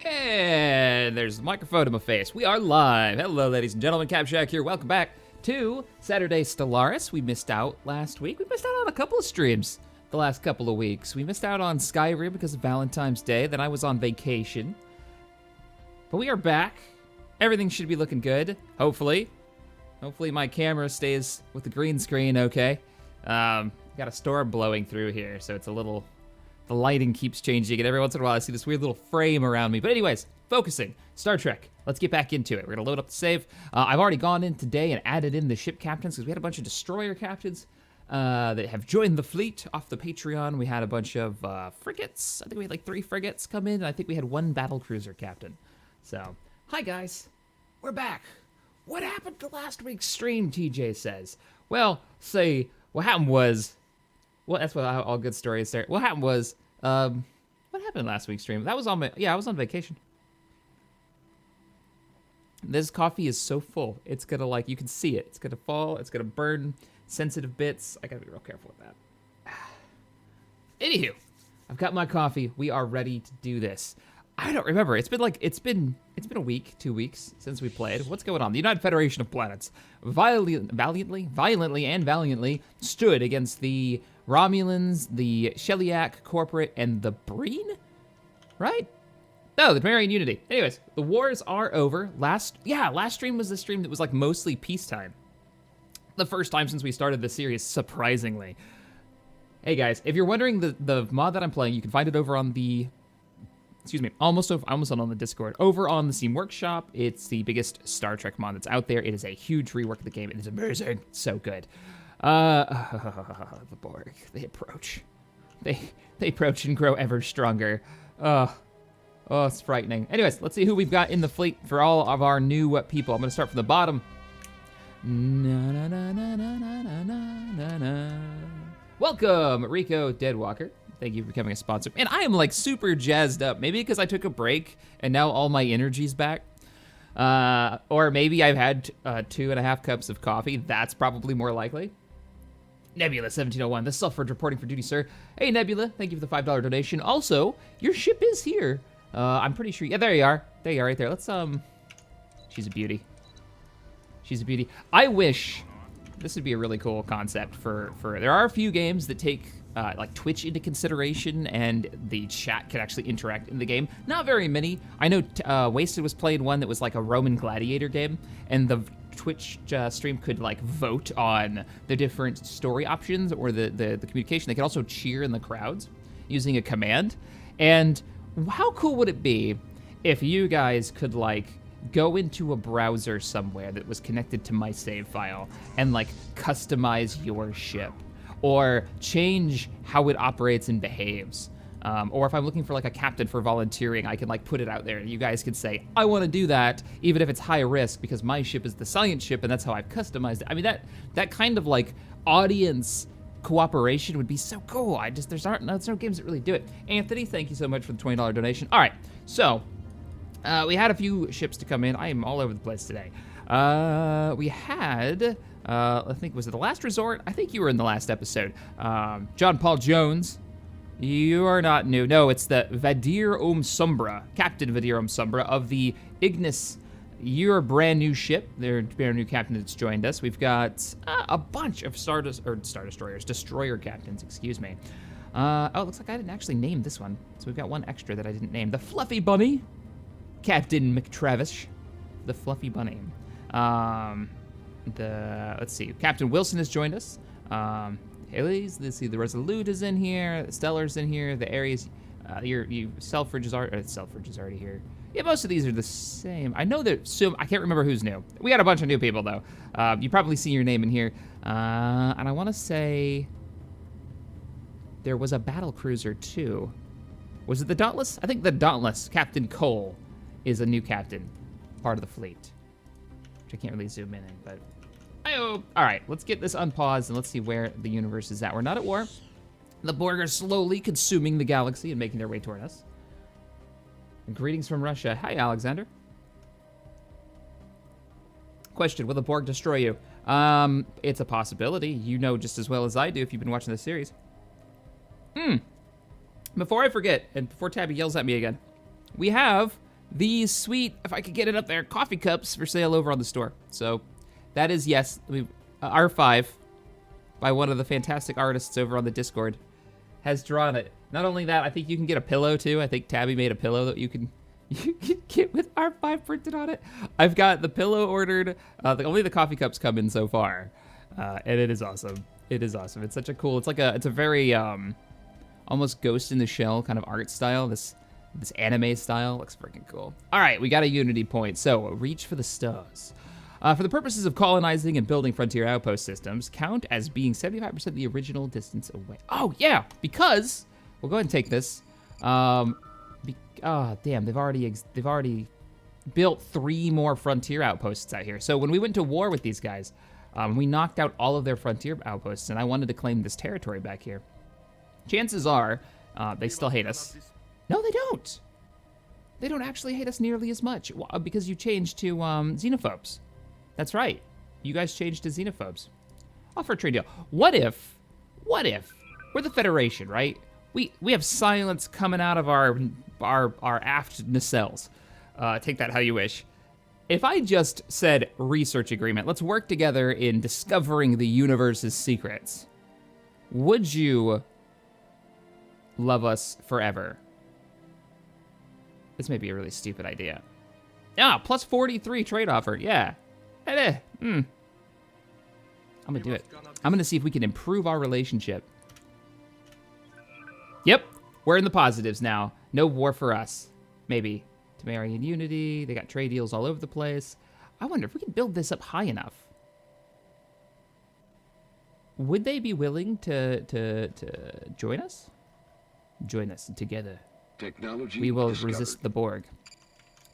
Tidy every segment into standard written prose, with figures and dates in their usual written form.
And there's the microphone in my face. We are live. Hello, ladies and gentlemen. CapShack here. Welcome back to Saturday Stellaris. We missed out last week. We missed out on a couple of streams the last couple of weeks. We missed out on Skyrim because of Valentine's Day. Then I was on vacation. But we are back. Everything should be looking good, hopefully. Hopefully my camera stays with the green screen okay. Got a storm blowing through here, so it's a little... The lighting keeps changing, and every once in a while I see this weird little frame around me. But anyways, focusing. Star Trek. Let's get back into it. We're going to load up the save. I've already gone in today and added in the ship captains, because we had a bunch of destroyer captains that have joined the fleet off the Patreon. We had a bunch of frigates. I think we had like 3 frigates come in, and I think we had 1 battlecruiser captain. So, hi guys. We're back. What happened to last week's stream, TJ says? Well, say, what happened was... Well, that's what all good stories there. What happened was, what happened last week's stream? That was on my, yeah, I was on vacation. This coffee is so full. It's gonna like, you can see it. It's gonna fall, it's gonna burn sensitive bits. I gotta be real careful with that. Anywho, I've got my coffee. We are ready to do this. I don't remember. It's been a week, 2 weeks since we played. What's going on? The United Federation of Planets violently and valiantly stood against the Romulans, the Sheliak Corporate, and the Breen? Right? No, the Marian Unity. Anyways, the wars are over. Last stream was the stream that was like mostly peacetime. The first time since we started the series, surprisingly. Hey guys, if you're wondering the mod that I'm playing, you can find it over on the... Excuse me, almost on the Discord. Over on the Steam Workshop, it's the biggest Star Trek mod that's out there. It is a huge rework of the game. It is amazing. So good. The Borg, they approach. They approach and grow ever stronger. Oh, it's frightening. Anyways, let's see who we've got in the fleet for all of our new people. I'm gonna start from the bottom. Welcome, Rico Deadwalker. Thank you for becoming a sponsor. And I am like super jazzed up. Maybe because I took a break and now all my energy's back. Or maybe I've had 2.5 cups of coffee. That's probably more likely. Nebula1701, this is Selfridge reporting for duty, sir. Hey, Nebula, thank you for the $5 donation. Also, your ship is here. I'm pretty sure, yeah, there you are. There you are, right there. Let's, she's a beauty. She's a beauty. I wish, this would be a really cool concept for there are a few games that take, like Twitch into consideration and the chat can actually interact in the game. Not very many. I know Wasted was playing one that was like a Roman gladiator game, and the Twitch stream could like vote on the different story options or the communication. They could also cheer in the crowds using a command. And how cool would it be if you guys could like go into a browser somewhere that was connected to my save file and like customize your ship or change how it operates and behaves. Or if I'm looking for like a captain for volunteering, I can like put it out there and you guys could say, I want to do that, even if it's high risk because my ship is the science ship and that's how I've customized it. I mean, that kind of like audience cooperation would be so cool. There's no games that really do it. Anthony, thank you so much for the $20 donation. All right, so we had a few ships to come in. I am all over the place today. We had, I think, was it the Last Resort? I think you were in the last episode. John Paul Jones. You are not new. No, it's the Vadir Sombra, Captain Vadir Sombra of the Ignis. You're a brand new ship. They're a brand new captain that's joined us. We've got a bunch of destroyer captains, excuse me. Oh, it looks like I didn't actually name this one. So we've got one extra that I didn't name. The Fluffy Bunny, Captain McTravish, the Fluffy Bunny. Let's see, Captain Wilson has joined us. Let's see, the Resolute is in here, the Stellar's in here, the Aries, Selfridge is already here. Yeah, most of these are the same. I know that, so I can't remember who's new. We got a bunch of new people though. You probably see your name in here. And I wanna say, there was a battle cruiser too. Was it the Dauntless? I think the Dauntless, Captain Cole, is a new captain, part of the fleet. Which I can't really zoom in, but all right, let's get this unpaused and let's see where the universe is at. We're not at war. The Borg are slowly consuming the galaxy and making their way toward us. And greetings from Russia. Hi, Alexander. Question, will the Borg destroy you? It's a possibility. You know just as well as I do if you've been watching the series. Before I forget, and before Tabby yells at me again, we have these sweet, if I could get it up there, coffee cups for sale over on the store. So that is, yes, R5 by one of the fantastic artists over on the Discord has drawn it. Not only that, I think you can get a pillow too. I think Tabby made a pillow that you can get with R5 printed on it. I've got the pillow ordered. Only the coffee cups come in so far, and it is awesome. It is awesome. It's such a cool. It's a very almost Ghost in the Shell kind of art style. This anime style looks freaking cool. All right, we got a unity point. So reach for the stars. For the purposes of colonizing and building frontier outpost systems, count as being 75% the original distance away. Oh yeah, because we'll go ahead and take this. Damn, they've already built 3 more frontier outposts out here. So when we went to war with these guys, we knocked out all of their frontier outposts, and I wanted to claim this territory back here. Chances are they still hate us. No, they don't. They don't actually hate us nearly as much because you changed to xenophobes. That's right. You guys changed to xenophobes. Offer a trade deal. What if we're the Federation, right? We have silence coming out of our aft nacelles. Take that how you wish. If I just said research agreement, let's work together in discovering the universe's secrets, would you love us forever? This may be a really stupid idea. Yeah, plus 43 trade offer. Yeah. I'm gonna do it. I'm gonna see if we can improve our relationship. Yep, we're in the positives now. No war for us. Maybe. Subterranean unity. They got trade deals all over the place. I wonder if we can build this up high enough. Would they be willing to join us? Join us together. Technology we will discovered. resist the Borg.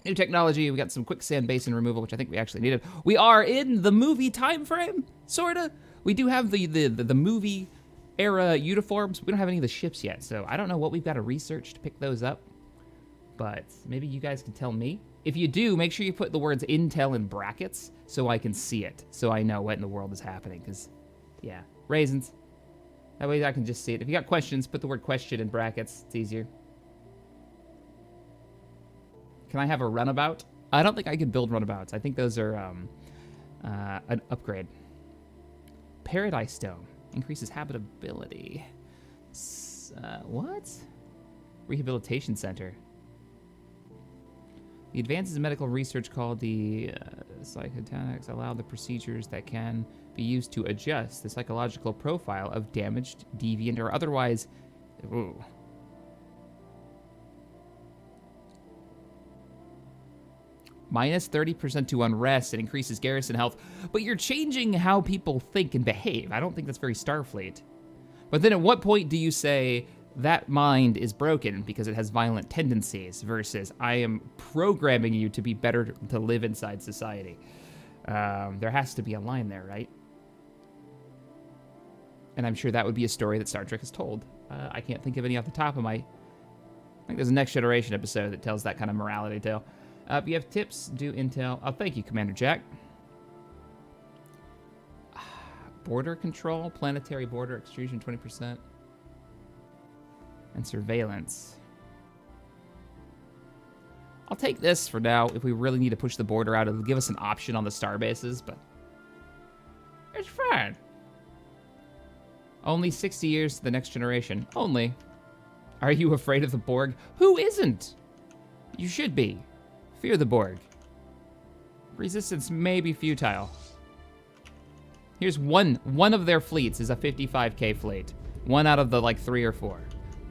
New technology. We got some quicksand basin removal, which I think we actually needed. We are in the movie time frame, sorta. We do have the movie era uniforms. We don't have any of the ships yet, so I don't know what we've got to research to pick those up. But maybe you guys can tell me. If you do, make sure you put the words Intel in brackets so I can see it, so I know what in the world is happening. Because, yeah, raisins. That way I can just see it. If you got questions, put the word question in brackets. It's easier. Can I have a runabout? I don't think I can build runabouts. I think those are an upgrade. Paradise Dome. Increases habitability. What? Rehabilitation Center. The advances in medical research called the psychotonics allow the procedures that can be used to adjust the psychological profile of damaged, deviant, or otherwise... Ooh. Minus 30% to unrest. It increases garrison health. But you're changing how people think and behave. I don't think that's very Starfleet. But then at what point do you say that mind is broken because it has violent tendencies versus I am programming you to be better to live inside society? There has to be a line there, right? And I'm sure that would be a story that Star Trek has told. I can't think of any off the top of my... I think there's a Next Generation episode that tells that kind of morality tale. If you have tips, do intel. Oh, thank you, Commander Jack. Border control, planetary border extrusion, 20%. And surveillance. I'll take this for now. If we really need to push the border out, it'll give us an option on the star bases, but it's fine. Only 60 years to the Next Generation. Only. Are you afraid of the Borg? Who isn't? You should be. Fear the Borg. Resistance may be futile. Here's one of their fleets is a 55k fleet. One out of the like 3 or 4.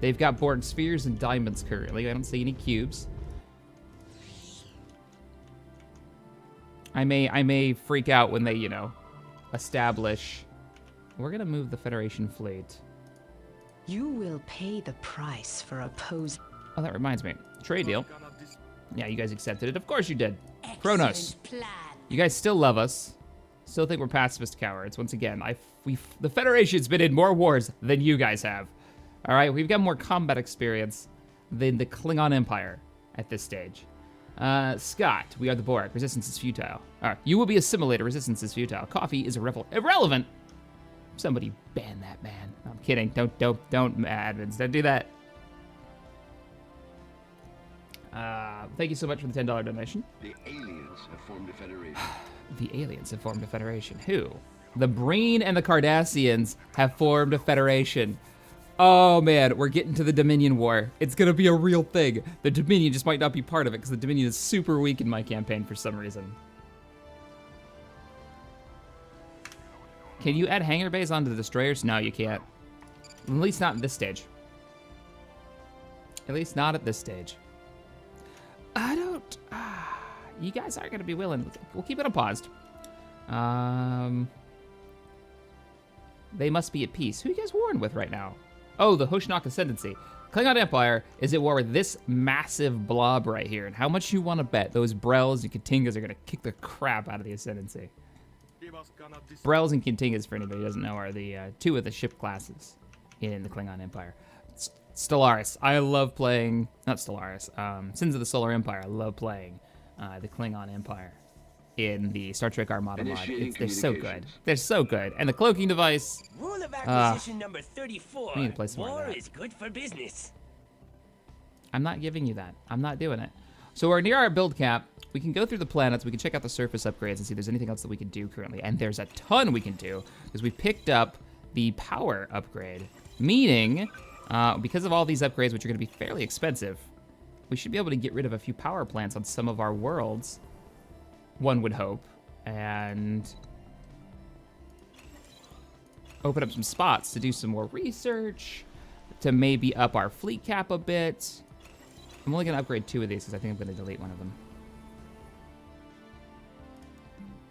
They've got Borg spheres and diamonds currently. I don't see any cubes. I may freak out when they, you know, establish. We're gonna move the Federation fleet. You will pay the price for opposing. Oh, that reminds me. Trade deal. Yeah, you guys accepted it. Of course you did. Kronos. You guys still love us. Still think we're pacifist cowards. Once again, the Federation's been in more wars than you guys have. All right, we've got more combat experience than the Klingon Empire at this stage. Scott, we are the Borg. Resistance is futile. All right, you will be assimilated. Resistance is futile. Coffee is irrelevant. Somebody ban that man. No, I'm kidding. Don't admins. Don't do that. Thank you so much for the $10 donation. The aliens have formed a federation. The aliens have formed a federation. Who? The Breen and the Cardassians have formed a federation. Oh man, we're getting to the Dominion War. It's gonna be a real thing. The Dominion just might not be part of it because the Dominion is super weak in my campaign for some reason. Can you add hangar bays onto the destroyers? No, you can't. At least not at this stage. At least not at this stage. I don't... you guys aren't gonna be willing. We'll keep it on paused. They must be at peace. Who are you guys warring with right now? Oh, the Hoshnok Ascendancy. Klingon Empire is at war with this massive blob right here. And how much you want to bet those Brels and Katingas are going to kick the crap out of the Ascendancy? Brels and Katingas, for anybody who doesn't know, are the two of the ship classes in the Klingon Empire. Stellaris. I love playing... Not Stellaris. Sins of the Solar Empire. I love playing the Klingon Empire in the Star Trek Armada mod. They're so good. They're so good. And the cloaking device. Rule of acquisition number 34. I need to play some more War of that. is good for business. I'm not giving you that. I'm not doing it. So we're near our build cap. We can go through the planets. We can check out the surface upgrades and see if there's anything else that we can do currently. And there's a ton we can do because we picked up the power upgrade. Meaning, because of all these upgrades, which are going to be fairly expensive, we should be able to get rid of a few power plants on some of our worlds. One would hope, and open up some spots to do some more research, to maybe up our fleet cap a bit. I'm only gonna upgrade 2 of these because I think I'm gonna delete one of them.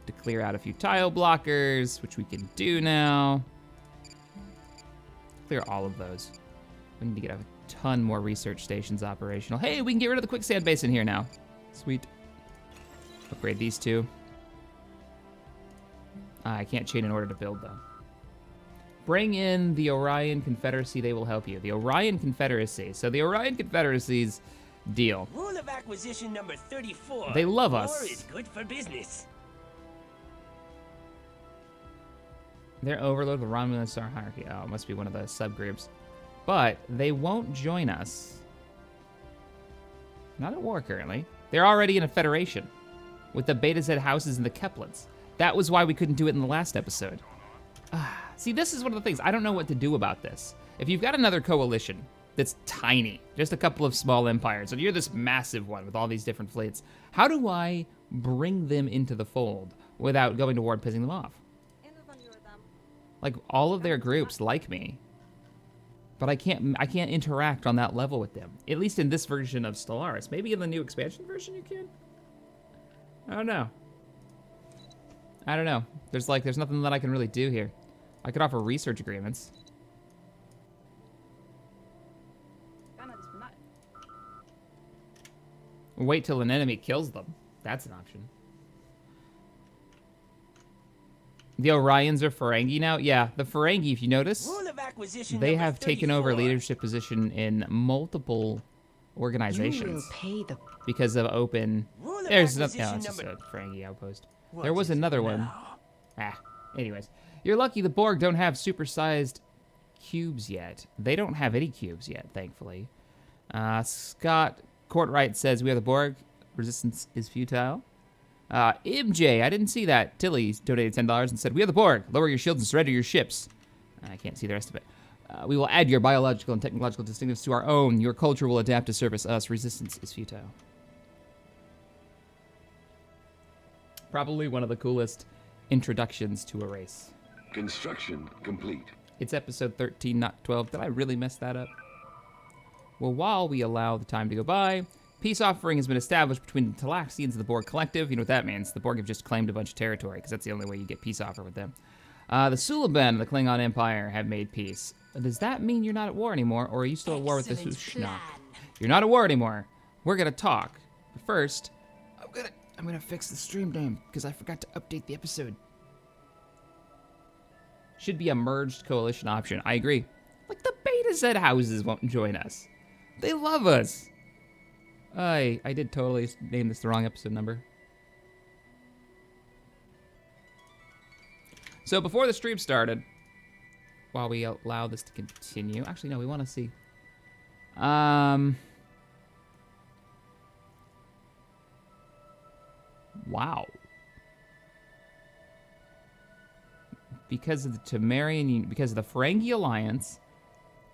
To clear out a few tile blockers, which we can do now. Clear all of those. We need to get a ton more research stations operational. Hey, we can get rid of the quicksand basin here now. Sweet. Upgrade these 2. I can't chain in order to build, though. Bring in the Orion Confederacy. They will help you. The Orion Confederacy. So the Orion Confederacy's deal. Rule of acquisition number 34. They love us. War is good for business. They're overloaded with Romulan Star Hierarchy. Oh, it must be one of the subgroups. But they won't join us. Not at war currently. They're already in a federation with the Beta Z houses and the Keplins. That was why we couldn't do it in the last episode. See, this is one of the things. I don't know what to do about this. If you've got another coalition that's tiny, just a couple of small empires, and you're this massive one with all these different fleets, how do I bring them into the fold without going to war and pissing them off? Like, all of their groups like me, but I can't interact on that level with them. At least in this version of Stellaris. Maybe in the new expansion version you can? I don't know. I don't know. There's nothing that I can really do here. I could offer research agreements. Wait till an enemy kills them. That's an option. The Orions are Ferengi now? Yeah, the Ferengi, if you notice, Rule of acquisition they number have taken over 34. leadership position in multiple You organizations will pay the because of open... Rule of There's no, acquisition it's just a number... Ferengi outpost. What There was is another it one. now? Anyways. You're lucky the Borg don't have supersized cubes yet. They don't have any cubes yet, thankfully. Scott Courtwright says, we are the Borg. Resistance is futile. MJ, I didn't see that. Tilly donated $10 and said, we are the Borg. Lower your shields and surrender your ships. I can't see the rest of it. We will add your biological and technological distinctives to our own. Your culture will adapt to service us. Resistance is futile. Probably one of the coolest introductions to a race. Construction complete. It's episode 13, not 12. Did I really mess that up? Well, while we allow the time to go by, peace offering has been established between the Talaxians and the Borg Collective. You know what that means. The Borg have just claimed a bunch of territory, because that's the only way you get peace offer with them. The Suliban and the Klingon Empire have made peace. Does that mean you're not at war anymore, or are you still at war with the Hushnok? You're not at war anymore. We're gonna talk. But first, I'm gonna fix the stream name, because I forgot to update the episode. Should be a merged coalition option. I agree. Like, the Beta Z houses won't join us. They love us. I did totally name this the wrong episode number. So before the stream started, while we allow this to continue, actually no, we want to see. Wow. Because of the Temerian, because of the Ferengi Alliance,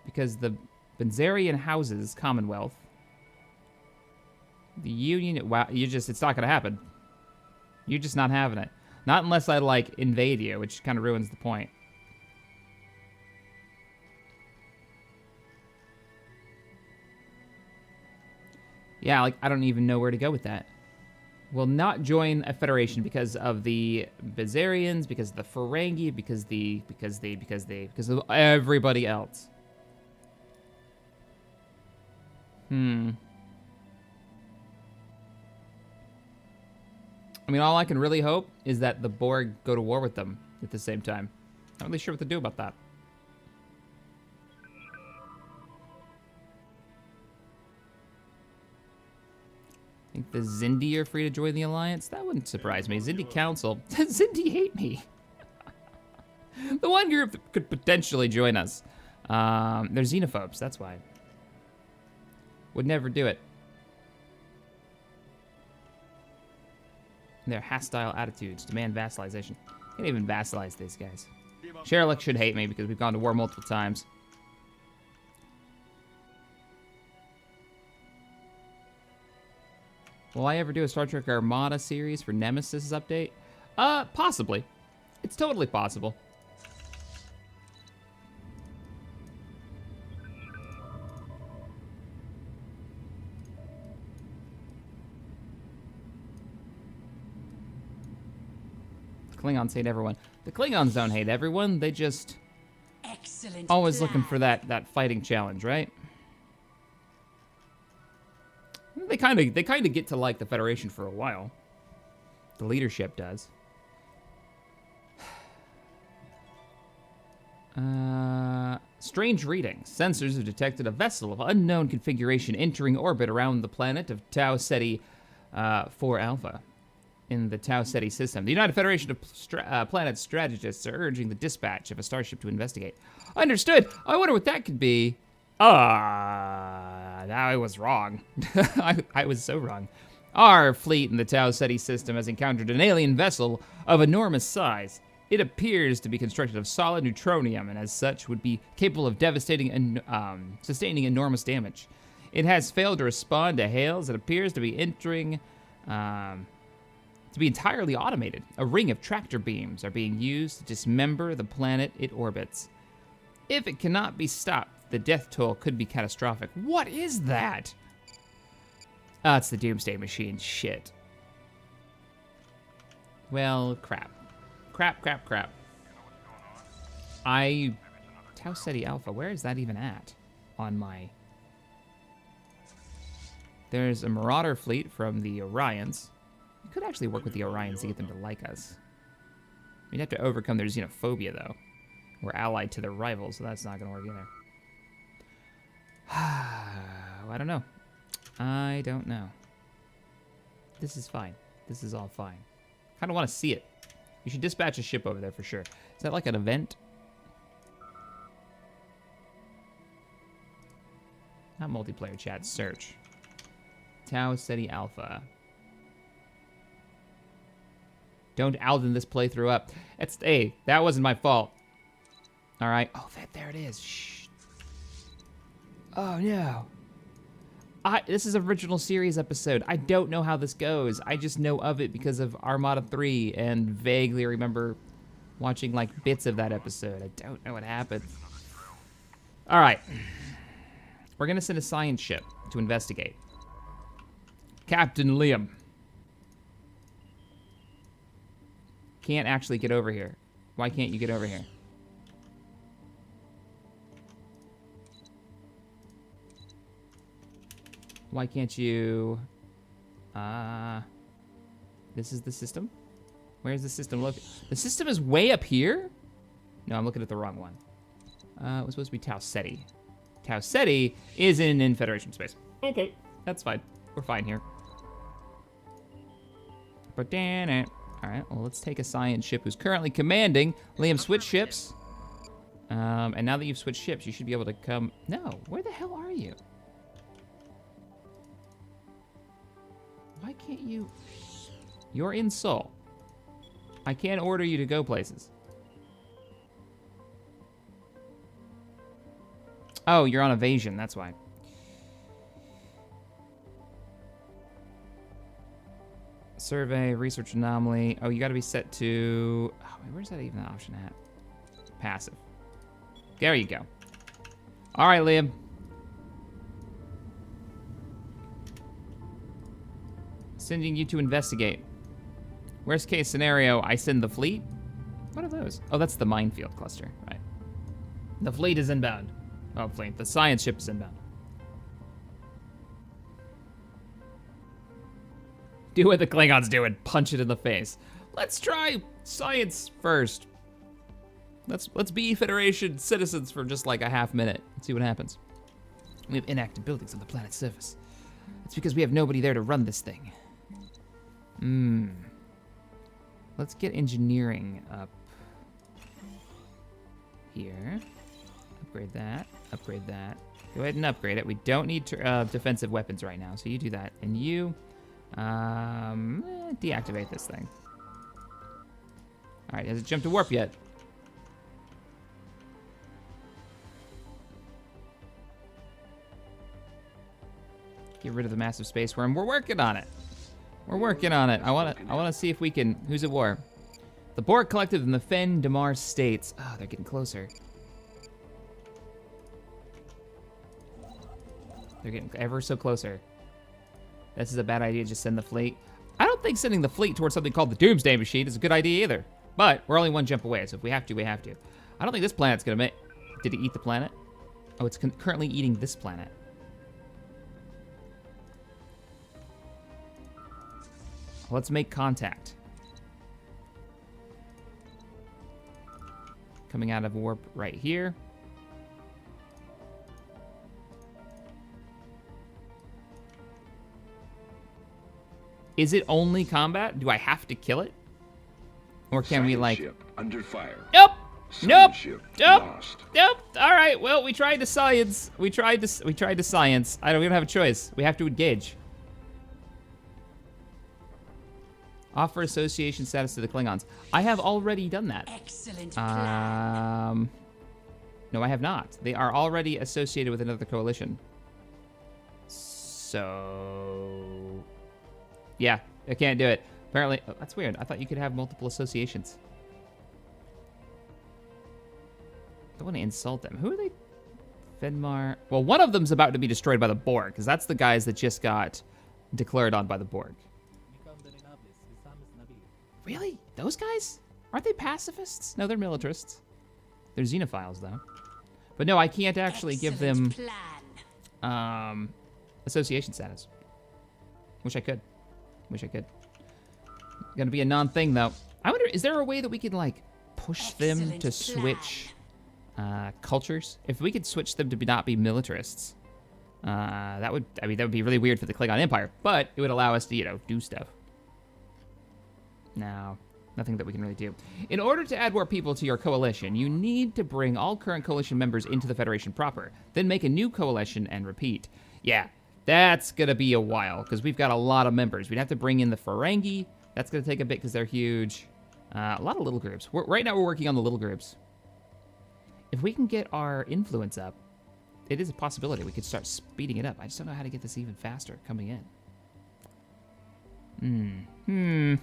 because the Benzarian Houses Commonwealth, the Union. Wow, it's not gonna happen. You're just not having it. Not unless I like invade you, which kind of ruins the point. Yeah, like I don't even know where to go with that. Will not join a federation because of the Bizarians, because of the Ferengi, because of everybody else. I mean, all I can really hope is that the Borg go to war with them at the same time. Not really sure what to do about that. I think the Zindi are free to join the Alliance. That wouldn't surprise me. Zindi Council. Zindi hate me. The one group that could potentially join us. They're xenophobes, that's why. Would never do it. Their hostile attitudes demand vassalization. Can't even vassalize these guys. Sherlock should hate me because we've gone to war multiple times. Will I ever do a Star Trek Armada series for Nemesis update? Possibly. It's totally possible. Klingons hate everyone. The Klingons don't hate everyone. They just always looking for that fighting challenge, right? They kind of get to like the Federation for a while. The leadership does. Strange readings. Sensors have detected a vessel of unknown configuration entering orbit around the planet of Tau Ceti 4 Alpha in the Tau Ceti system. The United Federation of Planet Strategists are urging the dispatch of a starship to investigate. Understood. I wonder what that could be. I was wrong. I was so wrong. Our fleet in the Tau Ceti system has encountered an alien vessel of enormous size. It appears to be constructed of solid neutronium and as such would be capable of devastating and sustaining enormous damage. It has failed to respond to hails. It appears to be entering, to be entirely automated. A ring of tractor beams are being used to dismember the planet it orbits. If it cannot be stopped, the death toll could be catastrophic. What is that? It's the doomsday machine. Shit. Well, crap. Crap. Tau Ceti Alpha, where is that even at on my... There's a Marauder fleet from the Orions. We could actually work with the Orions to get them to like us. We'd have to overcome their xenophobia, though. We're allied to their rivals, so that's not going to work either. I don't know. I don't know. This is fine. This is all fine. Kind of want to see it. You should dispatch a ship over there for sure. Is that like an event? Not multiplayer chat. Search. Tau Ceti Alpha. Don't Alden this playthrough up. Hey, that wasn't my fault. All right. Oh, there it is. Shh. Oh, no. This is an original series episode. I don't know how this goes. I just know of it because of Armada 3 and vaguely remember watching like bits of that episode. I don't know what happened. All right. We're going to send a science ship to investigate. Captain Liam. Can't actually get over here. Why can't you get over here? Why can't you... This is the system? Where's the system? Look, the system is way up here? No, I'm looking at the wrong one. It was supposed to be Tau Ceti. Tau Ceti is in Federation space. Okay, that's fine. We're fine here. But damn it. All right, well, let's take a science ship who's currently commanding. Liam, switch ships. And now that you've switched ships, you should be able to come... No, where the hell are you? Why can't you... You're in Seoul. I can't order you to go places. Oh, you're on evasion, that's why. Survey, research anomaly. Oh, you gotta be set to... Oh, where's that even option at? Passive. There you go. All right, Liam. Sending you to investigate. Worst case scenario, I send the fleet. What are those? Oh, that's the minefield cluster, right. The fleet is inbound. Oh, fleet. The science ship is inbound. Do what the Klingons do and punch it in the face. Let's try science first. Let's be Federation citizens for just like a half minute and see what happens. We have inactive buildings on the planet's surface. It's because we have nobody there to run this thing. Let's get engineering up here. Upgrade that. Upgrade that. Go ahead and upgrade it. We don't need defensive weapons right now, so you do that. And you deactivate this thing. All right, has it jumped to warp yet? Get rid of the massive space worm. We're working on it. We're working on it. I wanna see if we can. Who's at war? The Borg Collective and the Fen Damar states. Oh, they're getting closer. They're getting ever so closer. This is a bad idea. Just send the fleet. I don't think sending the fleet towards something called the Doomsday Machine is a good idea either. But we're only one jump away, so if we have to, we have to. I don't think this planet's gonna make. Did it eat the planet? Oh, it's currently eating this planet. Let's make contact. Coming out of warp right here. Is it only combat? Do I have to kill it? Or can we like... Ship under fire. Nope! Nope! Ship Nope! lost. Nope! Alright, well, we tried to science. We tried to science. We don't have a choice. We have to engage. Offer association status to the Klingons. I have already done that. Excellent plan. No, I have not. They are already associated with another coalition. So... yeah, I can't do it. Apparently, oh, that's weird. I thought you could have multiple associations. Don't want to insult them. Who are they? Fenmar. Well, one of them's about to be destroyed by the Borg, because that's the guys that just got declared on by the Borg. Really? Those guys? Aren't they pacifists? No, they're militarists. They're xenophiles, though. But no, I can't actually give them association status. Wish I could. Wish I could. Gonna be a non-thing, though. I wonder, is there a way that we could, like, push them to switch cultures? If we could switch them to not be militarists, that would be really weird for the Klingon Empire, but it would allow us to, you know, do stuff. No, nothing that we can really do. In order to add more people to your coalition, you need to bring all current coalition members into the Federation proper, then make a new coalition and repeat. Yeah, that's gonna be a while, because we've got a lot of members. We'd have to bring in the Ferengi. That's gonna take a bit, because they're huge. A lot of little groups. Right now we're working on the little groups. If we can get our influence up, it is a possibility we could start speeding it up. I just don't know how to get this even faster coming in.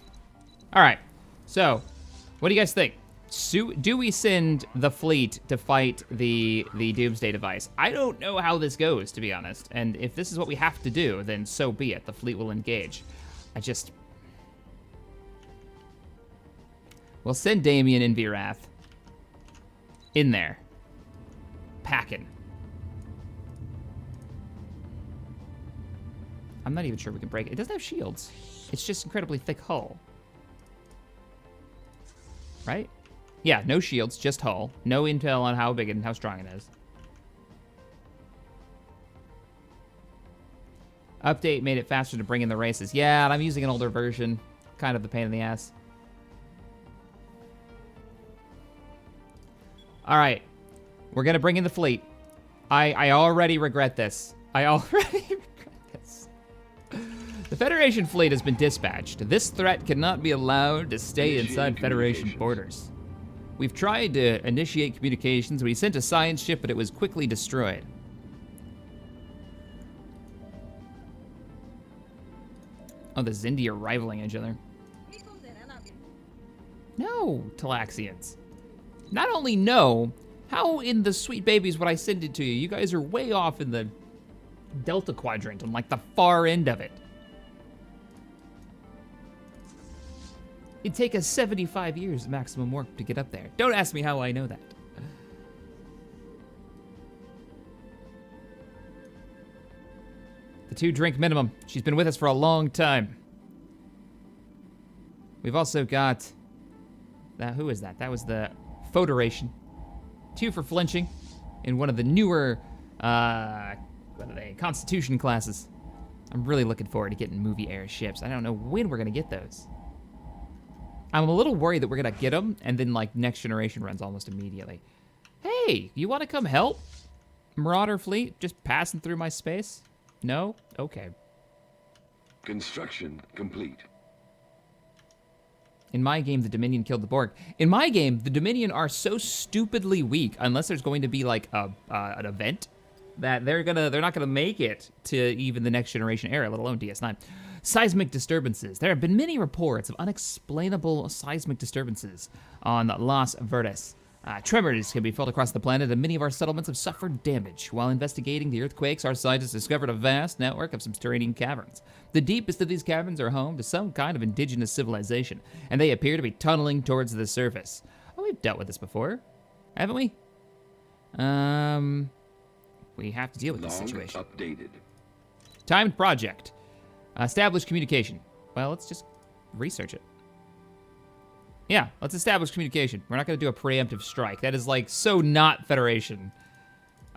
All right, so what do you guys think? Do we send the fleet to fight the Doomsday device? I don't know how this goes, to be honest. And if this is what we have to do, then so be it. The fleet will engage. We'll send Damien and Virath in there, packing. I'm not even sure we can break it. It doesn't have shields. It's just incredibly thick hull. Right? Yeah, no shields, just hull. No intel on how big and how strong it is. Update made it faster to bring in the races. Yeah, and I'm using an older version. Kind of the pain in the ass. All right. We're going to bring in the fleet. I already regret this. I already regret this. The Federation fleet has been dispatched. This threat cannot be allowed to stay inside Federation borders. We've tried to initiate communications. We sent a science ship, but it was quickly destroyed. Oh, the Zindi are rivaling each other. No, Talaxians. Not only no, how in the sweet babies would I send it to you? You guys are way off in the Delta Quadrant, on like the far end of it. It'd take us 75 years maximum warp to get up there. Don't ask me how I know that. The 2 drink minimum. She's been with us for a long time. We've also got that. Who is that? That was the Federation. 2 for flinching in one of the newer, what are they? Constitution classes. I'm really looking forward to getting movie era ships. I don't know when we're gonna get those. I'm a little worried that we're gonna get them and then like next generation runs almost immediately. Hey, you wanna come help? Marauder fleet just passing through my space? No? Okay. Construction complete. In my game, the Dominion killed the Borg. In my game, the Dominion are so stupidly weak, unless there's going to be like an event, that they're not gonna make it to even the next generation era, let alone DS9. Seismic disturbances. There have been many reports of unexplainable seismic disturbances on Las Verdes. Tremors can be felt across the planet, and many of our settlements have suffered damage. While investigating the earthquakes, our scientists discovered a vast network of subterranean caverns. The deepest of these caverns are home to some kind of indigenous civilization, and they appear to be tunneling towards the surface. Oh, we've dealt with this before, haven't we? We have to deal with this situation. Updated. Timed project. Establish communication. Well, let's just research it. Yeah, let's establish communication. We're not going to do a preemptive strike. That is like so not Federation.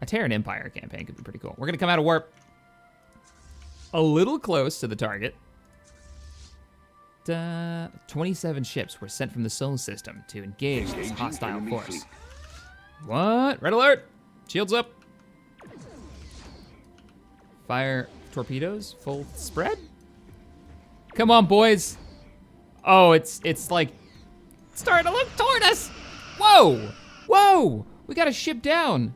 A Terran Empire campaign could be pretty cool. We're going to come out of warp a little close to the target. 27 ships were sent from the solar system to engage this hostile force. What? Red alert! Shields up. Fire torpedoes, full spread. Come on, boys. Oh, it's like starting to look toward us. Whoa, whoa! We got a ship down.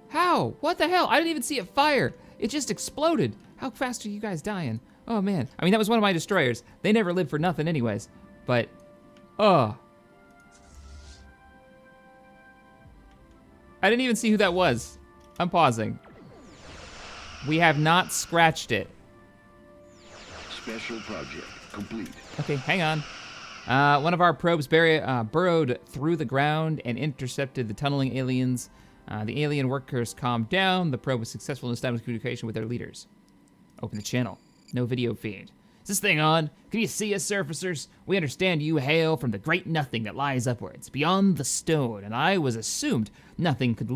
How? What the hell? I didn't even see it fire. It just exploded. How fast are you guys dying? Oh man. I mean, that was one of my destroyers. They never live for nothing, anyways. But, I didn't even see who that was. I'm pausing. We have not scratched it. Special project complete. Okay, hang on. One of our probes burrowed through the ground and intercepted the tunneling aliens. The alien workers calmed down. The probe was successful in establishing communication with their leaders. Open the channel. No video feed. Is this thing on? Can you see us, surfacers? We understand you hail from the great nothing that lies upwards, beyond the stone, and I was assumed nothing could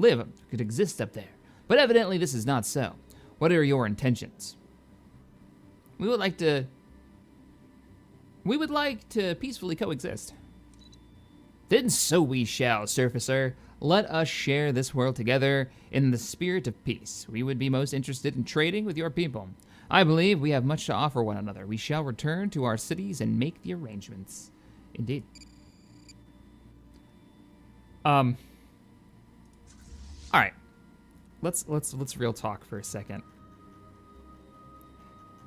exist up there. But evidently this is not so. What are your intentions? We would like to peacefully coexist. Then so we shall, surfacer. Let us share this world together in the spirit of peace. We would be most interested in trading with your people. I believe we have much to offer one another. We shall return to our cities and make the arrangements. Indeed. All right. Let's real talk for a second.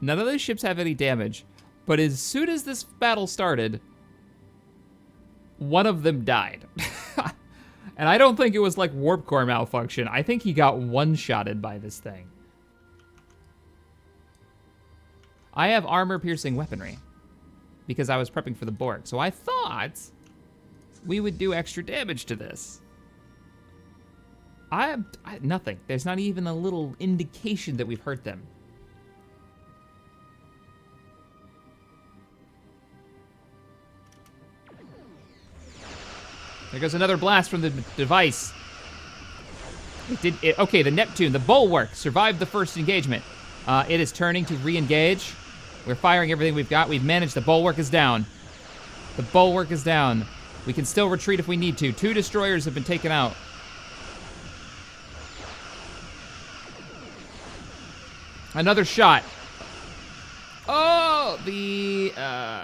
None of those ships have any damage, but as soon as this battle started, one of them died. And I don't think it was like warp core malfunction. I think he got one-shotted by this thing. I have armor-piercing weaponry because I was prepping for the Borg, so I thought we would do extra damage to this. Nothing. There's not even a little indication that we've hurt them. There goes another blast from the device. Okay, the Neptune, the Bulwark, survived the first engagement. It is turning to re-engage. We're firing everything we've got. We've managed. The Bulwark is down. The Bulwark is down. We can still retreat if we need to. 2 destroyers have been taken out. Another shot. the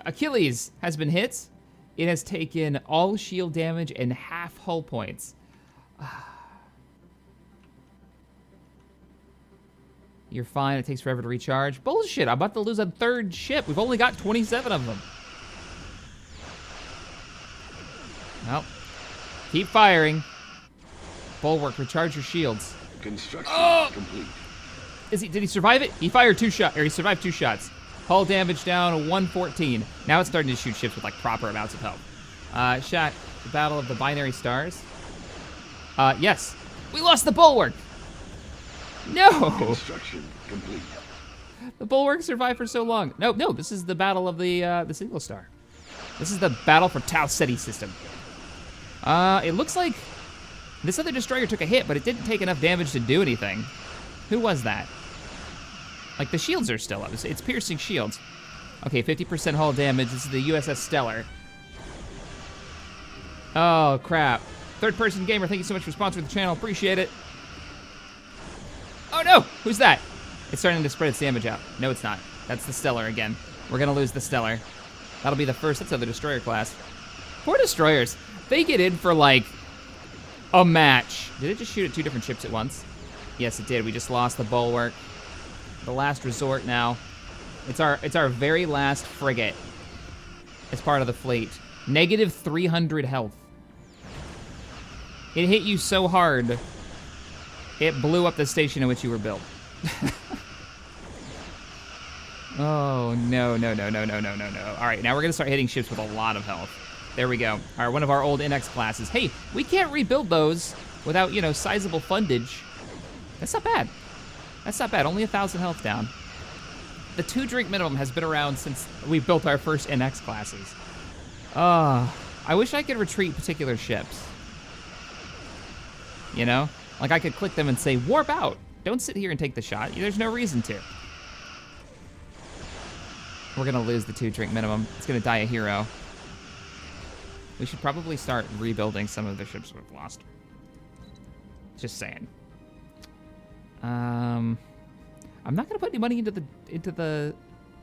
Achilles has been hit. It has taken all shield damage and half hull points. You're fine. It takes forever to recharge. Bullshit. I'm about to lose a third ship. We've only got 27 of them. Well, keep firing. Bulwark, recharge your shields. Construction complete. Did he survive it? He fired 2 shots, or he survived 2 shots. Hull damage down 114. Now it's starting to shoot ships with like proper amounts of health. Shot the Battle of the Binary Stars. Yes, we lost the Bulwark. No. Construction complete. The Bulwark survived for so long. No, this is the Battle of the Single Star. This is the battle for Tau Ceti system. It looks like this other destroyer took a hit, but it didn't take enough damage to do anything. Who was that? Like, the shields are still up. It's piercing shields. Okay, 50% hull damage. This is the USS Stellar. Oh, crap. Third Person Gamer, thank you so much for sponsoring the channel. Appreciate it. Oh, no! Who's that? It's starting to spread its damage out. No, it's not. That's the Stellar again. We're gonna lose the Stellar. That'll be the first. That's the destroyer class. 4 destroyers. They get in for, like, a match. Did it just shoot at 2 different ships at once? Yes, it did. We just lost the Bulwark. The last resort now. It's our very last frigate as part of the fleet. Negative 300 health. It hit you so hard, it blew up the station in which you were built. Oh, no. All right, now we're gonna start hitting ships with a lot of health. There we go. All right, one of our old NX classes. Hey, we can't rebuild those without, sizable fundage. That's not bad. That's not bad, only 1,000 health down. The 2-drink minimum has been around since we built our first NX classes. I wish I could retreat particular ships. Like I could click them and say, warp out. Don't sit here and take the shot. There's no reason to. We're gonna lose the 2-drink minimum. It's gonna die a hero. We should probably start rebuilding some of the ships we've lost. Just saying. I'm not gonna put any money into the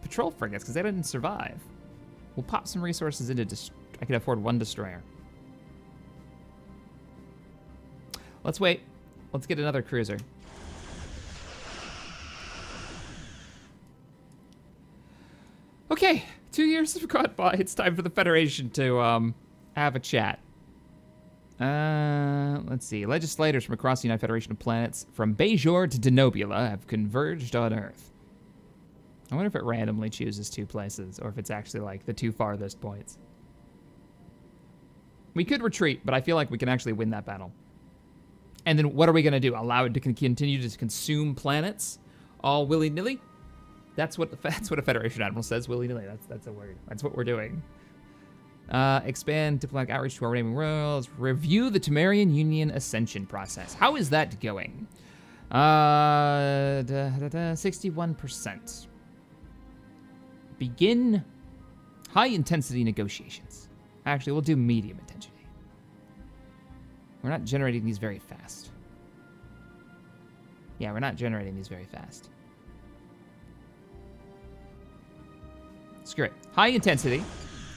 patrol frigates because they didn't survive. We'll pop some resources into. I can afford 1 destroyer. Let's wait. Let's get another cruiser. Okay, 2 years have gone by. It's time for the Federation to have a chat. Let's see. Legislators from across the United Federation of Planets, from Bajor to Denobula, have converged on Earth. I wonder if it randomly chooses 2 places, or if it's actually like the 2 farthest points. We could retreat, but I feel like we can actually win that battle. And then what are we going to do? Allow it to continue to consume planets all willy-nilly? That's what a Federation Admiral says, willy-nilly. That's a word. That's what we're doing. Expand diplomatic outreach to our neighboring worlds. Review the Temerian Union ascension process. How is that going? 61%. Begin high-intensity negotiations. Actually, we'll do medium intensity. We're not generating these very fast. Yeah, we're not generating these very fast. Screw it. High intensity.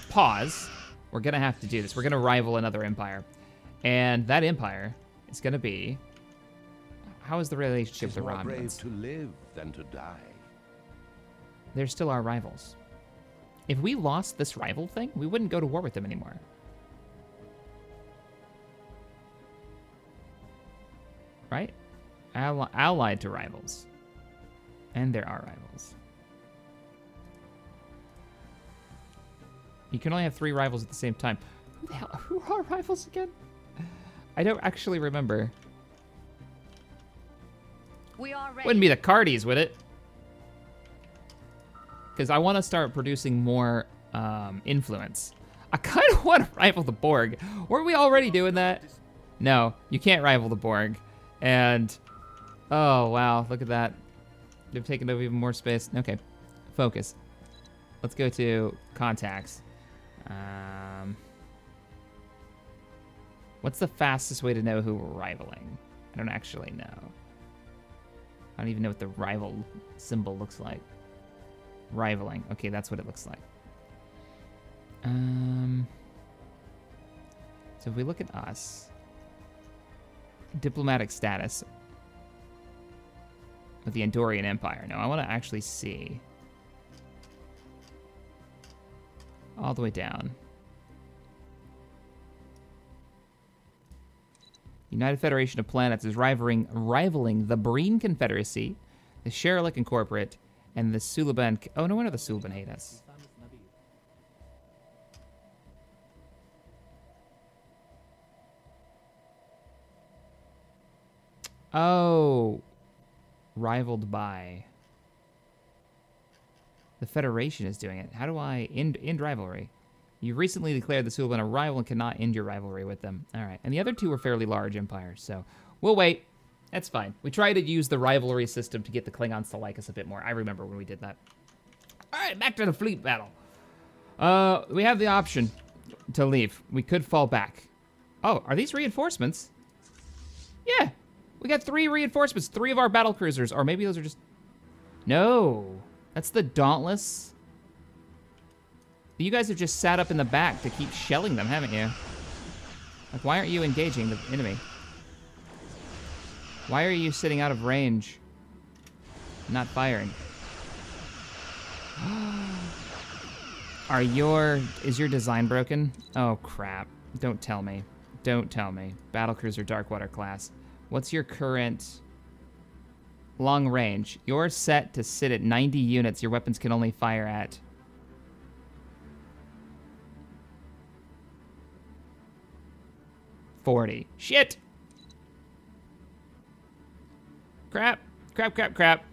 Pause. We're gonna have to do this. We're gonna rival another empire. And that empire is gonna be... How is the relationship with the Romulans? Brave to live than to die. They're still our rivals. If we lost this rival thing, we wouldn't go to war with them anymore. Right? Allied to rivals. And there are rivals. You can only have 3 rivals at the same time. Who are rivals again? I don't actually remember. We are ready. Wouldn't be the Cardis, would it? Because I want to start producing more influence. I kind of want to rival the Borg. Weren't we already doing that? No, you can't rival the Borg. And, oh, wow, look at that. They've taken over even more space. Okay, focus. Let's go to contacts. What's the fastest way to know who we're rivaling? I don't actually know. I don't even know what the rival symbol looks like. Rivaling. Okay, that's what it looks like. So if we look at us, diplomatic status with the Andorian Empire. No, I want to actually see all the way down. United Federation of Planets is rivaling the Breen Confederacy, the Sherrick Incorporate, and the Sulaban. Oh, no wonder the Sulaban hate us. Oh, rivaled by. The Federation is doing it. How do I end rivalry? You recently declared the Sulaban a rival and cannot end your rivalry with them. All right, and the other two are fairly large empires, so we'll wait. That's fine. We try to use the rivalry system to get the Klingons to like us a bit more. I remember when we did that. All right, back to the fleet battle. We have the option to leave. We could fall back. Oh, are these reinforcements? Yeah. We got 3 reinforcements, 3 of our battle cruisers, or maybe those are just... No, that's the Dauntless. You guys have just sat up in the back to keep shelling them, haven't you? Like, why aren't you engaging the enemy? Why are you sitting out of range? Not firing. Is your design broken? Oh, crap. Don't tell me. Don't tell me. Battlecruiser Darkwater class. What's your current long range? You're set to sit at 90 units. Your weapons can only fire at 40. Shit! Crap. Crap, crap, crap.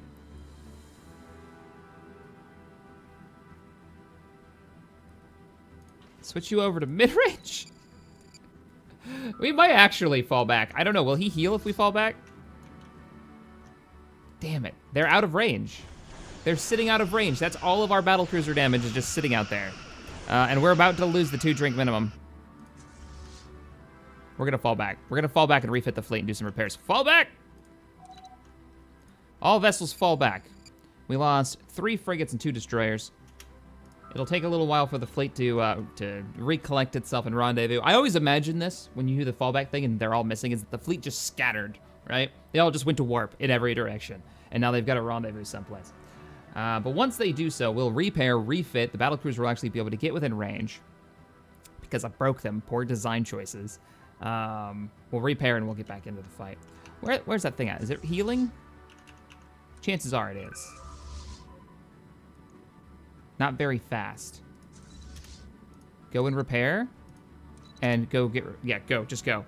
Switch you over to mid-range. We might actually fall back. I don't know. Will he heal if we fall back? Damn it. They're out of range. They're sitting out of range. That's all of our battlecruiser damage is just sitting out there. And we're about to lose the 2-drink minimum. We're going to fall back. We're going to fall back and refit the fleet and do some repairs. Fall back! All vessels fall back. We lost 3 frigates and 2 destroyers. It'll take a little while for the fleet to recollect itself and rendezvous. I always imagine this when you hear the fallback thing and they're all missing, is that the fleet just scattered, right? They all just went to warp in every direction, and now they've got to rendezvous someplace. But once they do so, we'll repair, refit. The battlecruiser will actually be able to get within range because I broke them. Poor design choices. We'll repair and we'll get back into the fight. Where's that thing at? Is it healing? Chances are it is. Not very fast. Go and repair. And go get... Yeah, go. Just go.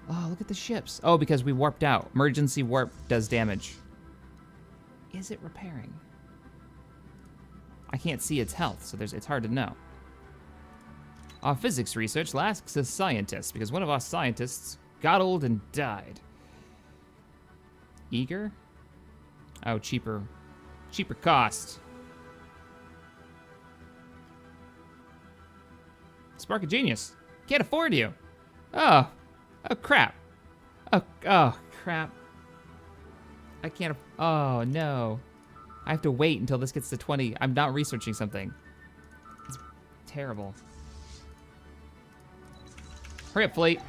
Oh, look at the ships. Oh, because we warped out. Emergency warp does damage. Is it repairing? I can't see its health, so it's hard to know. Our physics research lasts as scientists, because one of our scientists got old and died. Eager? Oh, cheaper. Cheaper cost. Spark of genius. Can't afford you. Oh. Oh, crap. Oh, crap. I can't... Oh, no. I have to wait until this gets to 20. I'm not researching something. It's terrible. Hurry up, fleet.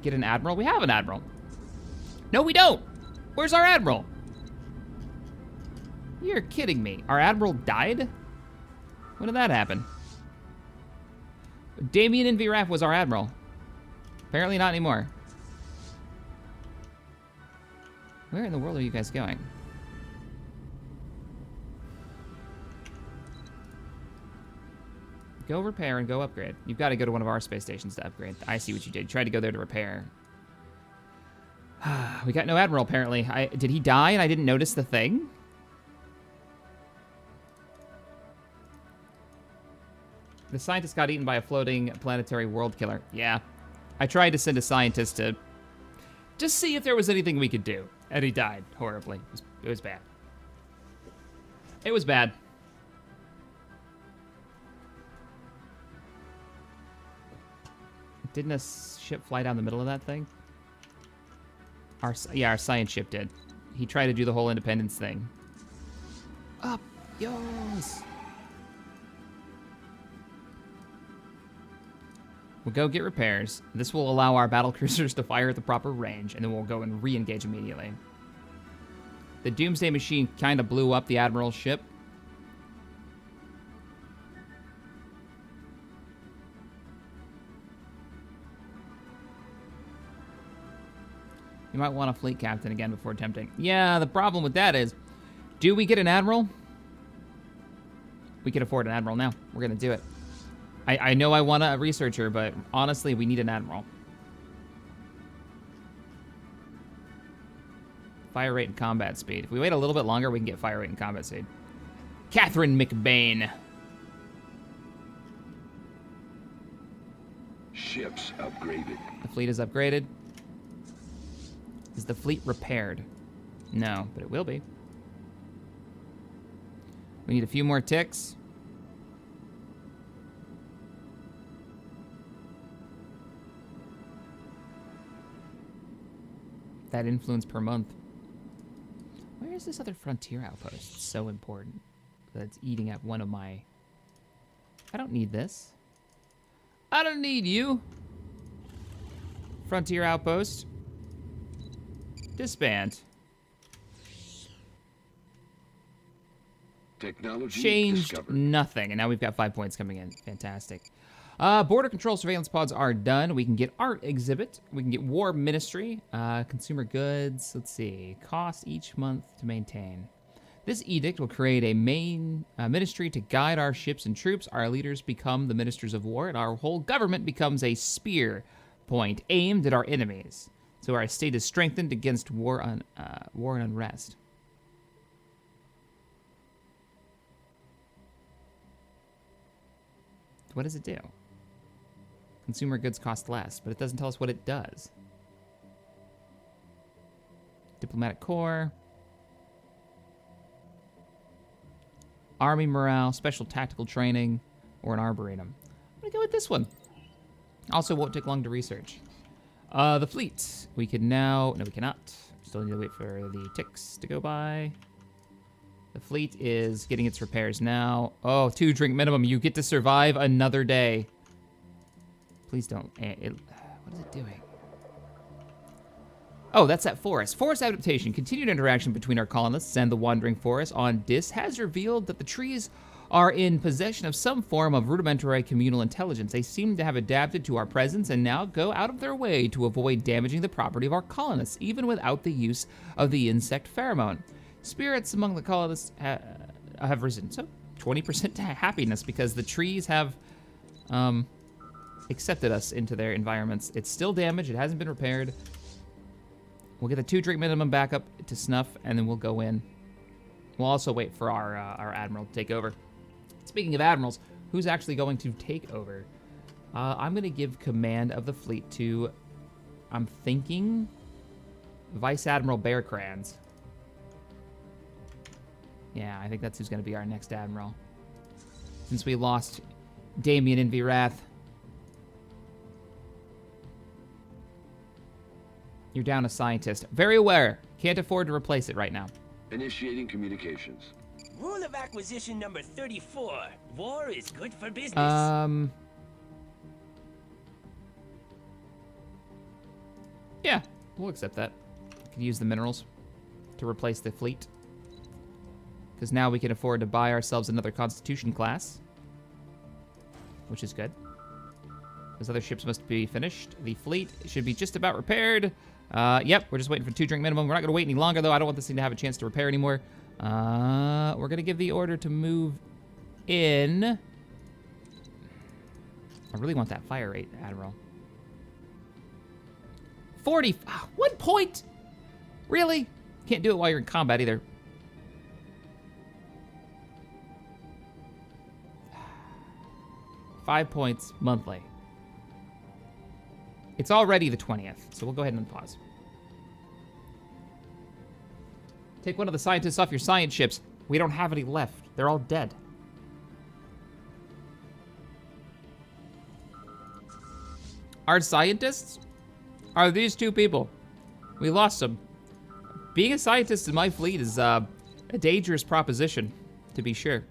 Get an admiral? We have an admiral. No, we don't. Where's our admiral? You're kidding me. Our admiral died? When did that happen? Damien Enviraf was our admiral. Apparently not anymore. Where in the world are you guys going? Go repair and go upgrade. You've got to go to one of our space stations to upgrade. I see what you did. You tried to go there to repair. We got no admiral, apparently. Did he die and I didn't notice the thing? The scientist got eaten by a floating planetary world killer. Yeah. I tried to send a scientist to just see if there was anything we could do. And he died horribly. It was bad. It was bad. Didn't a ship fly down the middle of that thing? Our science ship did. He tried to do the whole independence thing. Up yours. We'll go get repairs. This will allow our battle cruisers to fire at the proper range, and then we'll go and re-engage immediately. The Doomsday machine kind of blew up the Admiral's ship. You might want a fleet captain again before attempting. Yeah, the problem with that is, do we get an Admiral? We can afford an Admiral now. We're going to do it. I know I want a researcher, but honestly, we need an Admiral. Fire rate and combat speed. If we wait a little bit longer, we can get fire rate and combat speed. Catherine McBain. Ships upgraded. The fleet is upgraded. Is the fleet repaired? No, but it will be. We need a few more ticks. That influence per month. Where is this other frontier outpost? It's so important that it's eating at one of my... I don't need this. I don't need you. Frontier outpost. Disband. Technology Changed discovered. nothing, and now we've got 5 points coming in. Fantastic. Border control surveillance pods are done. We can get art exhibit. We can get war ministry. Consumer goods. Let's see. Cost each month to maintain. This edict will create a main ministry to guide our ships and troops. Our leaders become the ministers of war, and our whole government becomes a spear point aimed at our enemies. So our state is strengthened against war and unrest. What does it do? Consumer goods cost less, but it doesn't tell us what it does. Diplomatic Corps. Army morale, special tactical training, or an arboretum. I'm gonna go with this one. Also won't take long to research. The fleet. We can now... No, we cannot. Still need to wait for the ticks to go by. The fleet is getting its repairs now. Oh, 2 drink minimum. You get to survive another day. Please don't. What is it doing? Oh, that's that forest. Forest adaptation. Continued interaction between our colonists and the wandering forest on Dis has revealed that the trees are in possession of some form of rudimentary communal intelligence. They seem to have adapted to our presence and now go out of their way to avoid damaging the property of our colonists, even without the use of the insect pheromone. Spirits among the colonists have risen. So 20% happiness because the trees have accepted us into their environments. It's still damaged. It hasn't been repaired. We'll get the 2 drink minimum back up to snuff, and then we'll go in. We'll also wait for our admiral to take over. Speaking of admirals, who's actually going to take over? I'm going to give command of the fleet to, I'm thinking, Vice Admiral Bearcrans. Yeah, I think that's who's going to be our next admiral. Since we lost Damien in Virath. You're down a scientist. Very aware. Can't afford to replace it right now. Initiating communications. Rule of acquisition number 34. War is good for business. Yeah, we'll accept that. We can use the minerals to replace the fleet. Because now we can afford to buy ourselves another Constitution class. Which is good. Those other ships must be finished. The fleet should be just about repaired. Yep, we're just waiting for 2 drink minimum. We're not going to wait any longer, though. I don't want this thing to have a chance to repair anymore. We're going to give the order to move in. I really want that fire rate, Admiral. 40. 1 point? Really? Can't do it while you're in combat, either. $5 points monthly. It's already the 20th, so we'll go ahead and pause. Take one of the scientists off your science ships. We don't have any left. They're all dead. Our scientists are these 2 people. We lost them. Being a scientist in my fleet is a dangerous proposition. to be sure.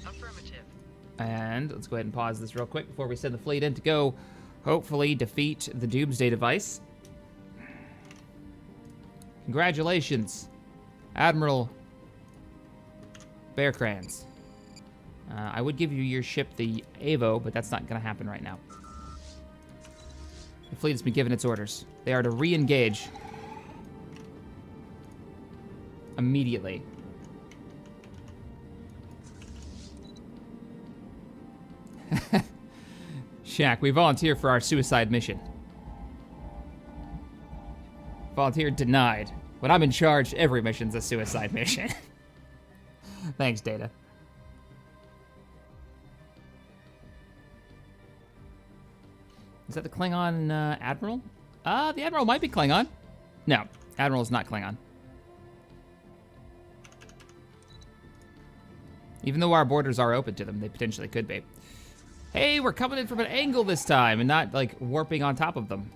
Affirmative. And let's go ahead and pause this real quick before we send the fleet in to go hopefully defeat the doomsday device. Congratulations, Admiral Bearcrans. I would give you your ship, the Avo, but that's not going to happen right now. The fleet has been given its orders. They are to re-engage immediately. Shaq, we volunteer for our suicide mission. Volunteer denied. When I'm in charge, every mission's a suicide mission. Thanks, Data. Is that the Klingon Admiral? The Admiral might be Klingon. No, Admiral is not Klingon. Even though our borders are open to them, they potentially could be. Hey, we're coming in from an angle this time and not like warping on top of them.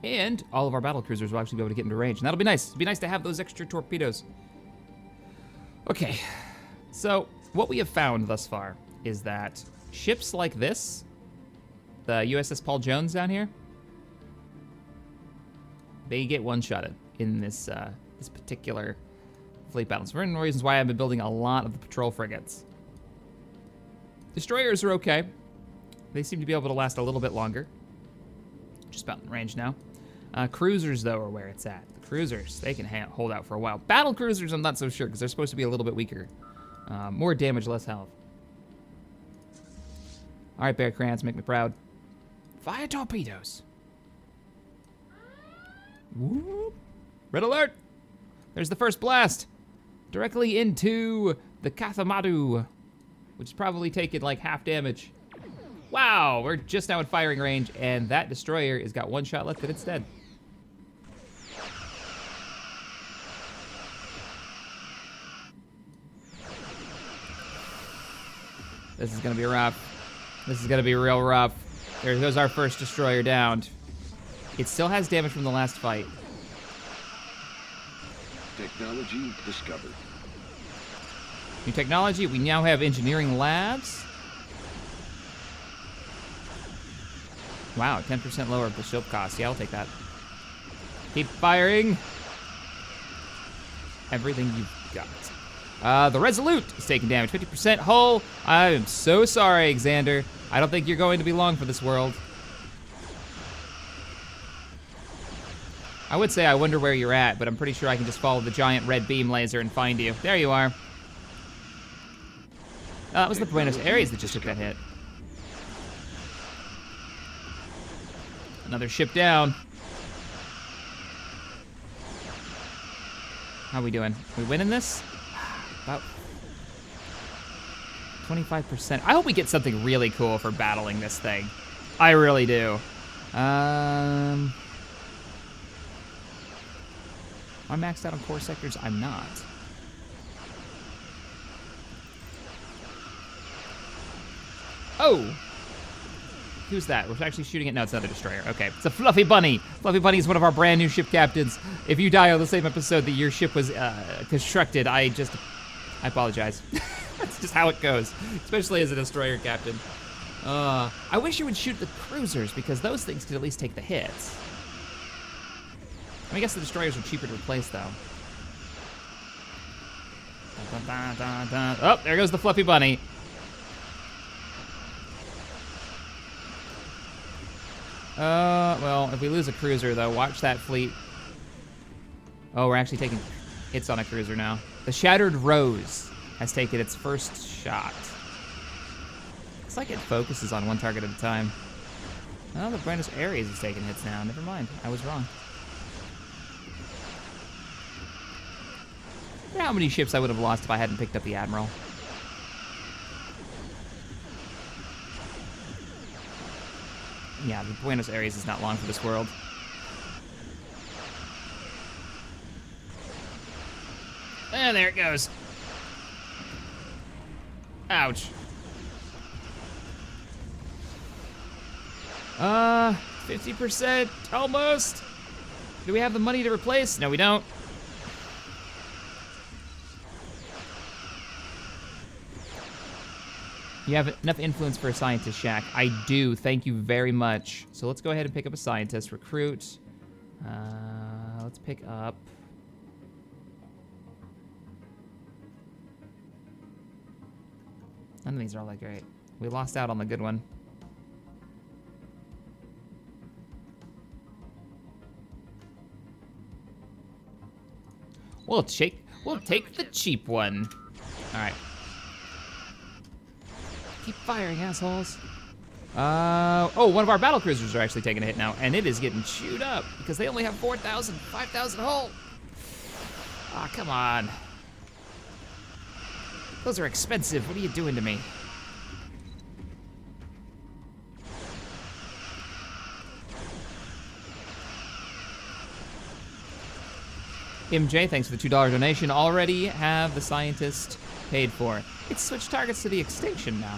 And all of our battle cruisers will actually be able to get into range, and that'll be nice. It'd be nice to have those extra torpedoes. Okay, so what we have found thus far is that ships like this, the USS Paul Jones down here, they get one-shotted in this this particular fleet battle. So one of the reasons why I've been building a lot of the patrol frigates. Destroyers are okay. They seem to be able to last a little bit longer. Just about in range now. Cruisers, though, are where it's at. The cruisers, they can hold out for a while. Battle cruisers, I'm not so sure, because they're supposed to be a little bit weaker. More damage, less health. All right, Bear Crans, make me proud. Fire torpedoes. Whoop. Red alert! There's the first blast. Directly into the Kathamadu, which is probably taking like half damage. Wow, we're just now in firing range, and that destroyer has got one shot left and it's dead. This is gonna be rough. This is gonna be real rough. There goes our first destroyer downed. It still has damage from the last fight. Technology discovered. New technology, we now have engineering labs. Wow, 10% lower of the ship cost. Yeah, I'll take that. Keep firing. Everything you've got. The Resolute is taking damage, 50% hull. I am so sorry, Xander. I don't think you're going to be long for this world. I would say I wonder where you're at, but I'm pretty sure I can just follow the giant red beam laser and find you. There you are. That was the Buenos Aires that just took that hit. Another ship down. How we doing? We winning this? About 25%. I hope we get something really cool for battling this thing. I really do. Am I maxed out on core sectors? I'm not. Oh! Who's that? We're actually shooting it. No, it's another destroyer. Okay, it's a Fluffy Bunny. Fluffy Bunny is one of our brand new ship captains. If you die on the same episode that your ship was constructed, I apologize. That's just how it goes, especially as a destroyer captain. I wish you would shoot the cruisers, because those things could at least take the hits. I guess the destroyers are cheaper to replace, though. Dun, dun, dun, dun. Oh, there goes the Fluffy Bunny. Well, if we lose a cruiser, though, watch that fleet. Oh, we're actually taking hits on a cruiser now. The Shattered Rose has taken its first shot. Looks like it focuses on one target at a time. Oh, the Buenos Aires is taking hits now. Never mind, I was wrong. I wonder how many ships I would have lost if I hadn't picked up the Admiral. Yeah, the Buenos Aires is not long for this world. And there it goes. Ouch. 50%, almost. Do we have the money to replace? No, we don't. You have enough influence for a scientist, Shaq. I do, thank you very much. So let's go ahead and pick up a scientist, recruit. Let's pick up... None of these are all that great. We lost out on the good one. We'll take the cheap one. All right. Keep firing, assholes. Oh, one of our battle cruisers are actually taking a hit now, and it is getting chewed up because they only have 4,000, 5,000 hull. Ah, come on. Those are expensive. What are you doing to me? MJ, thanks for the $2 donation. Already have the scientist paid for. It's switched targets to the extinction now.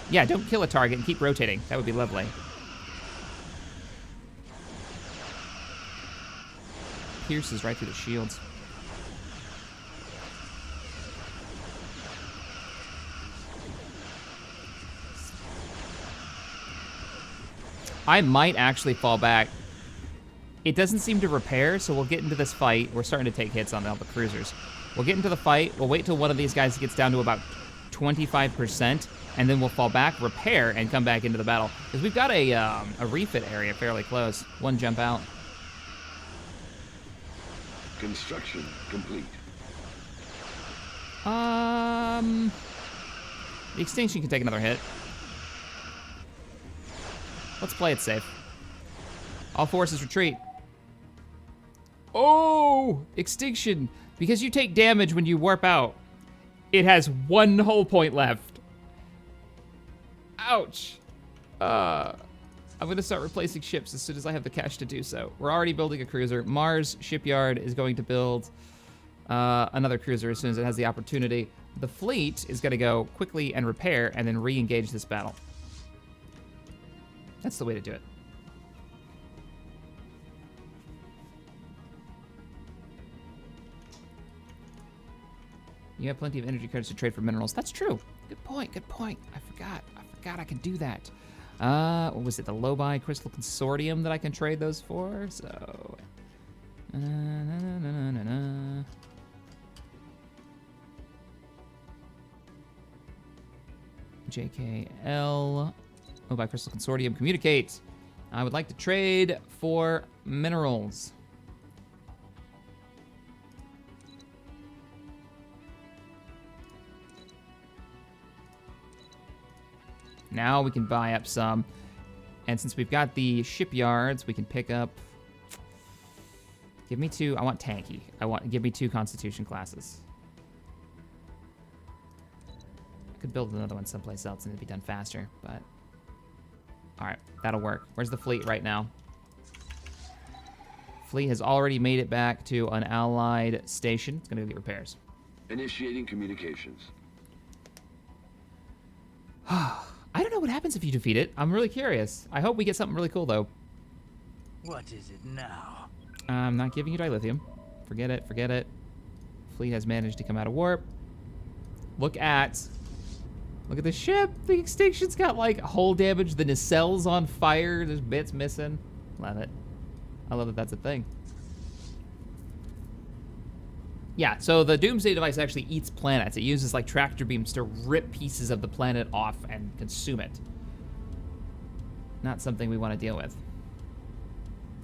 Yeah, don't kill a target and keep rotating. That would be lovely. Pierces right through the shields. I might actually fall back. It doesn't seem to repair, so we'll get into this fight. We're starting to take hits on all the cruisers. We'll get into the fight. We'll wait till one of these guys gets down to about 25%, and then we'll fall back, repair, and come back into the battle. Because we've got a refit area fairly close. One jump out. Construction complete. The extinction can take another hit. Let's play it safe. All forces retreat. Oh, extinction. Because you take damage when you warp out, it has 1 hull point left. Ouch. I'm gonna start replacing ships as soon as I have the cash to do so. We're already building a cruiser. Mars Shipyard is going to build another cruiser as soon as it has the opportunity. The fleet is gonna go quickly and repair and then re-engage this battle. That's the way to do it. You have plenty of energy credits to trade for minerals. That's true. Good point, good point. I forgot I can do that. What was it, the Lobi Crystal Consortium that I can trade those for? So, JKL, Lobi Crystal Consortium, communicate. I would like to trade for minerals. Now we can buy up some. And since we've got the shipyards, we can pick up... Give me 2. I want tanky. Give me 2 Constitution classes. I could build another one someplace else and it'd be done faster, but... Alright, that'll work. Where's the fleet right now? Fleet has already made it back to an allied station. It's gonna go get repairs. Initiating communications. I don't know what happens if you defeat it. I'm really curious. I hope we get something really cool, though. What is it now? I'm not giving you dilithium. Forget it, forget it. Fleet has managed to come out of warp. Look at the ship. The extinction's got, like, hull damage. The nacelles on fire. There's bits missing. Love it. I love that that's a thing. Yeah, so the Doomsday device actually eats planets. It uses like tractor beams to rip pieces of the planet off and consume it. Not something we want to deal with.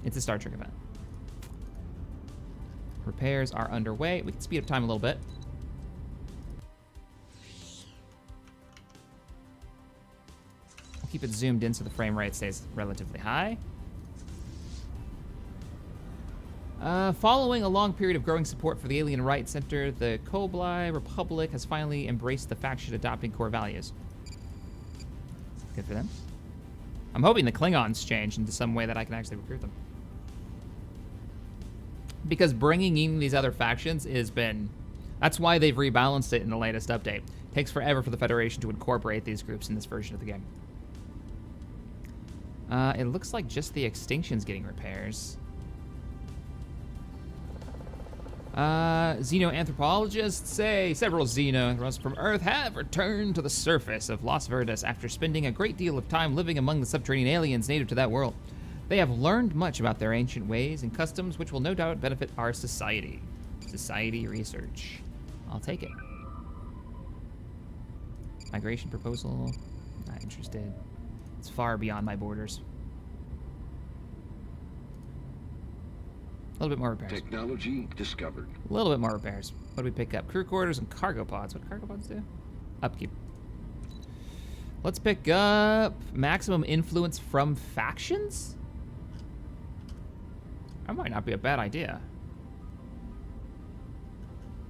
It's a Star Trek event. Repairs are underway. We can speed up time a little bit. We'll keep it zoomed in so the frame rate stays relatively high. Following a long period of growing support for the Alien Rights Center, the Koblai Republic has finally embraced the faction adopting core values. Good for them. I'm hoping the Klingons change into some way that I can actually recruit them. Because bringing in these other factions has been... That's why they've rebalanced it in the latest update. It takes forever for the Federation to incorporate these groups in this version of the game. It looks like just the Extinction's getting repairs. Xenoanthropologists say several xenos from Earth have returned to the surface of Las Verdes after spending a great deal of time living among the subterranean aliens native to that world. They have learned much about their ancient ways and customs, which will no doubt benefit our society. Society research. I'll take it. Migration proposal. Not interested. It's far beyond my borders. A little bit more repairs. Technology discovered. A little bit more repairs. What do we pick up? Crew quarters and cargo pods. What do cargo pods do? Upkeep. Let's pick up maximum influence from factions? That might not be a bad idea.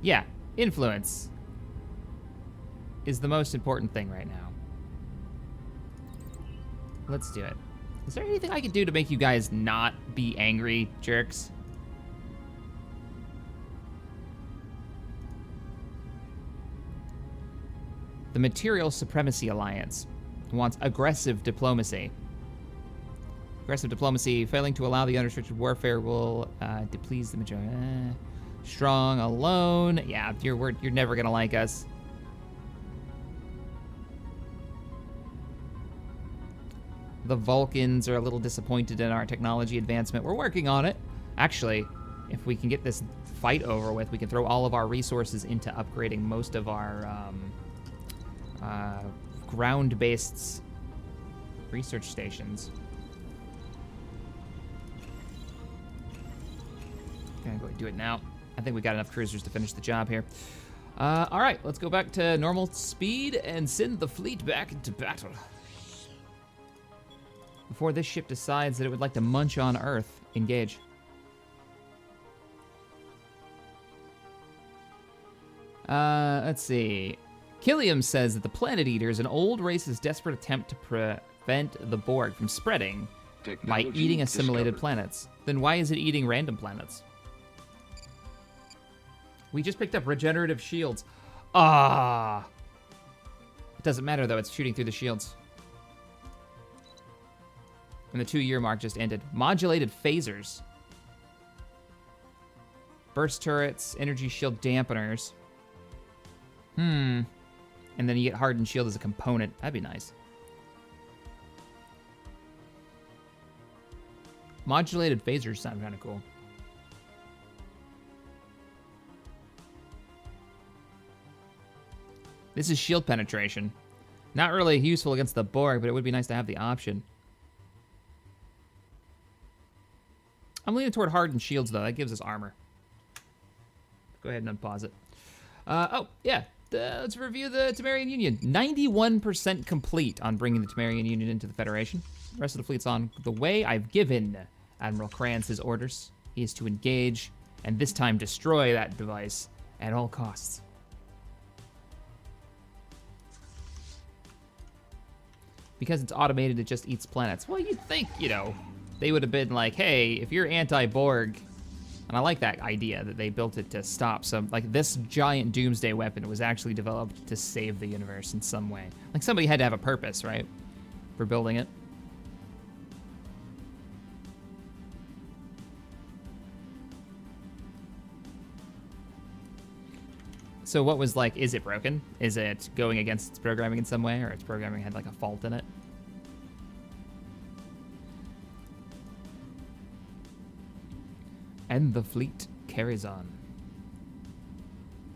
Yeah, influence is the most important thing right now. Let's do it. Is there anything I can do to make you guys not be angry, jerks? The Material Supremacy Alliance wants aggressive diplomacy. Aggressive diplomacy, failing to allow the unrestricted warfare will deplease the majority. Strong alone. Yeah, you're never gonna like us. The Vulcans are a little disappointed in our technology advancement. We're working on it. Actually, if we can get this fight over with, we can throw all of our resources into upgrading most of our ground-based research stations. Gonna go do it now. I think we got enough cruisers to finish the job here. All right, let's go back to normal speed and send the fleet back into battle. Before this ship decides that it would like to munch on Earth, engage. Let's see. Killiam says that the Planet Eater is an old race's desperate attempt to prevent the Borg from spreading by eating assimilated planets. Then why is it eating random planets? We just picked up regenerative shields. Ah! It doesn't matter though, it's shooting through the shields. And the 2-year mark just ended. Modulated phasers. Burst turrets, energy shield dampeners. And then you get hardened shield as a component. That'd be nice. Modulated phasers sound kind of cool. This is shield penetration. Not really useful against the Borg, but it would be nice to have the option. I'm leaning toward hardened shields, though. That gives us armor. Go ahead and unpause it. Oh, yeah. Let's review the Temerian Union. 91% complete on bringing the Temerian Union into the Federation. The rest of the fleet's on the way. I've given Admiral Kranz his orders. He is to engage, and this time destroy that device at all costs. Because it's automated, it just eats planets. Well, you'd think, they would have been like, hey, if you're anti-Borg, and I like that idea that they built it to stop some, like this giant doomsday weapon was actually developed to save the universe in some way. Like somebody had to have a purpose, right, for building it. So what was like, is it broken? Is it going against its programming in some way, or its programming had like a fault in it? And the fleet carries on.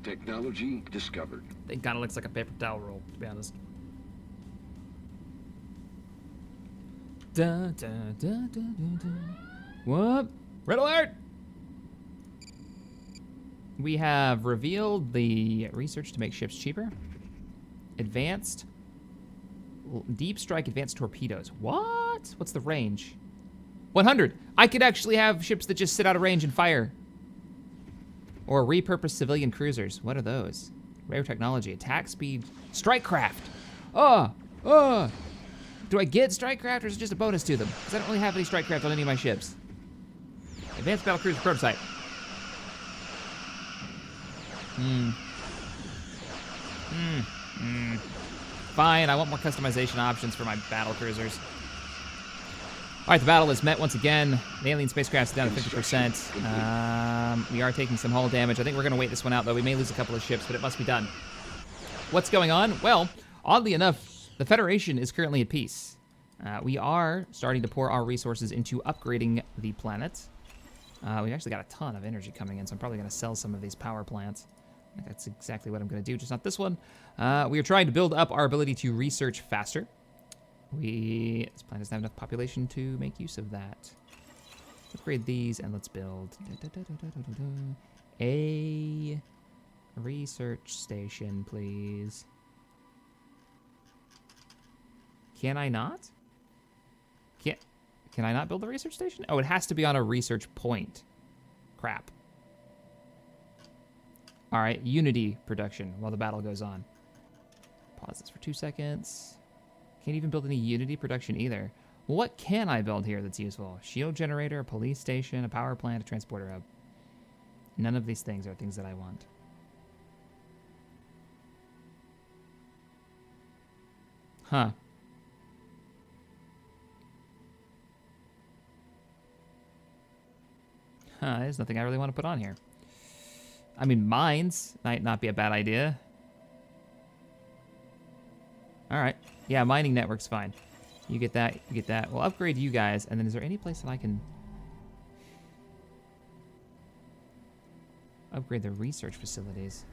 Technology discovered. It kind of looks like a paper towel roll, to be honest. Da, da, da, da, da, da. What? Red alert! We have revealed the research to make ships cheaper. Advanced. Deep strike advanced torpedoes. What? What's the range? 100. I could actually have ships that just sit out of range and fire. Or repurposed civilian cruisers. What are those? Rare technology. Attack speed. Strike craft. Do I get strike craft or is it just a bonus to them? Because I don't really have any strike craft on any of my ships. Advanced battle cruiser prototype. Fine, I want more customization options for my battle cruisers. All right, the battle is met once again. The alien spacecraft's down to 50%. We are taking some hull damage. I think we're going to wait this one out, though. We may lose a couple of ships, but it must be done. What's going on? Well, oddly enough, the Federation is currently at peace. We are starting to pour our resources into upgrading the planet. We've actually got a ton of energy coming in, so I'm probably going to sell some of these power plants. I think that's exactly what I'm going to do, just not this one. We are trying to build up our ability to research faster. This planet doesn't have enough population to make use of that. Upgrade these, and let's build a research station, please. Can I not? Can I not build the research station? Oh, it has to be on a research point. Crap. All right, Unity production while the battle goes on. Pause this for 2 seconds. Can't even build any Unity production either. Well, what can I build here that's useful? Shield generator, a police station, a power plant, a transporter hub. None of these things are things that I want. Huh. There's nothing I really want to put on here. I mean, mines might not be a bad idea. All right. Yeah, mining network's fine. You get that, you get that. We'll upgrade you guys, and then is there any place that I can upgrade the research facilities?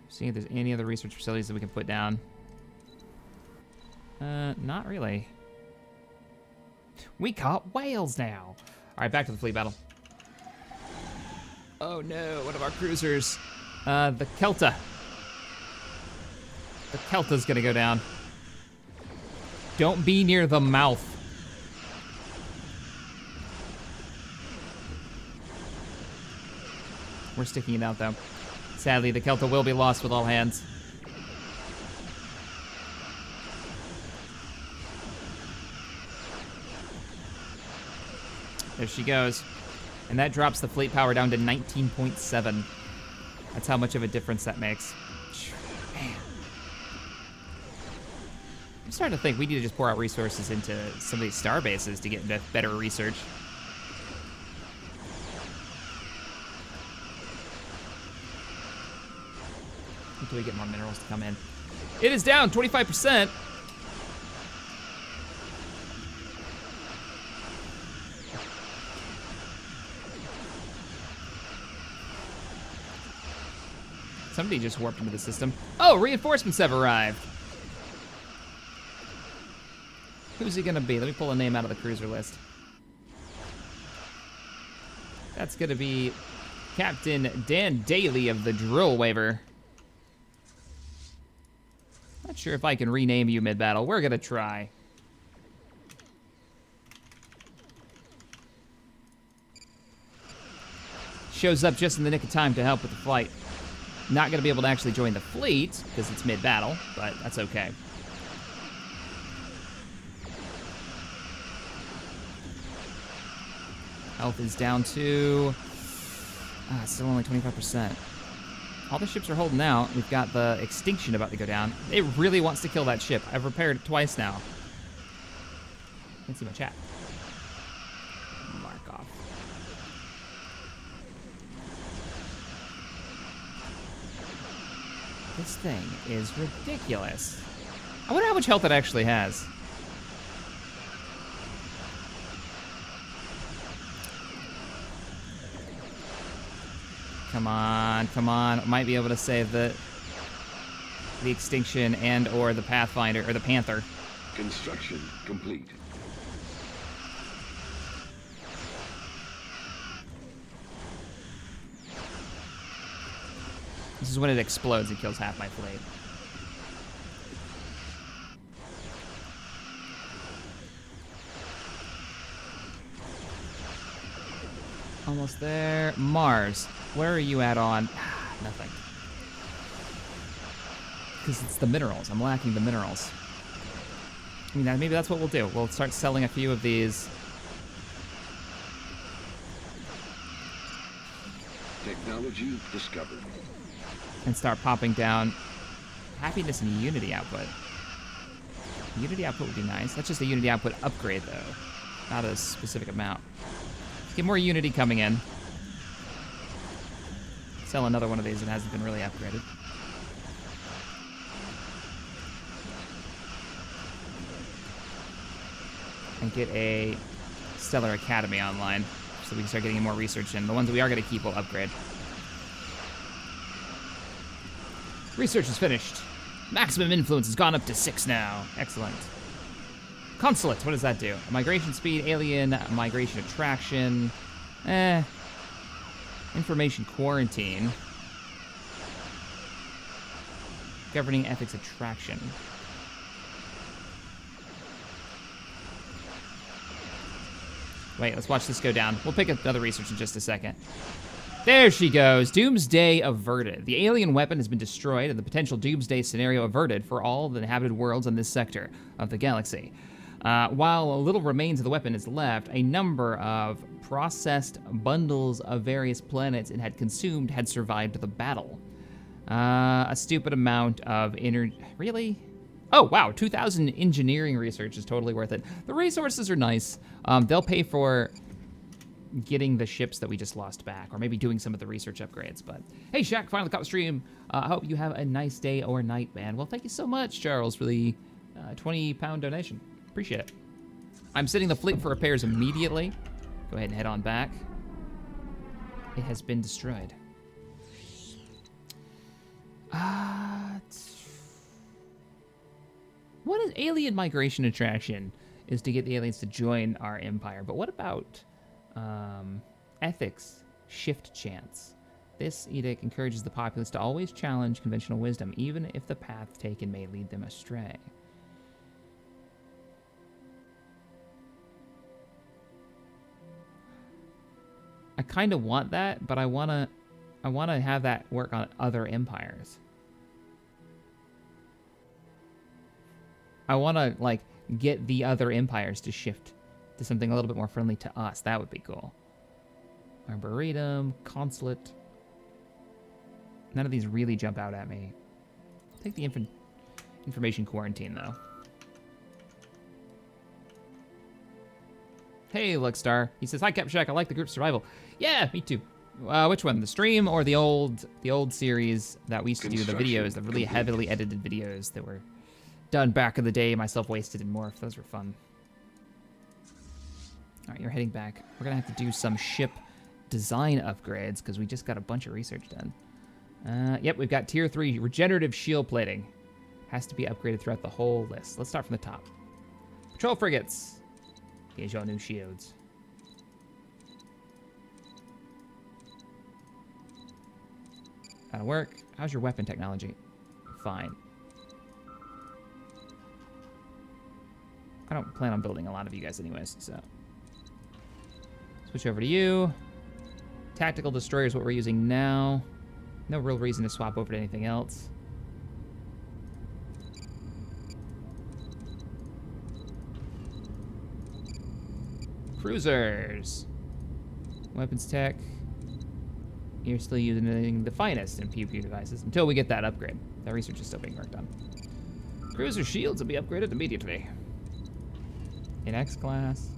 See if there's any other research facilities that we can put down. Not really. We caught whales now. All right, back to the fleet battle. Oh no, one of our cruisers. The Kelta. The Kelta's gonna go down. Don't be near the mouth. We're sticking it out though. Sadly, the Kelta will be lost with all hands. There she goes. And that drops the fleet power down to 19.7. That's how much of a difference that makes. Man. I'm starting to think we need to just pour out resources into some of these star bases to get better research. Until we get more minerals to come in. It is down 25%. Somebody just warped into the system. Oh, reinforcements have arrived. Who's he gonna be? Let me pull a name out of the cruiser list. That's gonna be Captain Dan Daly of the Drill Waver. Not sure if I can rename you mid-battle. We're gonna try. Shows up just in the nick of time to help with the flight. Not gonna be able to actually join the fleet because it's mid-battle, but that's okay. Health is down to still only 25%. All the ships are holding out. We've got the extinction about to go down. It really wants to kill that ship. I've repaired it twice now. Can't see my chat. Mark off. This thing is ridiculous. I wonder how much health it actually has. Come on, come on. Might be able to save the extinction and or the Pathfinder or the Panther. Construction complete. This is when it explodes, it kills half my fleet. Almost there. Mars. Where are you at on? Nothing. Because it's the minerals. I'm lacking the minerals. I mean, maybe that's what we'll do. We'll start selling a few of these. Technology discovered. and start popping down happiness and unity output. Unity output would be nice. That's just a unity output upgrade, though. Not a specific amount. Get more unity coming in. Sell another one of these that hasn't been really upgraded. And get a Stellar Academy online so we can start getting more research in. The ones that we are going to keep will upgrade. Research is finished. Maximum influence has gone up to 6 now. Excellent. Consulate, what does that do? Migration speed, alien, migration attraction. Information quarantine. Governing ethics attraction. Wait, let's watch this go down. We'll pick up another research in just a second. There she goes. Doomsday averted. The alien weapon has been destroyed and the potential doomsday scenario averted for all the inhabited worlds in this sector of the galaxy. While a little remains of the weapon is left, a number of processed bundles of various planets it had consumed had survived the battle. A stupid amount of energy. Really? Oh, wow. 2,000 engineering research is totally worth it. The resources are nice. They'll pay for getting the ships that we just lost back, or maybe doing some of the research upgrades. But hey, Shaq, finally caught the stream. I hope you have a nice day or night, man. Well, thank you so much, Charles, for the 20-pound donation. Appreciate it. I'm setting the fleet for repairs immediately. Go ahead and head on back. It has been destroyed. What is alien migration attraction? Is to get the aliens to join our empire. But what about ethics shift chance? This edict encourages the populace to always challenge conventional wisdom, even if the path taken may lead them astray. I kind of want that, but I want to have that work on other empires. I want to, like, get the other empires to shift to something a little bit more friendly to us. That would be cool. Arboretum, consulate. None of these really jump out at me. Take the information quarantine, though. Hey, Luckstar. He says, "Hi, Cap Shack. I like the group survival." Yeah, me too. Which one? The stream or the old series that we used to do, the videos, the really heavily edited videos that were done back in the day, myself wasted and morph. Those were fun. All right, you're heading back. We're gonna have to do some ship design upgrades because we just got a bunch of research done. Yep, we've got tier 3 regenerative shield plating. Has to be upgraded throughout the whole list. Let's start from the top. Patrol frigates. Here's your new shields. That'll work. How's your weapon technology? Fine. I don't plan on building a lot of you guys anyways, so. Switch over to you. Tactical destroyer is what we're using now. No real reason to swap over to anything else. Cruisers. Weapons tech. You're still using the finest in pew devices until we get that upgrade. That research is still being worked on. Cruiser shields will be upgraded immediately. In X class.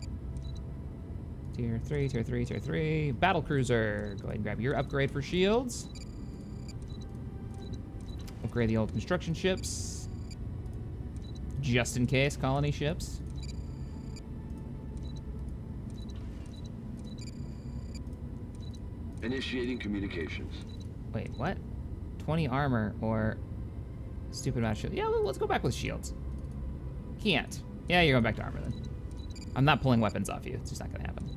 Tier 3, tier 3, tier 3. Battle cruiser. Go ahead and grab your upgrade for shields. Upgrade the old construction ships. Just in case, colony ships. Initiating communications. Wait, what? 20 armor or stupid amount of shields. Yeah, let's go back with shields. Can't. Yeah, you're going back to armor then. I'm not pulling weapons off you. It's just not going to happen.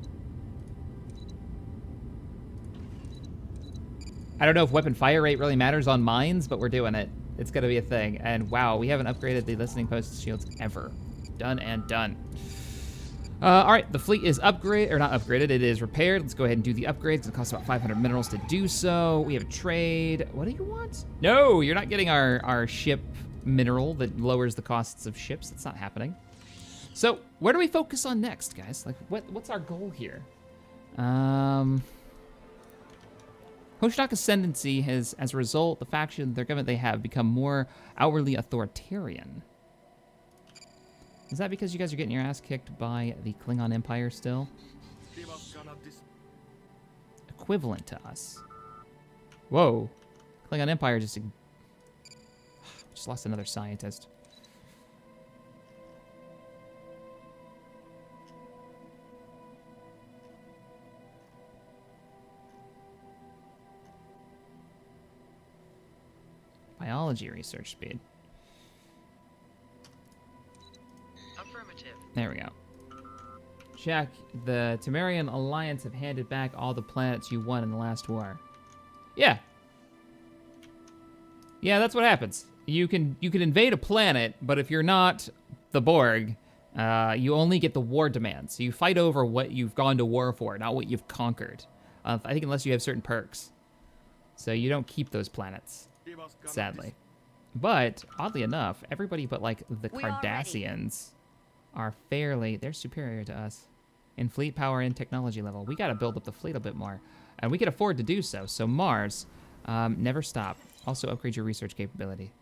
I don't know if weapon fire rate really matters on mines, but we're doing it. It's going to be a thing. And wow, we haven't upgraded the listening post shields ever. Done and done. All right, the fleet is not upgraded. It is repaired. Let's go ahead and do the upgrades. It costs about 500 minerals to do so. We have a trade. What do you want? No, you're not getting our ship mineral that lowers the costs of ships. That's not happening. So where do we focus on next, guys? Like, what's our goal here? Hoshnak ascendancy has, as a result, the faction, their government they have become more outwardly authoritarian. Is that because you guys are getting your ass kicked by the Klingon Empire still? Equivalent to us. Whoa. Klingon Empire just lost another scientist. Biology research speed. Affirmative. There we go. Jack, the Temerian Alliance have handed back all the planets you won in the last war. Yeah. Yeah, that's what happens. You can invade a planet, but if you're not the Borg, you only get the war demands. So you fight over what you've gone to war for, not what you've conquered. I think unless you have certain perks. So you don't keep those planets, sadly. But, oddly enough, everybody but, like, the Cardassians are they're superior to us in fleet power and technology level. We gotta build up the fleet a bit more. And we can afford to do so. So Mars, never stop. Also upgrade your research capability.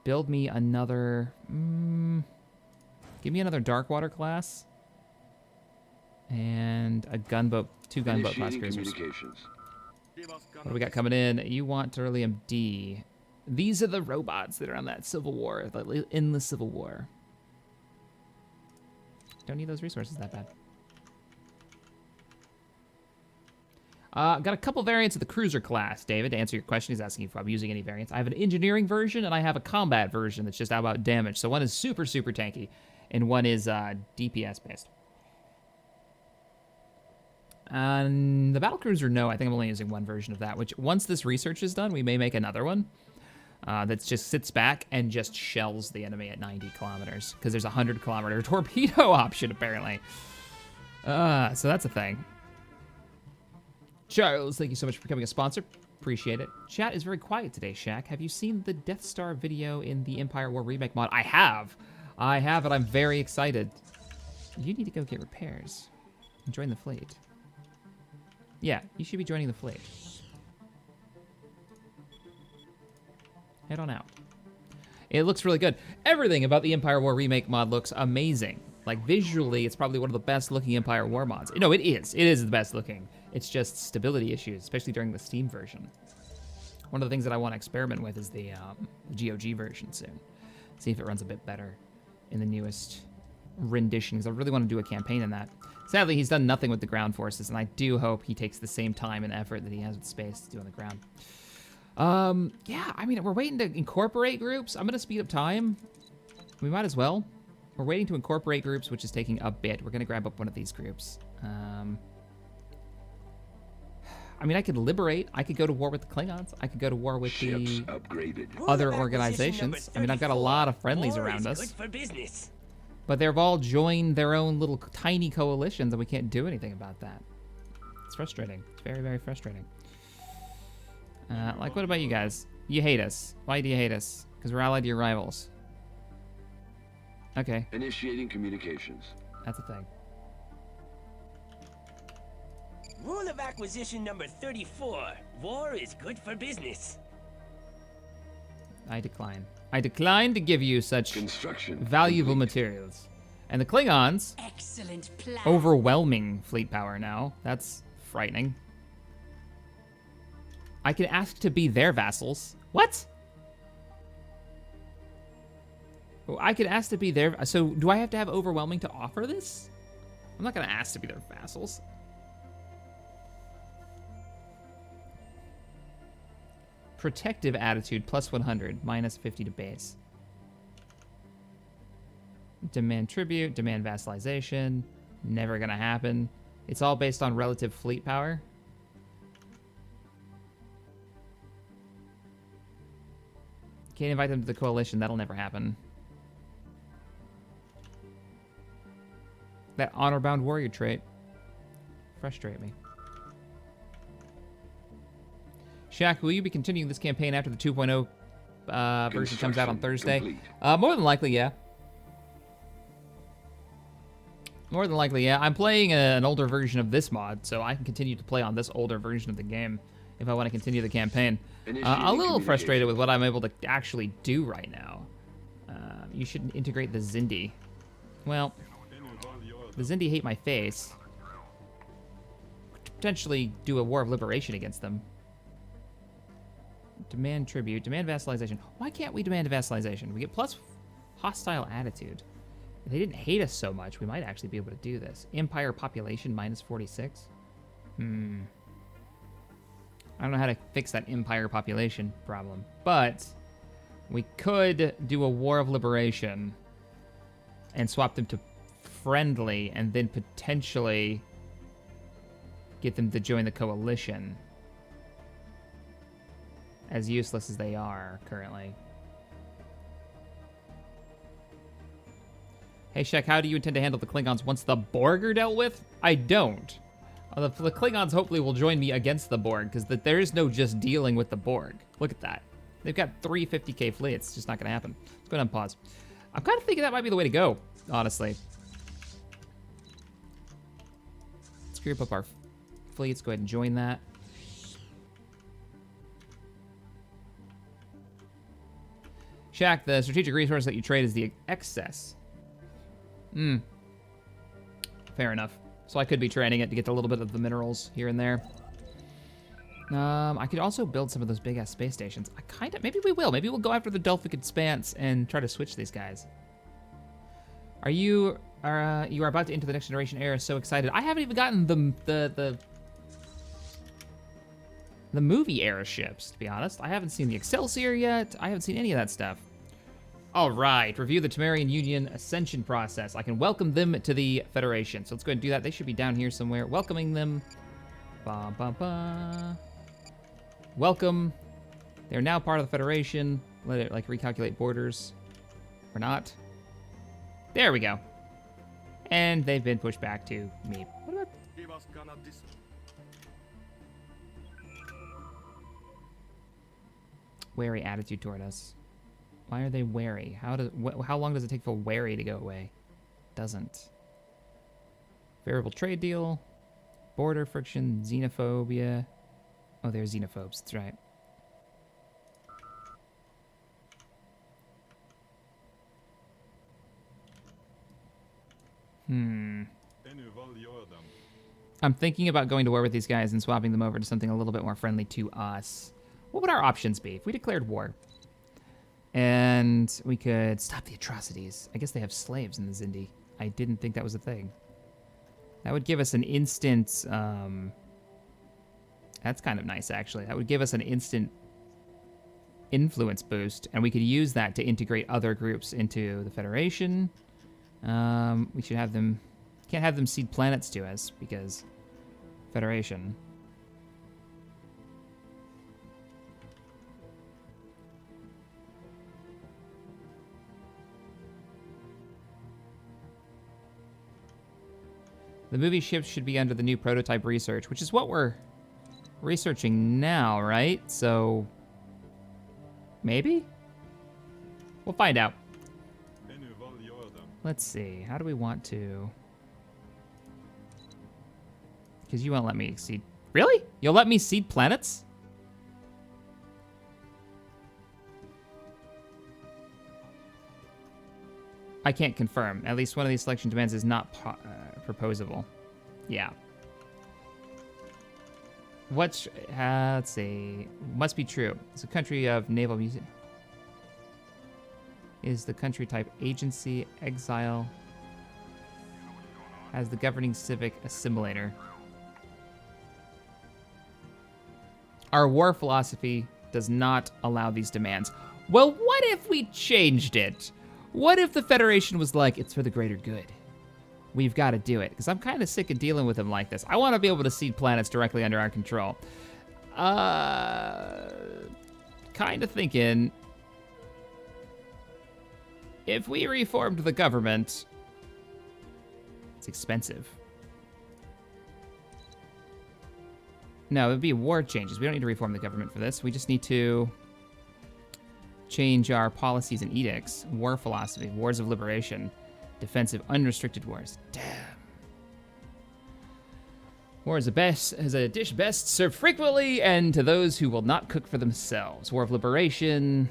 Build me another, give me another Darkwater class. And a gunboat, 2 gunboat class cruisers. What do we got coming in? You want Beryllium D. These are the robots that are on that Civil War, in the Civil War. Don't need those resources that bad. Got a couple variants of the cruiser class, David, to answer your question. He's asking if I'm using any variants. I have an engineering version, and I have a combat version that's just all about damage. So one is super, super tanky, and one is DPS-based. And the battlecruiser, no, I think I'm only using one version of that, which once this research is done, we may make another one that just sits back and just shells the enemy at 90 kilometers, because there's a 100-kilometer torpedo option, apparently. So that's a thing. Charles, thank you so much for becoming a sponsor. Appreciate it. Chat is very quiet today, Shaq. Have you seen the Death Star video in the Empire War Remake mod? I have, and I'm very excited. You need to go get repairs and join the fleet. Yeah, you should be joining the fleet. Head on out. It looks really good. Everything about the Empire War Remake mod looks amazing. Like, visually, it's probably one of the best looking Empire War mods. No, it is. It is the best looking. It's just stability issues, especially during the Steam version. One of the things that I want to experiment with is the GOG version soon. See if it runs a bit better in the newest rendition, because I really want to do a campaign in that. Sadly, he's done nothing with the ground forces, and I do hope he takes the same time and effort that he has with space to do on the ground. Yeah, I mean, we're waiting to incorporate groups. I'm going to speed up time. We might as well. We're waiting to incorporate groups, which is taking a bit. We're going to grab up one of these groups. I mean, I could liberate. I could go to war with the Klingons. I could go to war with the other organizations. I mean, I've got a lot of friendlies around us. Good for business. But they've all joined their own little tiny coalitions, and we can't do anything about that. It's frustrating. It's very, very frustrating. Like, what about you guys? You hate us. Why do you hate us? Because we're allied to your rivals. Okay. Initiating communications. That's a thing. Rule of acquisition number 34. War is good for business. I decline. I decline to give you such Construction valuable complete. materials. And the Klingons, Excellent plan. overwhelming fleet power now. That's frightening. I can ask to be their vassals. What? Oh, I could ask to be their... So do I have to have overwhelming to offer this? I'm not going to ask to be their vassals. Protective attitude, plus 100, minus 50 to base. Demand tribute, demand vassalization. Never gonna happen. It's all based on relative fleet power. Can't invite them to the coalition, that'll never happen. That honor-bound warrior trait. Frustrate me. Shaq, will you be continuing this campaign after the 2.0 version comes out on Thursday? Complete. More than likely, yeah. More than likely, yeah. I'm playing an older version of this mod, so I can continue to play on this older version of the game if I want to continue the campaign. I'm a little frustrated with what I'm able to actually do right now. You should integrate the Zindi. Well, the Zindi hate my face. Could potentially do a war of liberation against them. Demand tribute, demand vassalization. Why can't we demand vassalization? We get plus hostile attitude. If they didn't hate us so much, we might actually be able to do this. Empire population minus 46. I don't know how to fix that empire population problem, but we could do a war of liberation and swap them to friendly and then potentially get them to join the coalition, as useless as they are currently. Hey, Shek, how do you intend to handle the Klingons once the Borg are dealt with? I don't. The Klingons hopefully will join me against the Borg, because there is no just dealing with the Borg. Look at that. They've got 3 50K fleets. It's just not going to happen. Let's go ahead and pause. I'm kind of thinking that might be the way to go, honestly. Let's group up our fleets. Go ahead and join that. Shaq, the strategic resource that you trade is the excess. Fair enough. So I could be trading it to get a little bit of the minerals here and there. I could also build some of those big-ass space stations. Maybe we will. Maybe we'll go after the Delphic Expanse and try to switch these guys. You are about to enter the next generation era. So excited. I haven't even gotten the movie era ships, to be honest. I haven't seen the Excelsior yet. I haven't seen any of that stuff. All right, review the Tamarian Union ascension process. I can welcome them to the Federation. So let's go ahead and do that. They should be down here somewhere. Welcoming them. Ba, ba, ba. Welcome. They're now part of the Federation. Let it recalculate borders. Or not. There we go. And they've been pushed back to me. What about... Wary attitude toward us. Why are they wary? How long does it take for wary to go away? Doesn't. Variable trade deal. Border friction. Xenophobia. Oh, they're xenophobes. That's right. I'm thinking about going to war with these guys and swapping them over to something a little bit more friendly to us. What would our options be if we declared war? And we could stop the atrocities. I guess they have slaves in the Zindi. I didn't think that was a thing. That would give us an instant... that's kind of nice, actually. That would give us an instant influence boost, and we could use that to integrate other groups into the Federation. We should have them... Can't have them cede planets to us, because... Federation... The movie ships should be under the new prototype research, which is what we're researching now, right? So, maybe? We'll find out. Let's see. How do we want to... Because you won't let me seed... Really? You'll let me seed planets? I can't confirm. At least one of these selection demands is not proposable. Yeah. Let's see. Must be true. It's a country of naval music. Is the country type agency, exile. Has the governing civic assimilator. Our war philosophy does not allow these demands. Well, what if we changed it? What if the Federation was like, it's for the greater good? We've got to do it, because I'm kind of sick of dealing with them like this. I want to be able to seed planets directly under our control. Kind of thinking, if we reformed the government, it's expensive. No, it would be war changes. We don't need to reform the government for this. We just need to change our policies and edicts. War philosophy, wars of liberation, defensive unrestricted wars. Damn. War is a dish best served frequently and to those who will not cook for themselves. War of Liberation.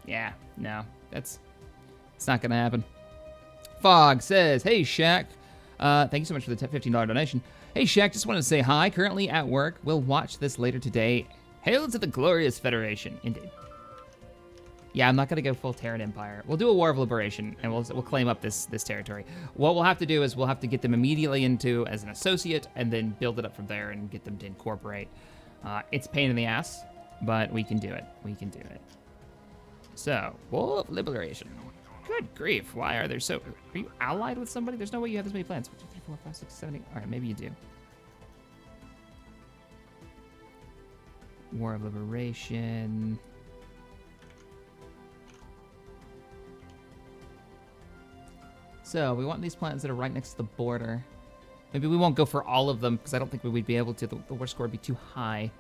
Yeah, no, it's not gonna happen. Fog says, hey Shaq, thank you so much for the $15 donation. Hey Shaq, just wanted to say hi, currently at work. We'll watch this later today. Hail to the glorious Federation, indeed. Yeah, I'm not gonna go full Terran Empire. We'll do a War of Liberation, and we'll claim up this territory. What we'll have to do is we'll have to get them immediately into as an associate, and then build it up from there and get them to incorporate. It's a pain in the ass, but we can do it. We can do it. So, War of Liberation. Good grief, why are there so... Are you allied with somebody? There's no way you have this many plans. 1, 2, 3, 4, 5, 6, 7, 8... Alright, maybe you do. War of Liberation... So, we want these planets that are right next to the border. Maybe we won't go for all of them, because I don't think we would be able to. The war score would be too high.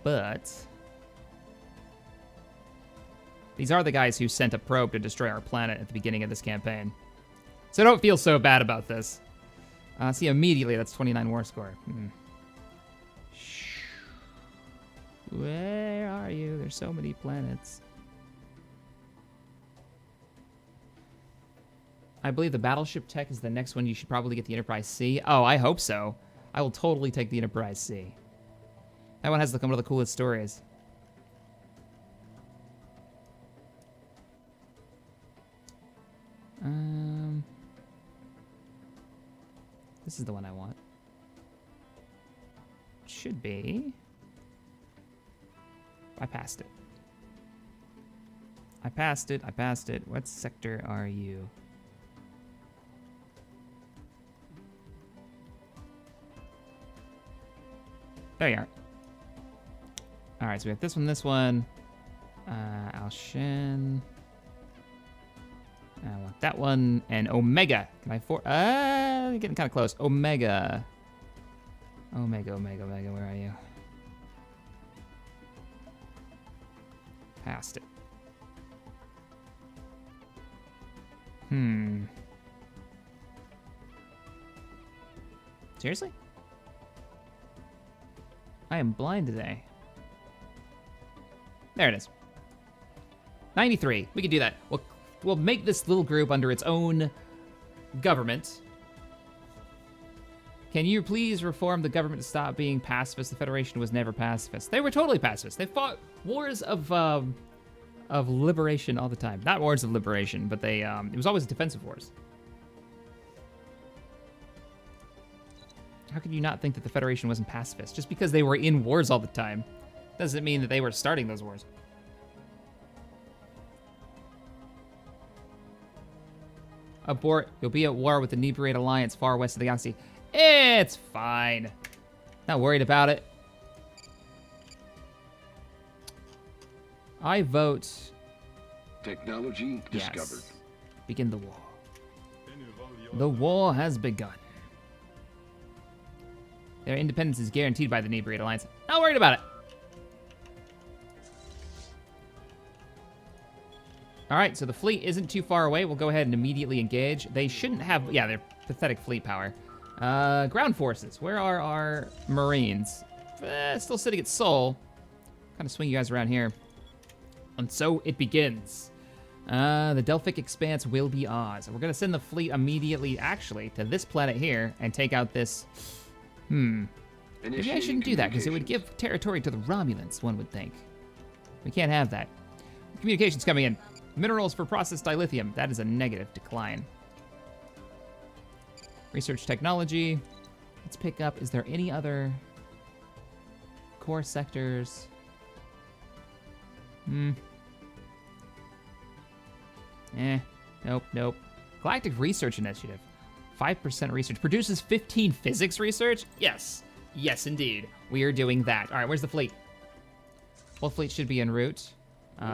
But... these are the guys who sent a probe to destroy our planet at the beginning of this campaign. So don't feel so bad about this. See, immediately, that's 29 war score. Where are you? There's so many planets. I believe the battleship tech is the next one. You should probably get the Enterprise C. Oh, I hope so. I will totally take the Enterprise C. That one has one of the coolest stories. This is the one I want. Should be. I passed it. I passed it. I passed it. What sector are you? There you are. All right, so we have this one. Alshin. I want that one. And Omega. Can I getting kind of close. Omega. Omega, where are you? Passed it. Seriously? I am blind today. There it is. 93. We can do that. We'll make this little group under its own government. Can you please reform the government to stop being pacifist? The Federation was never pacifist. They were totally pacifist. They fought wars of liberation all the time. Not wars of liberation, but they it was always defensive wars. How could you not think that the Federation wasn't pacifist? Just because they were in wars all the time doesn't mean that they were starting those wars. Abort. You'll be at war with the Inebriate Alliance far west of the galaxy. It's fine. Not worried about it. I vote... Technology discovered. Yes. Begin the war. The war has begun. Their independence is guaranteed by the Inebriate Alliance. Not worried about it. All right, so the fleet isn't too far away. We'll go ahead and immediately engage. They shouldn't have... yeah, they're pathetic fleet power. Ground forces. Where are our Marines? Still sitting at Sol. Kind of swing you guys around here. And so it begins. The Delphic Expanse will be Oz. We're going to send the fleet immediately, actually, to this planet here and take out this... Maybe I shouldn't do that, because it would give territory to the Romulans, one would think. We can't have that. Communications coming in. Minerals for processed dilithium. That is a negative decline. Research technology. Let's pick up. Is there any other core sectors? Nope. Galactic Research Initiative. 5% research. Produces 15 physics research? Yes, indeed. We are doing that. All right, where's the fleet? Well, fleet should be en route.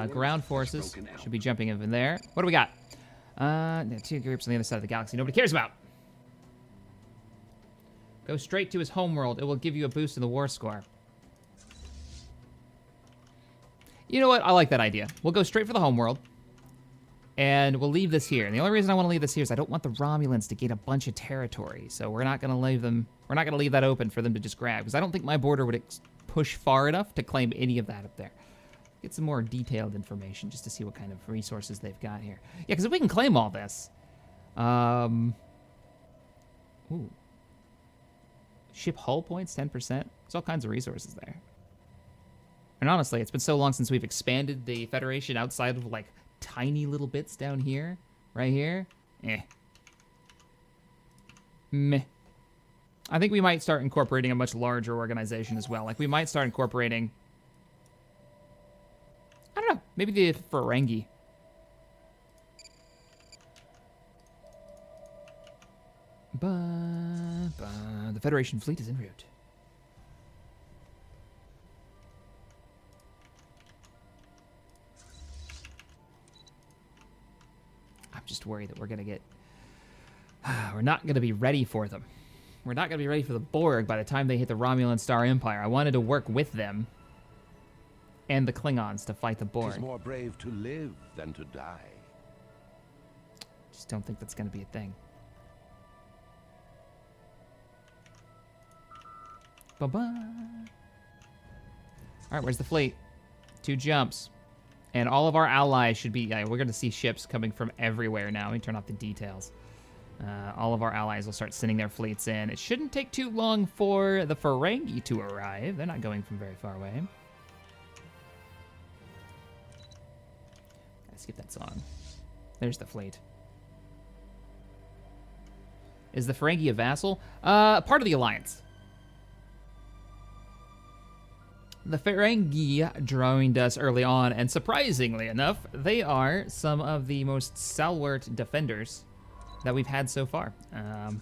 Ground forces should be jumping in there. What do we got? 2 groups on the other side of the galaxy nobody cares about. Go straight to his homeworld. It will give you a boost in the war score. You know what? I like that idea. We'll go straight for the homeworld. And we'll leave this here. And the only reason I want to leave this here is I don't want the Romulans to gain a bunch of territory. So we're not going to leave them. We're not going to leave that open for them to just grab, because I don't think my border would push far enough to claim any of that up there. Get some more detailed information just to see what kind of resources they've got here. Yeah, because if we can claim all this, ooh, ship hull points 10%. There's all kinds of resources there. And honestly, it's been so long since we've expanded the Federation outside of like tiny little bits down here, right here. Meh. I think we might start incorporating a much larger organization as well. Like, we might start incorporating, I don't know, maybe the Ferengi. The Federation fleet is en route. I'm just worried that we're going to get... we're not going to be ready for them. We're not going to be ready for the Borg by the time they hit the Romulan Star Empire. I wanted to work with them and the Klingons to fight the Borg. It's more brave to live than to die. Just don't think that's going to be a thing. Bye-bye. All right, where's the fleet? 2 jumps. And all of our allies should be... Yeah, we're going to see ships coming from everywhere now. Let me turn off the details. All of our allies will start sending their fleets in. It shouldn't take too long for the Ferengi to arrive. They're not going from very far away. Gotta skip that song. There's the fleet. Is the Ferengi a vassal? Part of the Alliance. The Ferengi joined us early on, and surprisingly enough, they are some of the most stalwart defenders that we've had so far.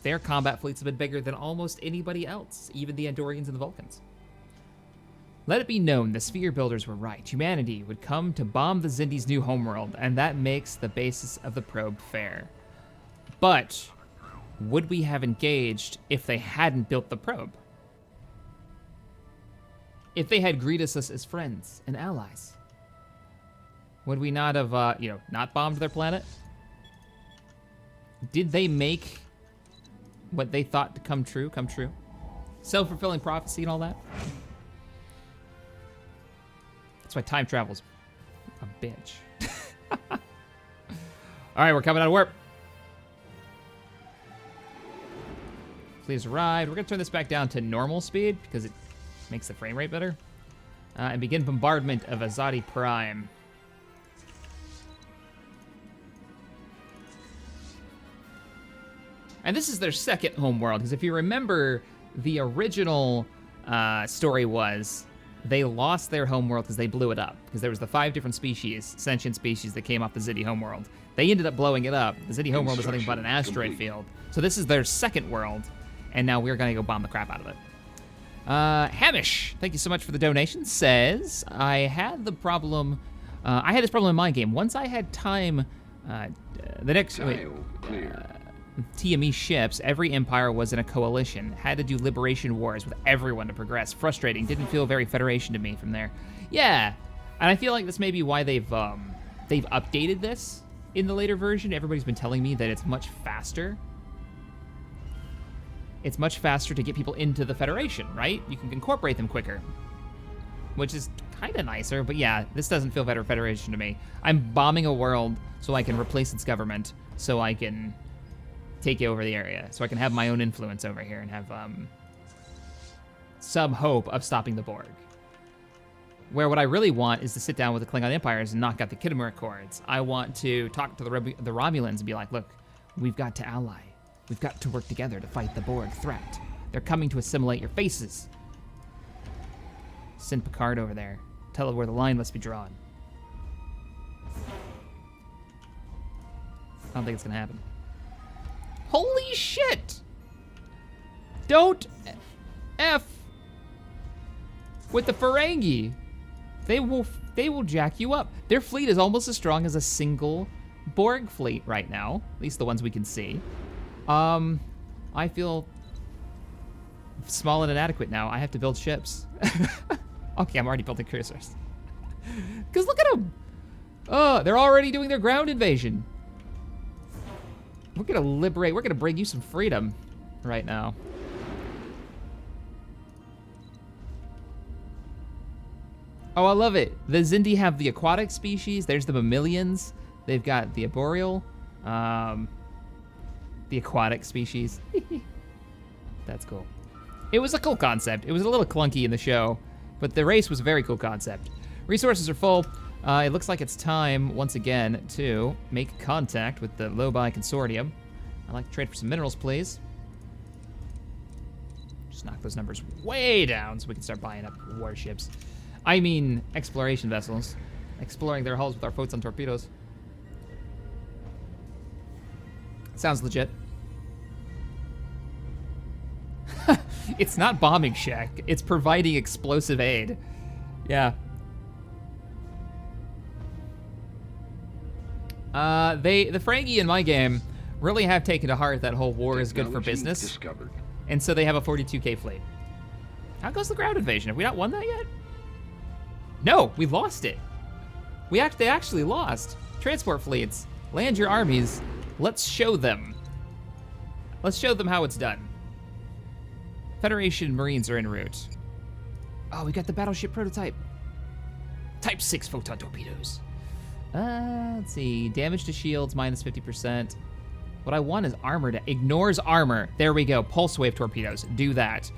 Their combat fleets have been bigger than almost anybody else, even the Andorians and the Vulcans. Let it be known the sphere builders were right. Humanity would come to bomb the Xindi's new homeworld, and that makes the basis of the probe fair. But would we have engaged if they hadn't built the probe? If they had greeted us as friends and allies, would we not have, not bombed their planet? Did they make what they thought to come true? Self-fulfilling prophecy and all that? That's why time travel's a bitch. All right, we're coming out of warp. Please arrive. We're going to turn this back down to normal speed because it makes the frame rate better. And begin bombardment of Azadi Prime. And this is their second homeworld, because if you remember, the original story was they lost their homeworld because they blew it up. Because there was the 5 different species, sentient species, that came off the Xindi homeworld. They ended up blowing it up. The Xindi homeworld is nothing but an asteroid field. So this is their second world, and now we're going to go bomb the crap out of it. Hamish, thank you so much for the donation, says, I had this problem in my game. Once I had time, the next... TME ships, every empire was in a coalition. Had to do liberation wars with everyone to progress. Frustrating. Didn't feel very Federation to me from there. Yeah, and I feel like this may be why they've updated this in the later version. Everybody's been telling me that it's much faster. It's much faster to get people into the Federation, right? You can incorporate them quicker, which is kind of nicer. But yeah, this doesn't feel better Federation to me. I'm bombing a world so I can replace its government, so I can take over the area, so I can have my own influence over here and have some hope of stopping the Borg. Where what I really want is to sit down with the Klingon empires and knock out the Khitomer Accords. I want to talk to the Romulans and be like, look, we've got to ally. We've got to work together to fight the Borg threat. They're coming to assimilate your faces. Send Picard over there. Tell her where the line must be drawn. I don't think it's gonna happen. Holy shit! Don't F with the Ferengi. They will jack you up. Their fleet is almost as strong as a single Borg fleet right now, at least the ones we can see. I feel small and inadequate now. I have to build ships. Okay, I'm already building cruisers. Because look at them. Oh, they're already doing their ground invasion. We're gonna bring you some freedom right now. Oh, I love it. The Xindi have the aquatic species. There's the mammalians. They've got the arboreal, the aquatic species. That's cool. It was a cool concept. It was a little clunky in the show, but the race was a very cool concept. Resources are full. It looks like it's time, once again, to make contact with the Lobi Consortium. I'd like to trade for some minerals, please. Just knock those numbers way down so we can start buying up warships. I mean, exploration vessels. Exploring their hulls with our photon torpedoes. Sounds legit. It's not bombing Shek, it's providing explosive aid. Yeah. The Ferengi in my game really have taken to heart that whole war is good for business. Discovered. And so they have a 42k fleet. How goes the ground invasion? Have we not won that yet? No, we lost it. They actually lost. Transport fleets, land your armies. Let's show them. Let's show them how it's done. Federation Marines are en route. Oh, we got the battleship prototype. Type 6 photon torpedoes. Let's see, damage to shields minus 50%. What I want is armor ignores armor. There we go, pulse wave torpedoes, do that.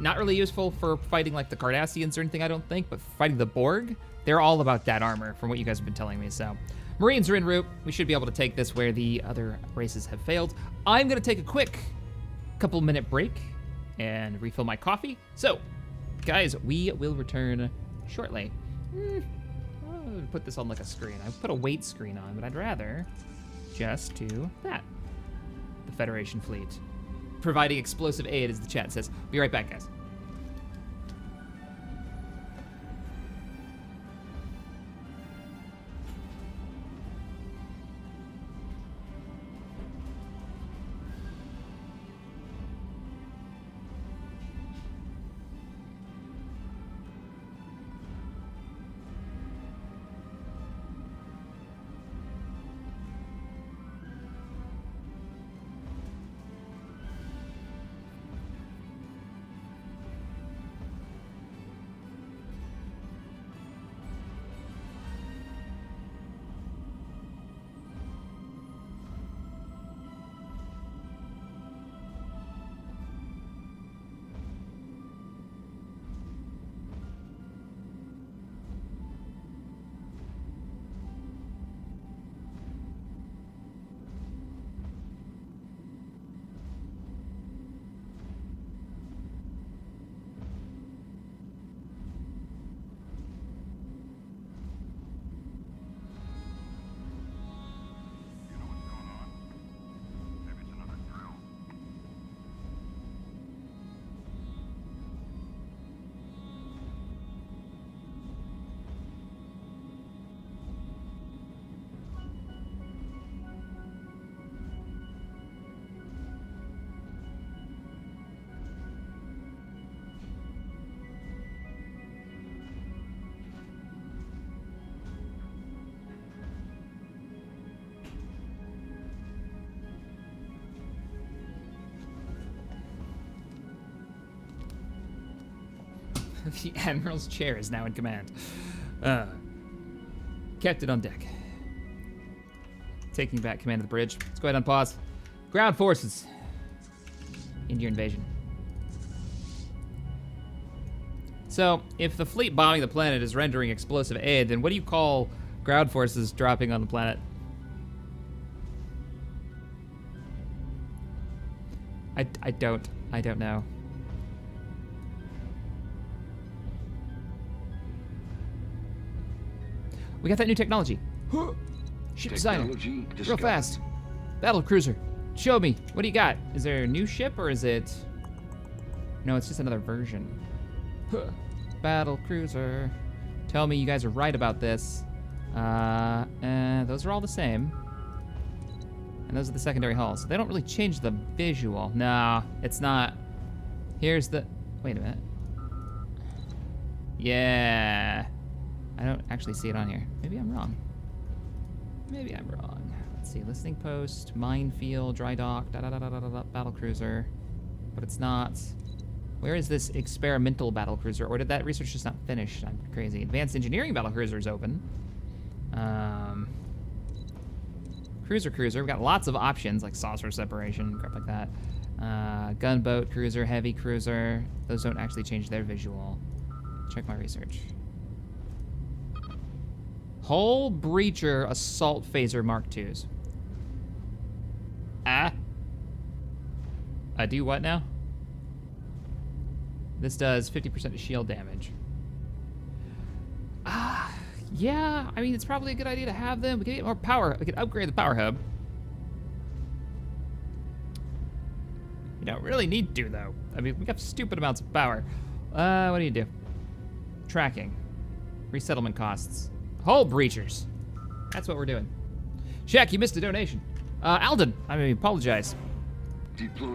Not really useful for fighting like the Cardassians or anything, I don't think, but fighting the Borg, they're all about that armor from what you guys have been telling me, so. Marines are en route. We should be able to take this where the other races have failed. I'm gonna take a quick couple-minute break and refill my coffee. So, guys, we will return shortly. I'll put this on like a screen. I put a wait screen on, but I'd rather just do that. The Federation fleet. Providing explosive aid, as the chat says. Be right back, guys. The Admiral's chair is now in command. Captain on deck. Taking back command of the bridge. Let's go ahead and pause. Ground forces. Into your invasion. So, if the fleet bombing the planet is rendering explosive aid, then what do you call ground forces dropping on the planet? I don't know. We got that new technology. Ship designer. Real fast. Battle cruiser. Show me. What do you got? Is there a new ship or is it... No, it's just another version. Battle cruiser. Tell me you guys are right about this. Those are all the same. And those are the secondary hulls. They don't really change the visual. No, it's not. Here's the... Wait a minute. Yeah. I don't actually see it on here. Maybe I'm wrong. Maybe I'm wrong. Let's see. Listening post, minefield, dry dock, battle cruiser. But it's not. Where is this experimental battle cruiser? Or did that research just not finish? I'm crazy. Advanced engineering battle cruiser is open. Cruiser. We've got lots of options like saucer separation, crap like that. Gunboat cruiser, heavy cruiser. Those don't actually change their visual. Check my research. Hull breacher assault phaser Mark IIs. I do what now? This does 50% of shield damage. Yeah, I mean, it's probably a good idea to have them. We can get more power. We can upgrade the power hub. You don't really need to, though. I mean, we got stupid amounts of power. What do you do? Tracking. Resettlement costs. Hull breachers. That's what we're doing. Shaq, you missed a donation. Alden, I apologize.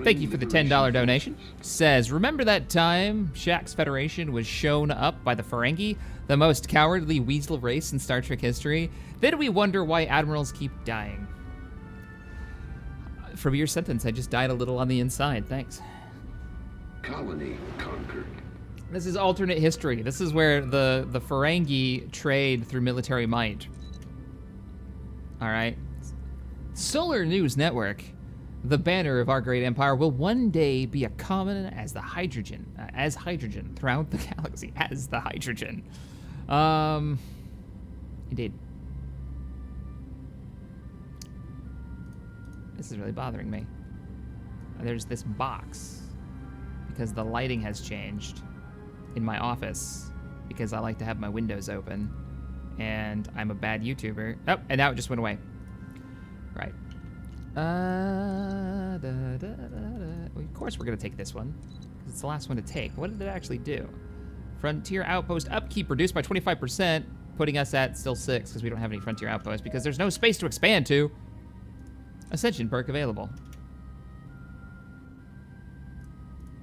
Thank you for the $10 donation. Says, remember that time Shaq's Federation was shown up by the Ferengi, the most cowardly weasel race in Star Trek history? Then we wonder why admirals keep dying. From your sentence, I just died a little on the inside. Thanks. Colony conquered. This is alternate history. This is where the Ferengi trade through military might. All right. Solar News Network. The banner of our great empire will one day be as common as hydrogen throughout the galaxy, as the hydrogen. Indeed. This is really bothering me. There's this box because the lighting has changed in my office because I like to have my windows open and I'm a bad YouTuber. Oh, and now it just went away. Right. Of course we're gonna take this one, because it's the last one to take. What did it actually do? Frontier outpost upkeep reduced by 25%, putting us at still 6, because we don't have any frontier outposts, because there's no space to expand to. Ascension perk available.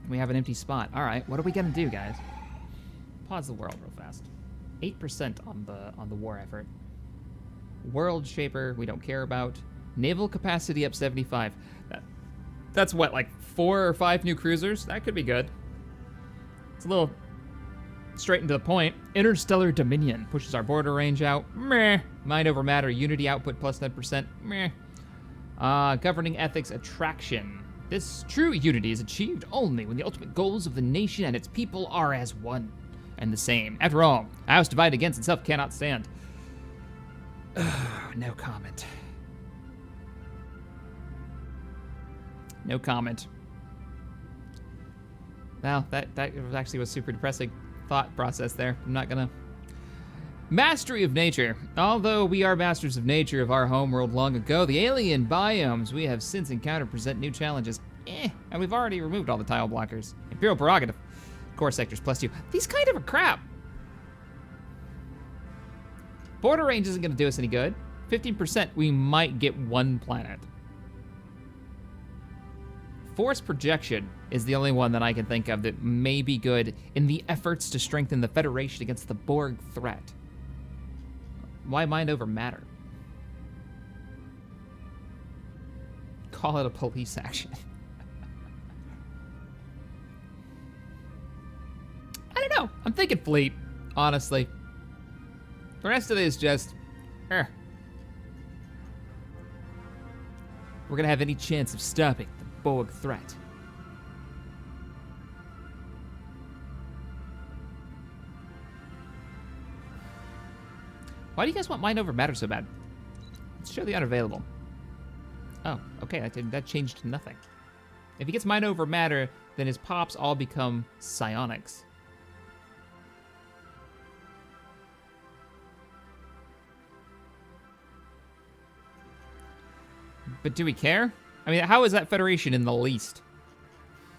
We have an empty spot. All right, what are we gonna do, guys? Pause the world real fast. 8% on the war effort. World shaper, we don't care about. Naval capacity up 75. That's what, like 4 or 5 new cruisers? That could be good. It's a little straight and to the point. Interstellar Dominion pushes our border range out. Meh. Mind over matter unity output plus 10%. Meh. Governing ethics attraction. This true unity is achieved only when the ultimate goals of the nation and its people are as one and the same. After all, a house divided against itself cannot stand. No comment. No comment. Wow, that actually was super depressing thought process there. I'm not gonna... Mastery of nature. Although we are masters of nature of our homeworld long ago, the alien biomes we have since encountered present new challenges. And we've already removed all the tile blockers. Imperial prerogative. Core sectors +2. These kind of are crap. Border range isn't gonna do us any good. 15%, we might get 1 planet. Force projection is the only one that I can think of that may be good in the efforts to strengthen the Federation against the Borg threat. Why mind over matter? Call it a police action. I don't know. I'm thinking fleet, honestly. The rest of it is just, We're gonna have any chance of stopping the Borg threat. Why do you guys want mind over matter so bad? Let's show the unavailable. Oh, okay, that changed nothing. If he gets mind over matter, then his pops all become psionics. But do we care? I mean, how is that Federation in the least?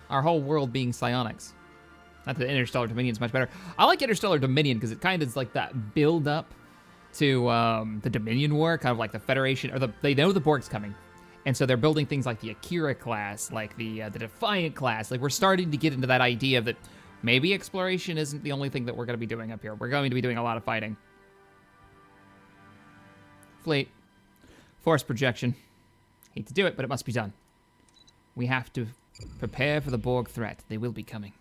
Our whole world being psionics. Not that Interstellar Dominion's much better. I like Interstellar Dominion because it kind of is like that build up to the Dominion War, kind of like the Federation, or they know the Borg's coming. And so they're building things like the Akira class, like the Defiant class. Like we're starting to get into that idea that maybe exploration isn't the only thing that we're going to be doing up here. We're going to be doing a lot of fighting. Fleet. Force projection. Hate to do it, but it must be done. We have to prepare for the Borg threat. They will be coming.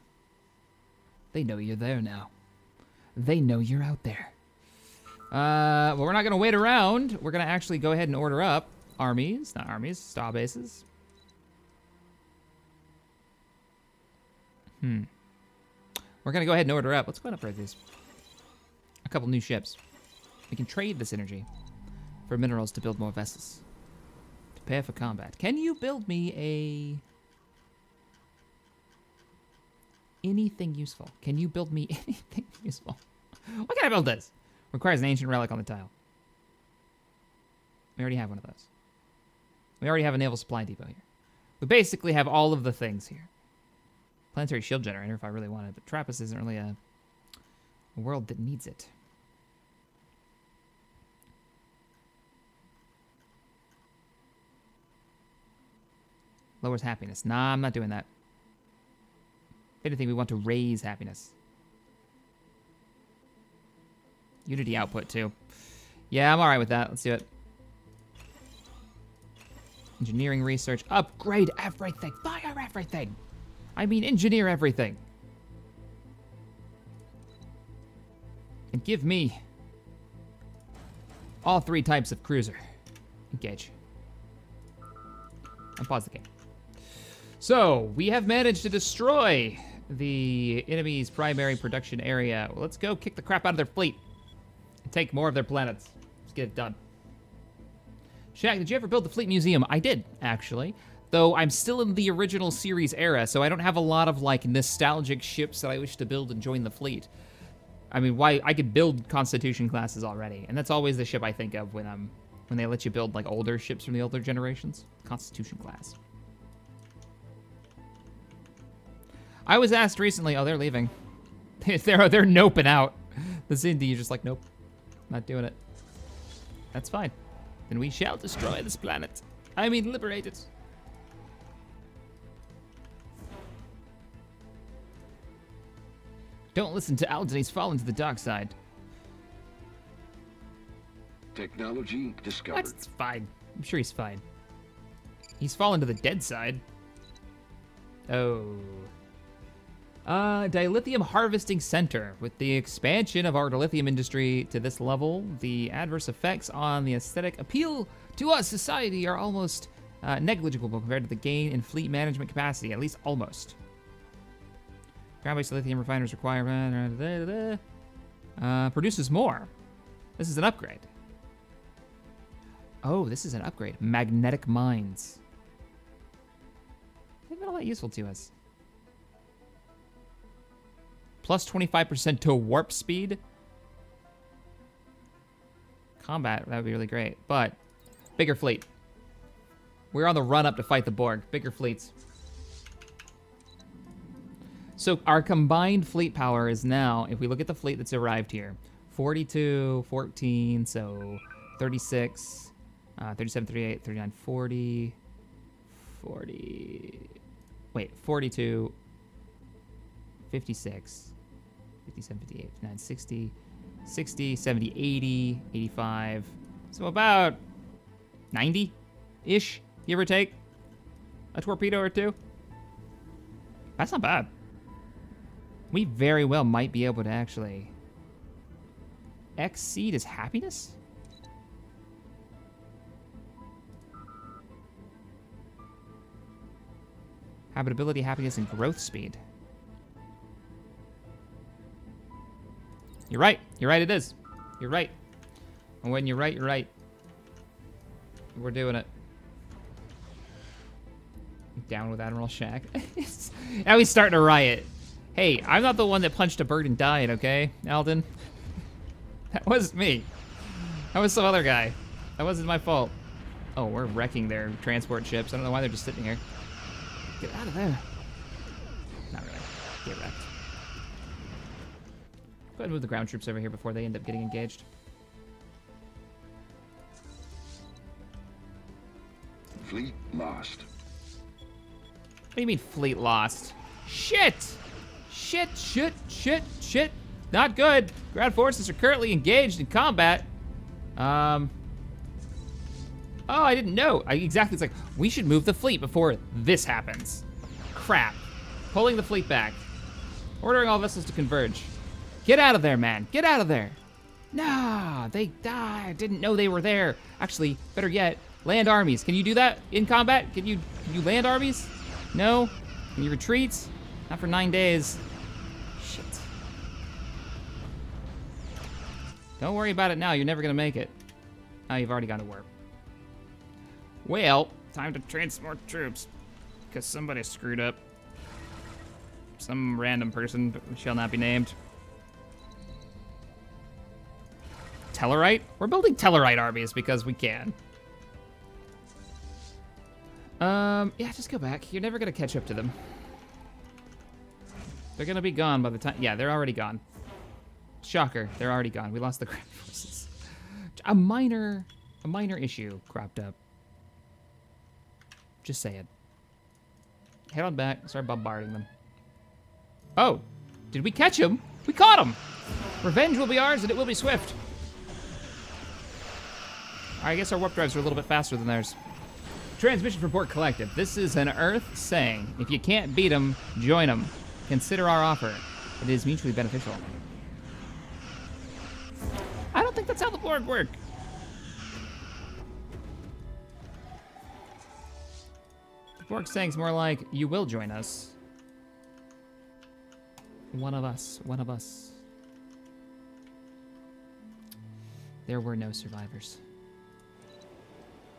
They know you're there now. They know you're out there. Well, we're not gonna wait around. We're gonna actually go ahead and order up armies, not armies, star bases. We're gonna go ahead and order up. Let's go ahead and upgrade these. A couple new ships. We can trade this energy for minerals to build more vessels. Prepare for combat. Can you build me anything useful? Can you build me anything useful? What can I build this? Requires an ancient relic on the tile. We already have one of those. We already have a naval supply depot here. We basically have all of the things here. Planetary shield generator if I really wanted, but Trappist isn't really a world that needs it. Lowers happiness. Nah, I'm not doing that. If anything, we want to raise happiness. Unity output, too. Yeah, I'm alright with that. Let's do it. Engineering research. Upgrade everything. Fire everything. I mean, engineer everything. And give me all 3 types of cruiser. Engage. And pause the game. So, we have managed to destroy the enemy's primary production area. Well, let's go kick the crap out of their fleet. And take more of their planets. Let's get it done. Shaq, did you ever build the Fleet Museum? I did, actually. Though I'm still in the original series era, so I don't have a lot of, like, nostalgic ships that I wish to build and join the fleet. I mean, why I could build Constitution classes already, and that's always the ship I think of when they let you build, like, older ships from the older generations. Constitution class. I was asked recently, oh, they're leaving. they're noping out. The Zindi, you're just like, nope, not doing it. That's fine. Then we shall destroy this planet. I mean, liberate it. Don't listen to Alden, he's fallen to the dark side. Technology discovered. What? It's fine. I'm sure he's fine. He's fallen to the dead side. Oh. Dilithium Harvesting Center. With the expansion of our dilithium industry to this level, the adverse effects on the aesthetic appeal to us society are almost negligible compared to the gain in fleet management capacity, at least almost. Ground-based lithium refiners require... produces more. This is an upgrade. Oh, this is an upgrade. Magnetic mines. They've been all that useful to us. Plus 25% to warp speed. Combat, that would be really great. But, bigger fleet. We're on the run up to fight the Borg. Bigger fleets. So our combined fleet power is now, if we look at the fleet that's arrived here, 42, 14, so 36, 37, 38, 39, 40, 40, wait, 42, 56, 57, 58, 59, 60, 60, 70, 80, 85, so about 90-ish, give or take, a torpedo or two. That's not bad. We very well might be able to actually exceed his happiness? Habitability, happiness, and growth speed. You're right. You're right, it is. You're right. And when you're right, you're right. We're doing it. Down with Admiral Shack. Now he's starting to riot. Hey, I'm not the one that punched a bird and died, okay, Alden? That wasn't me. That was some other guy. That wasn't my fault. Oh, we're wrecking their transport ships. I don't know why they're just sitting here. Get out of there. Not really. Get wrecked. Go ahead and move the ground troops over here before they end up getting engaged. Fleet lost. What do you mean fleet lost? Shit! Shit, shit, shit, shit. Not good. Ground forces are currently engaged in combat. Oh, I didn't know. Exactly, it's like, we should move the fleet before this happens. Crap. Pulling the fleet back. Ordering all vessels to converge. Get out of there, man. Get out of there. Nah, they died. Didn't know they were there. Actually, better yet, land armies. Can you do that in combat? Can you land armies? No? Can you retreat? Not for 9 days. Shit. Don't worry about it now. You're never gonna make it. Oh, you've already gone to warp. Well, time to transport troops. Because somebody screwed up. Some random person shall not be named. Tellarite? We're building Tellarite armies because we can. Yeah, just go back. You're never gonna catch up to them. They're gonna be gone by the time. Yeah, they're already gone. Shocker, they're already gone. We lost the ground forces. A minor issue cropped up. Just saying. Head on back, start bombarding them. Oh, did we catch him? We caught him! Revenge will be ours and it will be swift. I guess our warp drives are a little bit faster than theirs. Transmission from Borg Collective. This is an Earth saying, if you can't beat them, join them. Consider our offer. It is mutually beneficial. I don't think that's how the Borg work. The Borg saying's more like, you will join us. One of us, one of us. There were no survivors.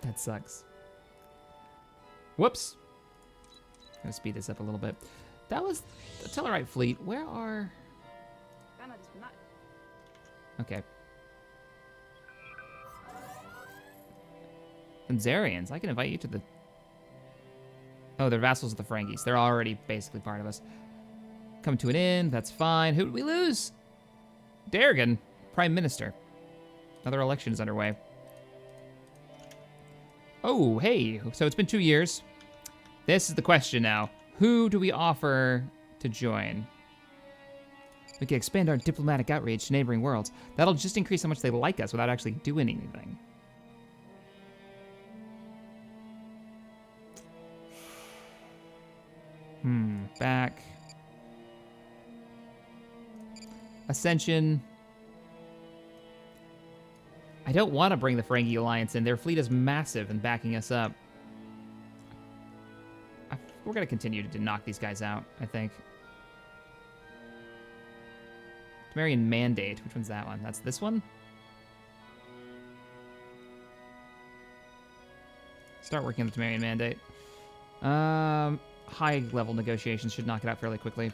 That sucks. Whoops. Gonna speed this up a little bit. That was the Tellarite fleet. Where are... Okay. Zarians. I can invite you to the... Oh, they're vassals of the Ferengis. They're already basically part of us. Come to an end. That's fine. Who did we lose? Darrigan, Prime Minister. Another election is underway. Oh, hey. So it's been 2 years. This is the question now. Who do we offer to join? We can expand our diplomatic outreach to neighboring worlds. That'll just increase how much they like us without actually doing anything. Back. Ascension. I don't want to bring the Ferengi Alliance in. Their fleet is massive and backing us up. We're going to continue to knock these guys out, I think. Temerian Mandate. Which one's that one? That's this one? Start working on the Temerian Mandate. High-level negotiations should knock it out fairly quickly.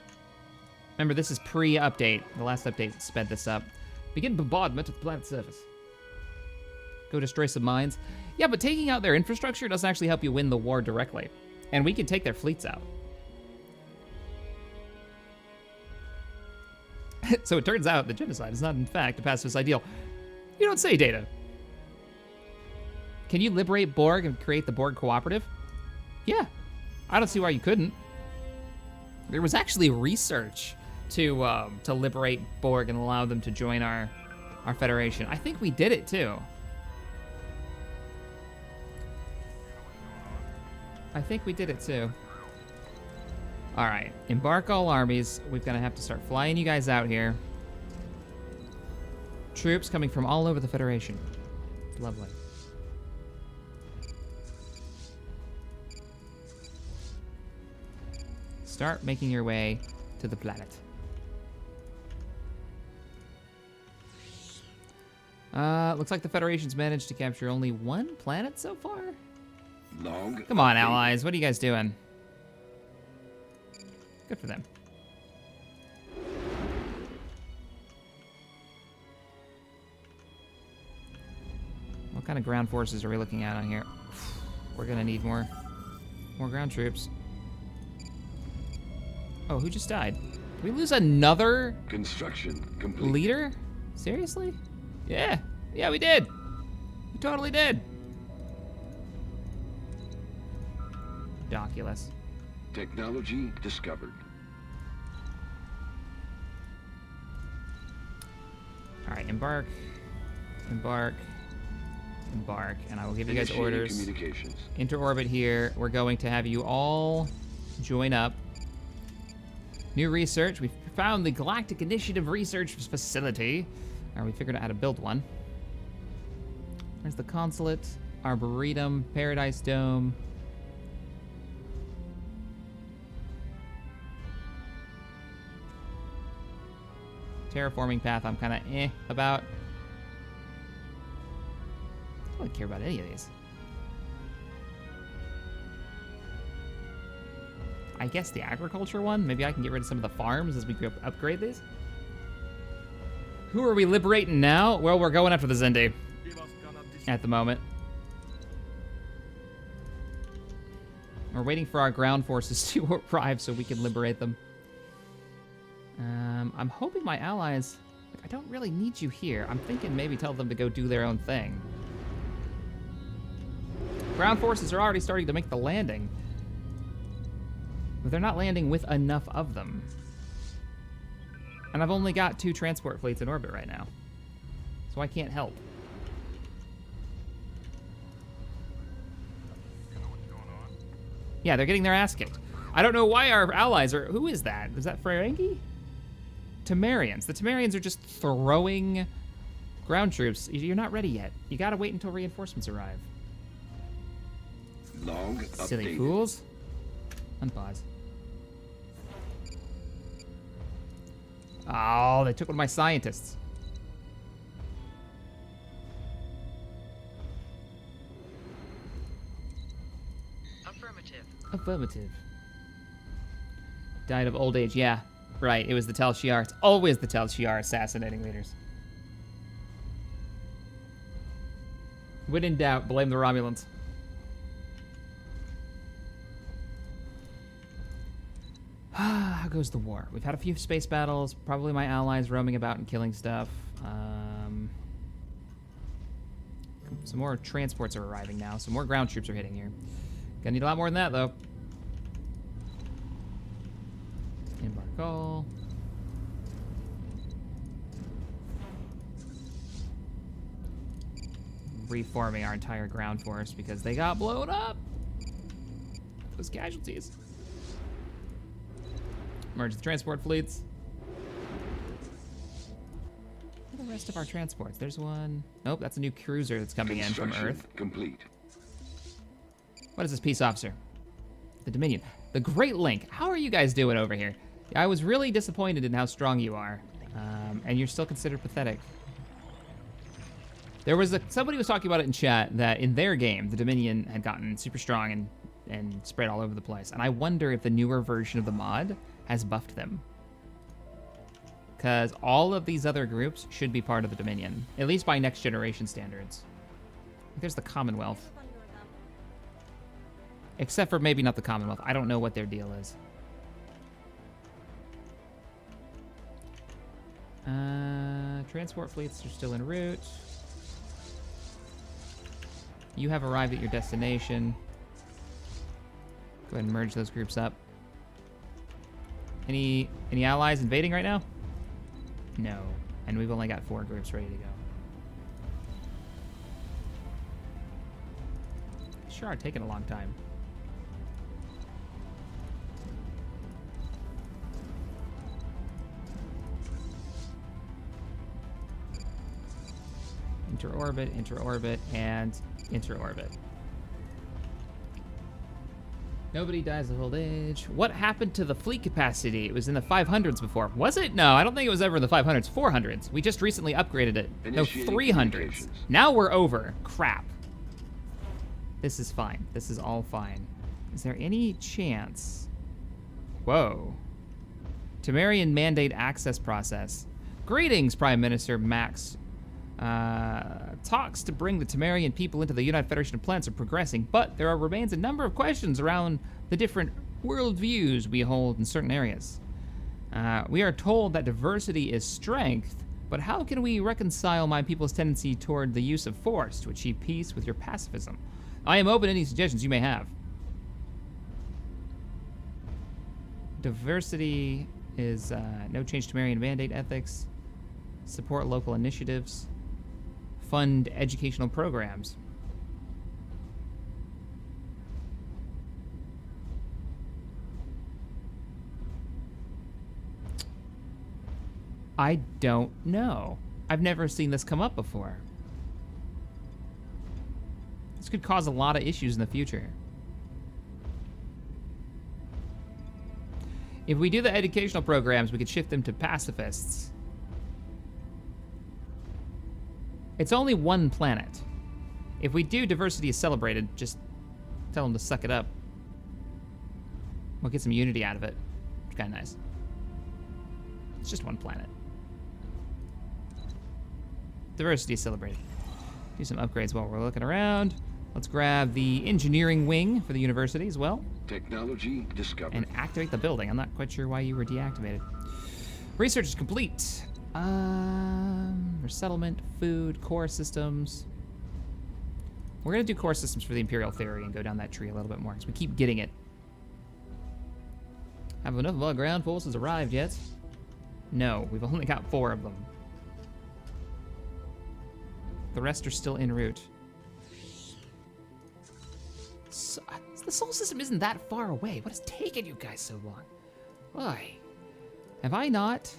Remember, this is pre-update. The last update sped this up. Begin bombardment of the planet's surface. Go destroy some mines. Yeah, but taking out their infrastructure doesn't actually help you win the war directly. And we can take their fleets out. So it turns out that genocide is not, in fact, a pacifist ideal. You don't say, Data. Can you liberate Borg and create the Borg Cooperative? Yeah. I don't see why you couldn't. There was actually research to liberate Borg and allow them to join our Federation. I think we did it, too. I think we did it, too. All right, embark all armies. We're gonna have to start flying you guys out here. Troops coming from all over the Federation. Lovely. Start making your way to the planet. Looks like the Federation's managed to capture only one planet so far? Come on, allies. What are you guys doing? Good for them. What kind of ground forces are we looking at on here? We're gonna need more ground troops. Oh, who just died? Did we lose another Construction complete. leader? Seriously? Yeah. Yeah, we did. We totally did. Ridiculous. Technology discovered. All right, embark, embark, Embark, and I will give you guys Initiating orders. Communications. Enter orbit here. We're going to have you all join up. New research. We found the Galactic Initiative Research Facility. We figured out how to build one. There's the consulate, Arboretum, Paradise Dome. Terraforming path I'm kind of about. I don't care about any of these. I guess the agriculture one? Maybe I can get rid of some of the farms as we upgrade these? Who are we liberating now? Well, we're going after the Zende at the moment. We're waiting for our ground forces to arrive so we can liberate them. I'm hoping my allies... I don't really need you here. I'm thinking maybe tell them to go do their own thing. Ground forces are already starting to make the landing. But they're not landing with enough of them. And I've only got 2 transport fleets in orbit right now. So I can't help. Yeah, they're getting their ass kicked. I don't know why our allies are... Who is that? Is that Ferengi? Temerians. The Temerians are just throwing ground troops. You're not ready yet. You gotta wait until reinforcements arrive. Log Silly updated. fools. Unpause. Oh, they took one of my scientists. Affirmative. Affirmative. Died of old age, yeah. Right, it was the Tal Shiar. It's always the Tal Shiar assassinating leaders. When in doubt, blame the Romulans. How goes the war? We've had a few space battles, probably my allies roaming about and killing stuff. Some more transports are arriving now. Some more ground troops are hitting here. Gonna need a lot more than that, though. Embark all. Reforming our entire ground force because they got blown up. Those casualties. Merge the transport fleets. Where are the rest of our transports? There's one. Nope, that's a new cruiser that's coming in from Construction Earth. complete. What is this peace officer? The Dominion. The Great Link. How are you guys doing over here? I was really disappointed in how strong you are. And you're still considered pathetic. There was somebody was talking about it in chat that in their game, the Dominion had gotten super strong and spread all over the place. And I wonder if the newer version of the mod has buffed them. Because all of these other groups should be part of the Dominion, at least by next generation standards. There's the Commonwealth. Except for maybe not the Commonwealth. I don't know what their deal is. Transport fleets are still en route. You have arrived at your destination. Go ahead and merge those groups up. Any allies invading right now? No. And we've only got 4 groups ready to go. Sure are taking a long time. Inter-orbit, inter-orbit, and inter-orbit. Nobody dies of old age. What happened to the fleet capacity? It was in the 500s before. Was it? No, I don't think it was ever in the 500s. 400s. We just recently upgraded it. No, Initiating 300s. communications. Now we're over. Crap. This is fine. This is all fine. Is there any chance? Whoa. Temerian mandate access process. Greetings, Prime Minister Max. Talks to bring the Temerian people into the United Federation of Planets are progressing, but there remains a number of questions around the different worldviews we hold in certain areas. We are told that diversity is strength, but how can we reconcile my people's tendency toward the use of force to achieve peace with your pacifism? I am open to any suggestions you may have. Diversity is no change to Temerian mandate ethics. Support local initiatives. Fund educational programs. I don't know. I've never seen this come up before. This could cause a lot of issues in the future. If we do the educational programs, we could shift them to pacifists. It's only one planet. If we do diversity is celebrated, just tell them to suck it up. We'll get some unity out of it. It's kind of nice. It's just one planet. Diversity is celebrated. Do some upgrades while we're looking around. Let's grab the engineering wing for the university as well. Technology discovered. And activate the building. I'm not quite sure why you were deactivated. Research is complete. Resettlement, food, core systems. We're gonna do core systems for the Imperial theory and go down that tree a little bit more because we keep getting it. Have enough of our ground forces arrived yet? No, we've only got 4 of them. The rest are still en route. So, the Sol system isn't that far away. What has taken you guys so long? Why? Have I not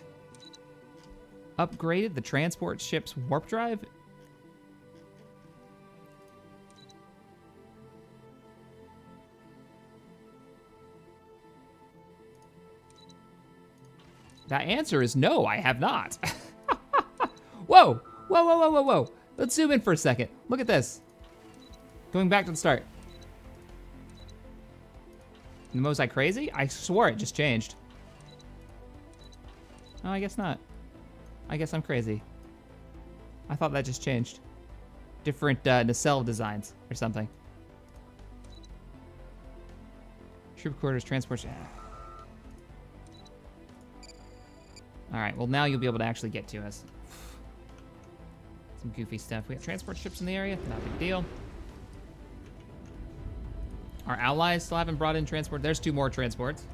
upgraded the transport ship's warp drive? That answer is no, I have not. Whoa, whoa, whoa, whoa, whoa, whoa. Let's zoom in for a second. Look at this. Going back to the start. Was I crazy? I swore it just changed. Oh, I guess not. I guess I'm crazy. I thought that just changed. Different nacelle designs or something. Troop quarters, transport. All right, well now you'll be able to actually get to us. Some goofy stuff. We got transport ships in the area, not a big deal. Our allies still haven't brought in transport. There's 2 more transports.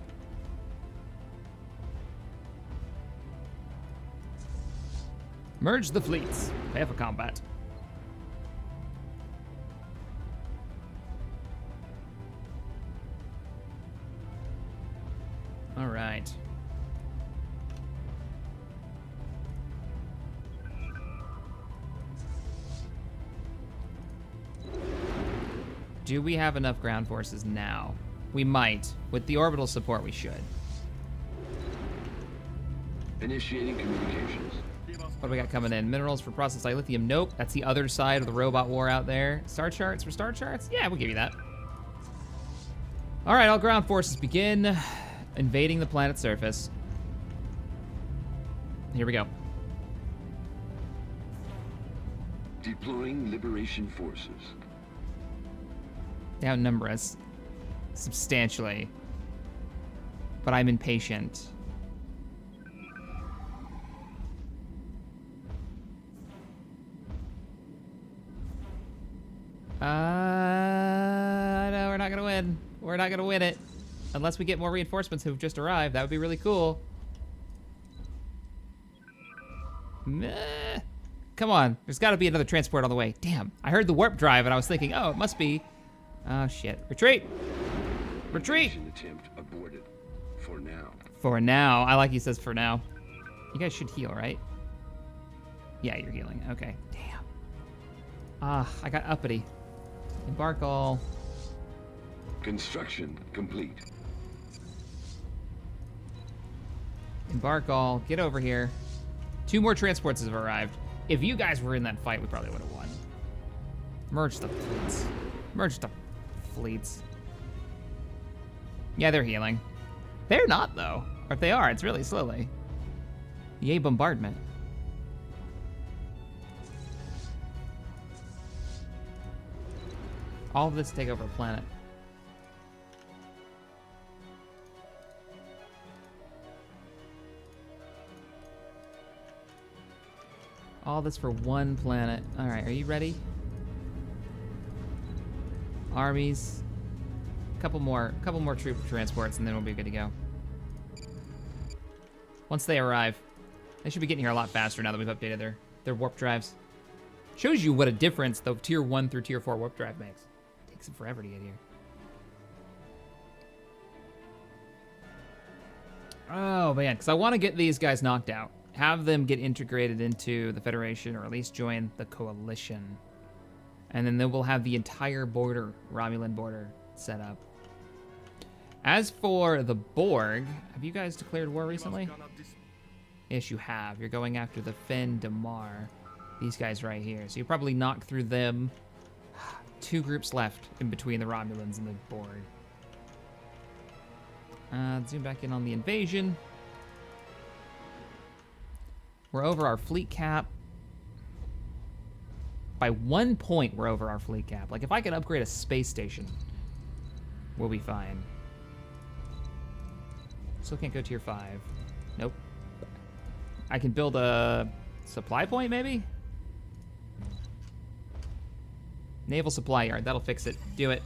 Merge the fleets. Prepare for combat. All right. Do we have enough ground forces now? We might. With the orbital support, we should. Initiating communications. What do we got coming in? Minerals for process lithium. Nope. That's the other side of the robot war out there. Star charts for star charts? Yeah, we'll give you that. All right, all ground forces begin invading the planet's surface. Here we go. Deploying liberation forces. They outnumber us substantially, but I'm impatient. No, we're not gonna win. We're not gonna win it. Unless we get more reinforcements who've just arrived. That would be really cool. Meh. Come on, there's gotta be another transport on the way. Damn, I heard the warp drive and I was thinking, oh, it must be. Oh shit, retreat! Retreat! Mission attempt aborted. For now. For now, I like he says for now. You guys should heal, right? Yeah, you're healing, okay. Damn. Ah, I got uppity. Embark all. Construction complete. Embark all, get over here. 2 more transports have arrived. If you guys were in that fight, we probably would have won. Merge the fleets. Merge the fleets. Yeah, they're healing. They're not, though. Or if they are, it's really slowly. Yay, bombardment. All of this to take over a planet. All this for one planet. All right, are you ready? Armies. Couple more troop transports, and then we'll be good to go. Once they arrive, they should be getting here a lot faster now that we've updated their warp drives. Shows you what a difference the tier 1 through tier 4 warp drive makes. Takes them forever to get here. Oh man, because I want to get these guys knocked out. have them get integrated into the Federation, or at least join the coalition. And then we'll have the entire border, Romulan border, set up. As for the Borg, have you guys declared war recently? Yes, you have. You're going after the Fen Damar. These guys right here. So you probably knock through them. 2 groups left in between the Romulans and the Borg. Zoom back in on the invasion. We're over our fleet cap. By 1 point, we're over our fleet cap. Like, if I could upgrade a space station, we'll be fine. Still can't go tier 5. Nope. I can build a supply point, maybe? Naval supply yard. That'll fix it. Do it.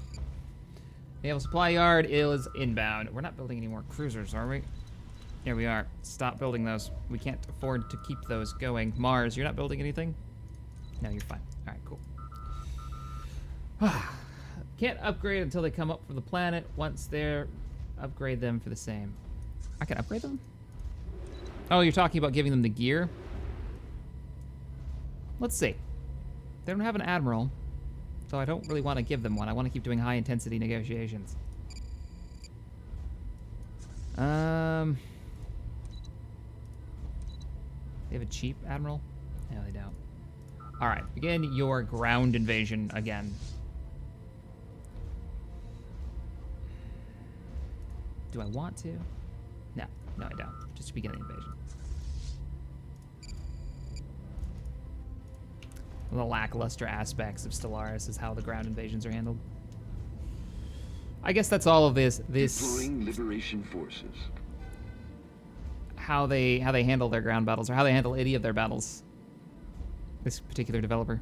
Naval supply yard is inbound. We're not building any more cruisers, are we? Here we are. Stop building those. We can't afford to keep those going. Mars, you're not building anything? No, you're fine. All right, cool. Can't upgrade until they come up from the planet. Once they're, upgrade them for the same. I can upgrade them? Oh, you're talking about giving them the gear? Let's see. They don't have an admiral, so I don't really want to give them one. I want to keep doing high-intensity negotiations. They have a cheap admiral? No, they don't. All right, begin your ground invasion again. Do I want to? No, I don't. Just begin the invasion. One of the lackluster aspects of Stellaris is how the ground invasions are handled. I guess that's all of this. Deploying liberation forces. How they handle their ground battles, or how they handle any of their battles. This particular developer.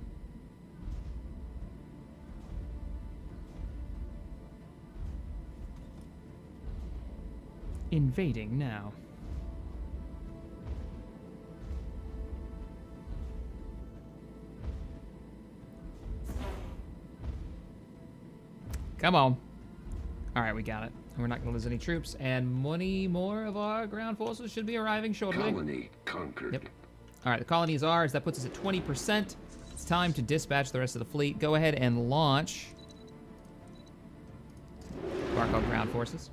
Invading now. Come on. All right, we got it. We're not going to lose any troops, and many more of our ground forces should be arriving shortly. Colony conquered. Yep. All right, the colony is ours. That puts us at 20%. It's time to dispatch the rest of the fleet. Go ahead and launch Barco ground forces.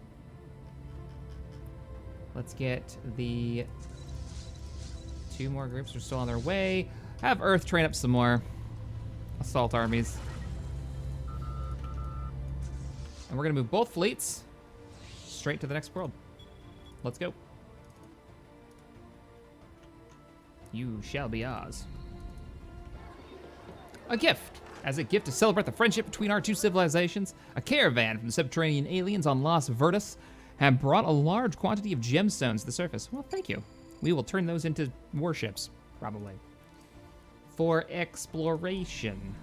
Let's get the 2 more groups are still on their way. Have Earth train up some more assault armies. And we're going to move both fleets straight to the next world. Let's go. You shall be ours. A gift. As a gift to celebrate the friendship between our 2 civilizations, a caravan from the Subterranean aliens on Las Verdes have brought a large quantity of gemstones to the surface. Well, thank you. We will turn those into warships, probably. For exploration.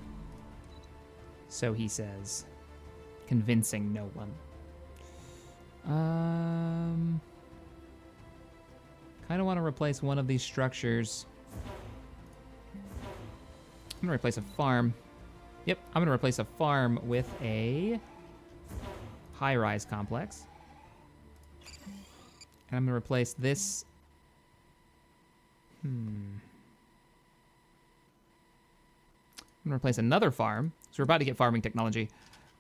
So he says. Convincing no one. Kind of want to replace one of these structures. I'm going to replace a farm. Yep, I'm going to replace a farm with a high-rise complex. And I'm going to replace this. I'm going to replace another farm. So we're about to get farming technology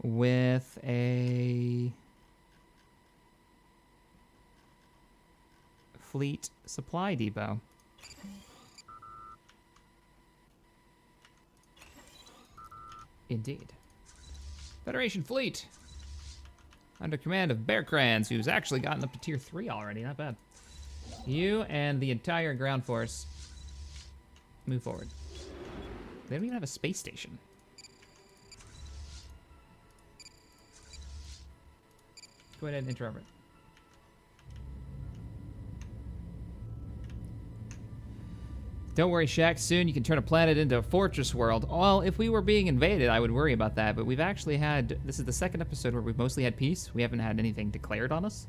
with a fleet supply depot. Indeed. Federation fleet. Under command of Bear Crans, who's actually gotten up to tier 3 already. Not bad. You and the entire ground force move forward. They don't even have a space station. Go ahead and interoperate. Don't worry, Shaq. Soon you can turn a planet into a fortress world. Well, if we were being invaded, I would worry about that. But we've actually had... This is the second episode where we've mostly had peace. We haven't had anything declared on us.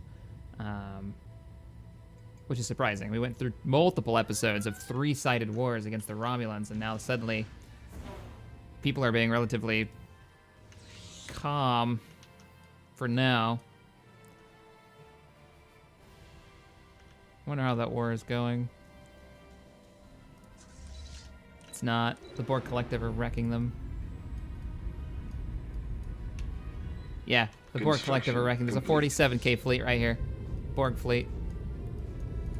Which is surprising. We went through multiple episodes of 3-sided wars against the Romulans, and now suddenly people are being relatively calm for now. I wonder how that war is going. It's not. The Borg Collective are wrecking them. Yeah, the Borg Collective are wrecking. There's a 47k fleet right here. Borg fleet.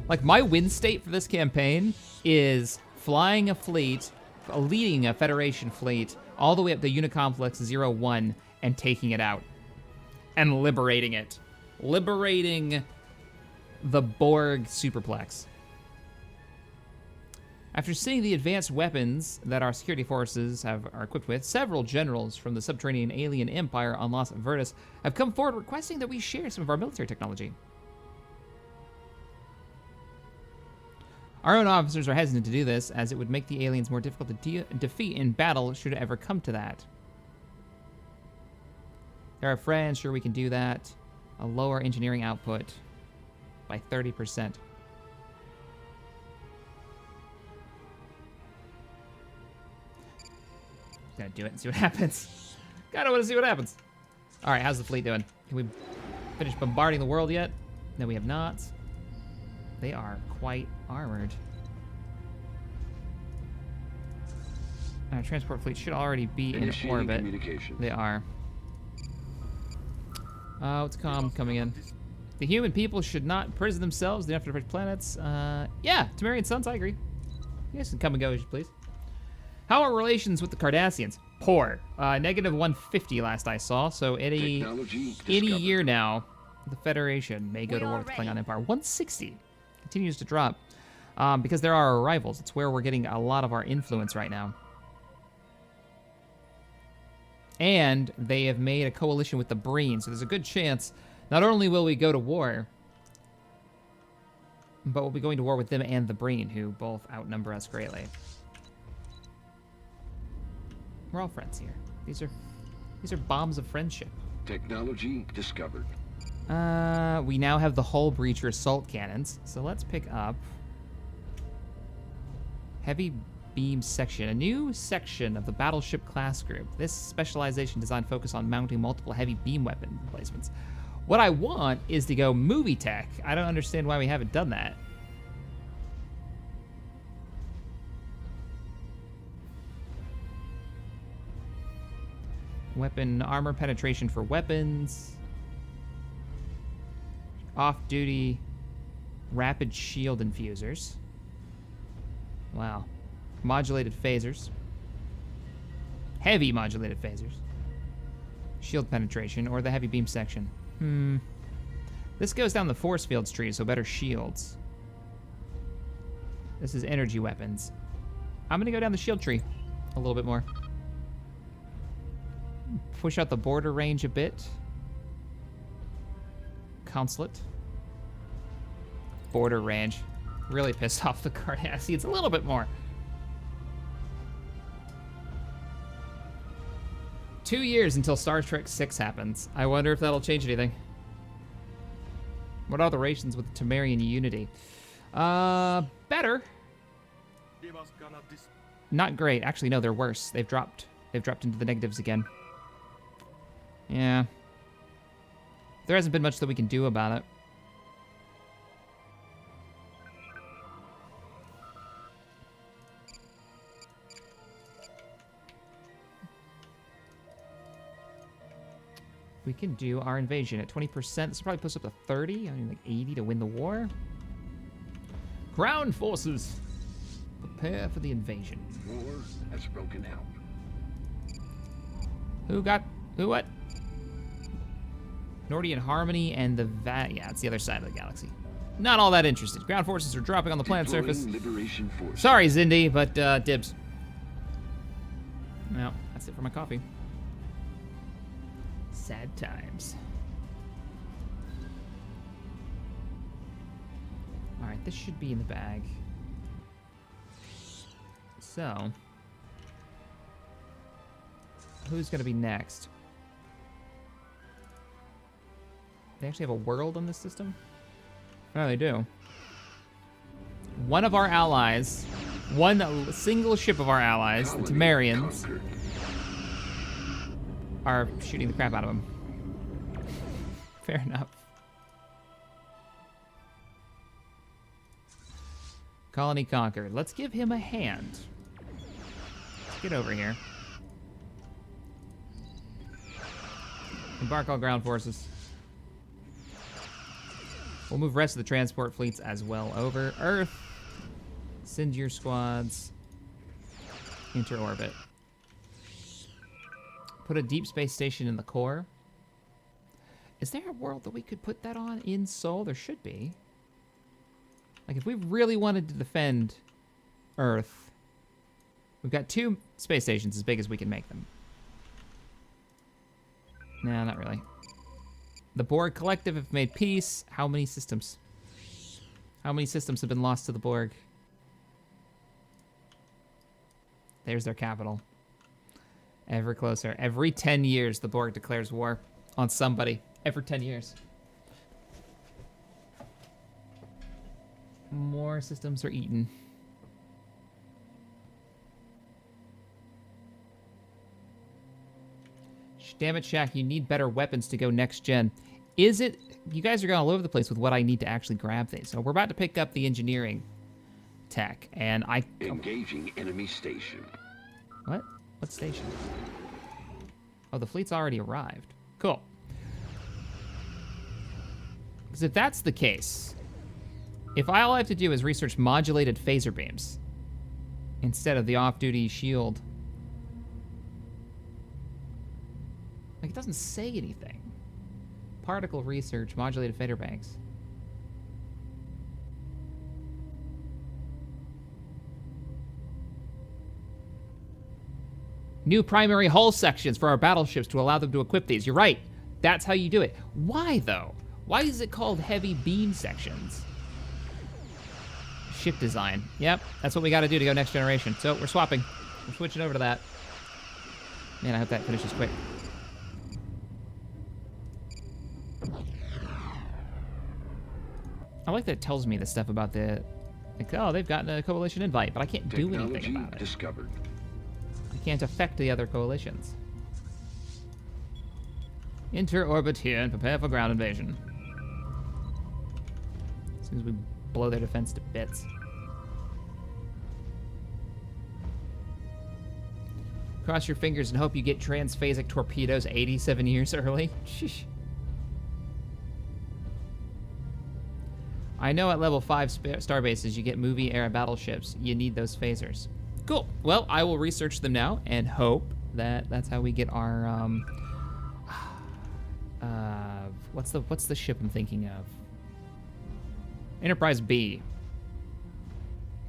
Like, my win state for this campaign is flying a fleet, leading a Federation fleet, all the way up to Unicomplex 01 and taking it out. And liberating it. Liberating the Borg superplex. After seeing the advanced weapons that our security forces are equipped with, several generals from the Subterranean alien empire on Los Verdes have come forward requesting that we share some of our military technology. Our own officers are hesitant to do this, as it would make the aliens more difficult to defeat in battle should it ever come to that. They're our friends, sure we can do that. A lower engineering output by 30%. Gonna do it and see what happens. Kinda wanna see what happens. Alright, how's the fleet doing? Can we finish bombarding the world yet? No, we have not. They are quite armored. Our transport fleet should already be in orbit. They are. Oh, it's coming in. The human people should not imprison themselves. They don't have to approach planets. Yeah, Temerian Sons, I agree. You guys can come and go as you please. How are relations with the Cardassians? Poor. Negative 150 last I saw. So any year now, the Federation may go to war with the Klingon Empire. 160 continues to drop because there are arrivals. It's where we're getting a lot of our influence right now. And they have made a coalition with the Breen, so there's a good chance not only will we go to war, but we'll be going to war with them and the Breen, who both outnumber us greatly. We're all friends here. These are bombs of friendship. Technology discovered. We now have the hull breacher assault cannons, so let's pick up heavy beam section, a new section of the battleship class group. This specialization designed focus on mounting multiple heavy beam weapon placements. What I want is to go movie tech. I don't understand why we haven't done that. Weapon armor penetration for weapons. Off-duty rapid shield infusers. Wow. Modulated phasers. Heavy modulated phasers. Shield penetration, or the heavy beam section. This goes down the force fields tree, so better shields. This is energy weapons. I'm gonna go down the shield tree a little bit more. Push out the border range a bit. Consulate. Border range. Really pissed off the Cardassians a little bit more. 2 years until Star Trek 6 happens. I wonder if that'll change anything. What are the relations with the Temerian Unity? Better. Not great. Actually, no, they're worse. They've dropped into the negatives again. Yeah. There hasn't been much that we can do about it. We can do our invasion at 20%. This will probably push up to 30. I mean, like 80 to win the war. Ground forces, prepare for the invasion. War has broken out. Who what? Nordian Harmony and the yeah, it's the other side of the galaxy. Not all that interested. Ground forces are dropping on the planet surface. Liberation force. Sorry, Zindi, but dibs. Well, that's it for my coffee. Sad times. All right, this should be in the bag. So, who's gonna be next? They actually have a world on this system? Oh, they do. One of our allies, one single ship of our allies, the Temerians, are shooting the crap out of him. Fair enough. Colony conquered. Let's give him a hand. Get over here. Embark all ground forces. We'll move rest of the transport fleets as well over Earth. Send your squads into orbit. Put a deep space station in the core. Is there a world that we could put that on in Sol? There should be. Like, if we really wanted to defend Earth, we've got 2 space stations as big as we can make them. No, not really. The Borg Collective have made peace. How many systems? How many systems have been lost to the Borg? There's their capital. Ever closer. Every 10 years, the Borg declares war on somebody. Every 10 years. More systems are eaten. Damn it, Shaq, you need better weapons to go next gen. Is it... You guys are going all over the place with what I need to actually grab things. So we're about to pick up the engineering tech, and I... Engaging enemy station. What? What station? Oh, the fleet's already arrived. Cool. Because if that's the case, if all I have to do is research modulated phaser beams instead of the off-duty shield... Like, it doesn't say anything. Particle research, modulated fader banks. New primary hull sections for our battleships to allow them to equip these. You're right. That's how you do it. Why, though? Why is it called heavy beam sections? Ship design. Yep, that's what we got to do to go next generation. So we're swapping. We're switching over to that. Man, I hope that finishes quick. I like that it tells me the stuff about the... Like, oh, they've gotten a coalition invite, but I can't do anything about it. Discovered. I can't affect the other coalitions. Enter orbit here and prepare for ground invasion. As soon as we blow their defense to bits. Cross your fingers and hope you get transphasic torpedoes 87 years early. Sheesh. I know at level 5 starbases you get movie-era battleships. You need those phasers. Cool. Well, I will research them now and hope that that's how we get our what's the ship I'm thinking of? Enterprise B.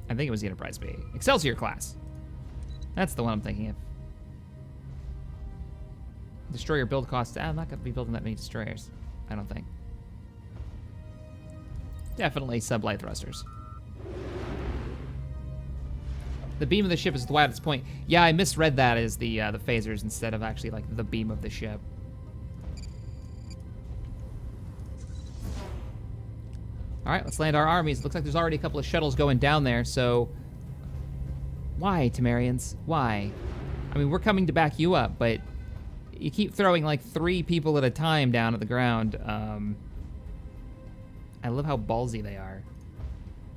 I think it was the Enterprise B. Excelsior class. That's the one I'm thinking of. Destroyer build costs. I'm not going to be building that many destroyers. I don't think. Definitely sublight thrusters. The beam of the ship is the widest point. Yeah, I misread that as the phasers instead of actually like the beam of the ship. All right, let's land our armies. Looks like there's already a couple of shuttles going down there. So why, Temerians? Why? I mean, we're coming to back you up, but you keep throwing like 3 people at a time down at the ground. I love how ballsy they are.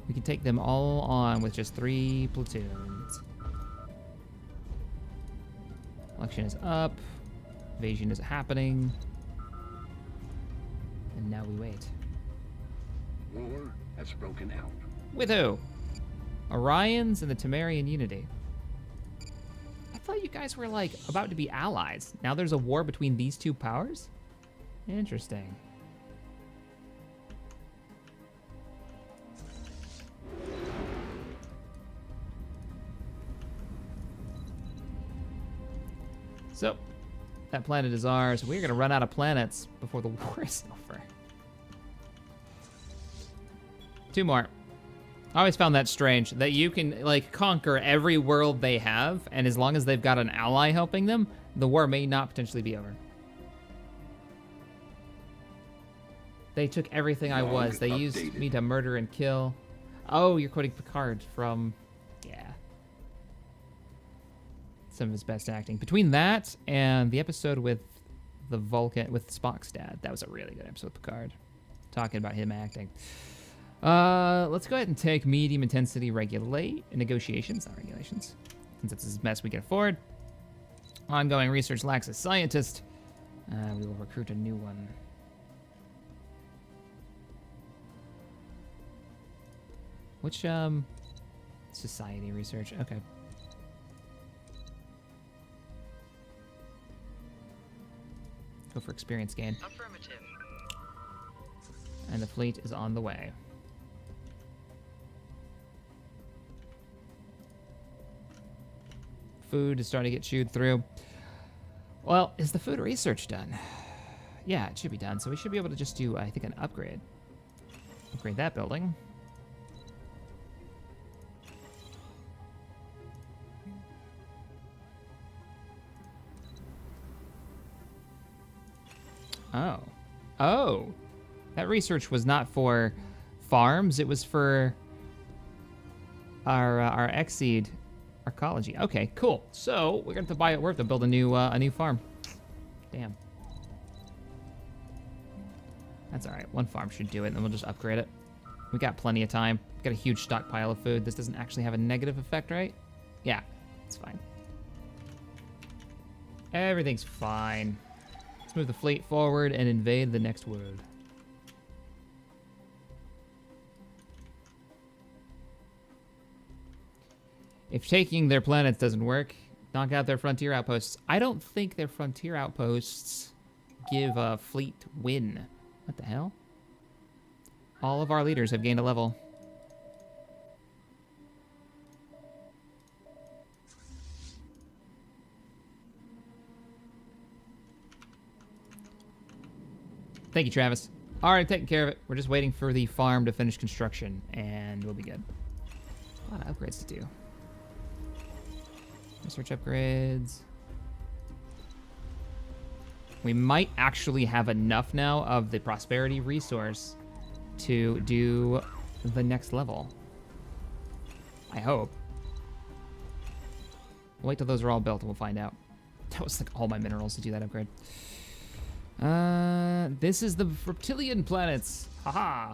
We can take them all on with just 3 platoons. Election is up. Invasion is happening. And now we wait. War has broken out. With who? Orions and the Temerian Unity. I thought you guys were like about to be allies. Now there's a war between these 2 powers? Interesting. So, that planet is ours. We're going to run out of planets before the war is over. 2 more. I always found that strange, that you can, like, conquer every world they have, and as long as they've got an ally helping them, the war may not potentially be over. They took everything I was. They used me to murder and kill. Oh, you're quoting Picard from... Yeah. Some of his best acting. Between that and the episode with the Vulcan, with Spock's dad, that was a really good episode with Picard. Talking about him acting. Let's go ahead and take medium intensity negotiations, not regulations. since it's as best we can afford. Ongoing research lacks a scientist. We will recruit a new one. Which, society research, okay. Go for experience gain. Affirmative. And the fleet is on the way. Food is starting to get chewed through. Well, is the food research done? Yeah, it should be done. So we should be able to just do, I think, an upgrade. Upgrade that building. Oh. Oh. That research was not for farms. It was for our Exceed arcology. Okay, cool. So we're gonna have to buy it. We're going to build a new farm. Damn. That's all right. One farm should do it, and then we'll just upgrade it. We got plenty of time. Got a huge stockpile of food. This doesn't actually have a negative effect, right? Yeah, it's fine. Everything's fine. Let's move the fleet forward and invade the next world. If taking their planets doesn't work, knock out their frontier outposts. I don't think their frontier outposts give a fleet win. What the hell? All of our leaders have gained a level. Thank you, Travis. All right, taking care of it. We're just waiting for the farm to finish construction, and we'll be good. A lot of upgrades to do. Research upgrades. We might actually have enough now of the prosperity resource to do the next level. I hope. We'll wait till those are all built and we'll find out. That was like all my minerals to do that upgrade. This is the reptilian planets. Haha.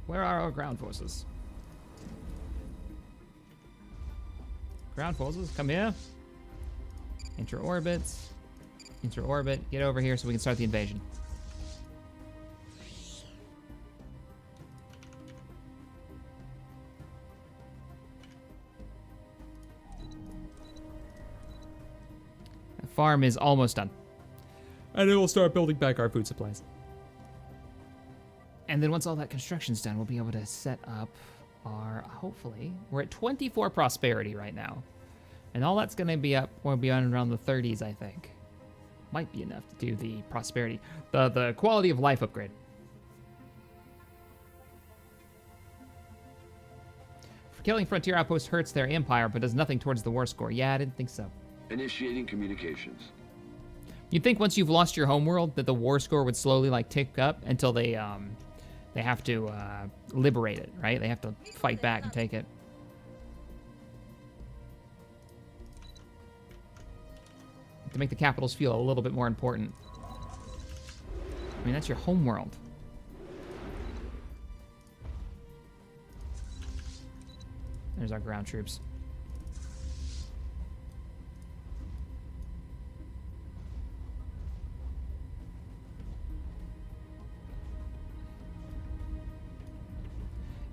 Where are our ground forces? Ground forces, come here. Enter orbits. Enter orbit. Get over here so we can start the invasion. The farm is almost done. And then we'll start building back our food supplies. And then once all that construction's done, we'll be able to set up our, hopefully, we're at 24 prosperity right now. And all that's gonna be up, we'll be on around the 30s, I think. Might be enough to do the prosperity, the quality of life upgrade. For killing frontier outposts hurts their empire, but does nothing towards the war score. Yeah, I didn't think so. Initiating communications. You'd think once you've lost your homeworld that the war score would slowly like tick up until they have to liberate it, right? They have to fight back and take it. To make the capitals feel a little bit more important. I mean, that's your homeworld. There's our ground troops.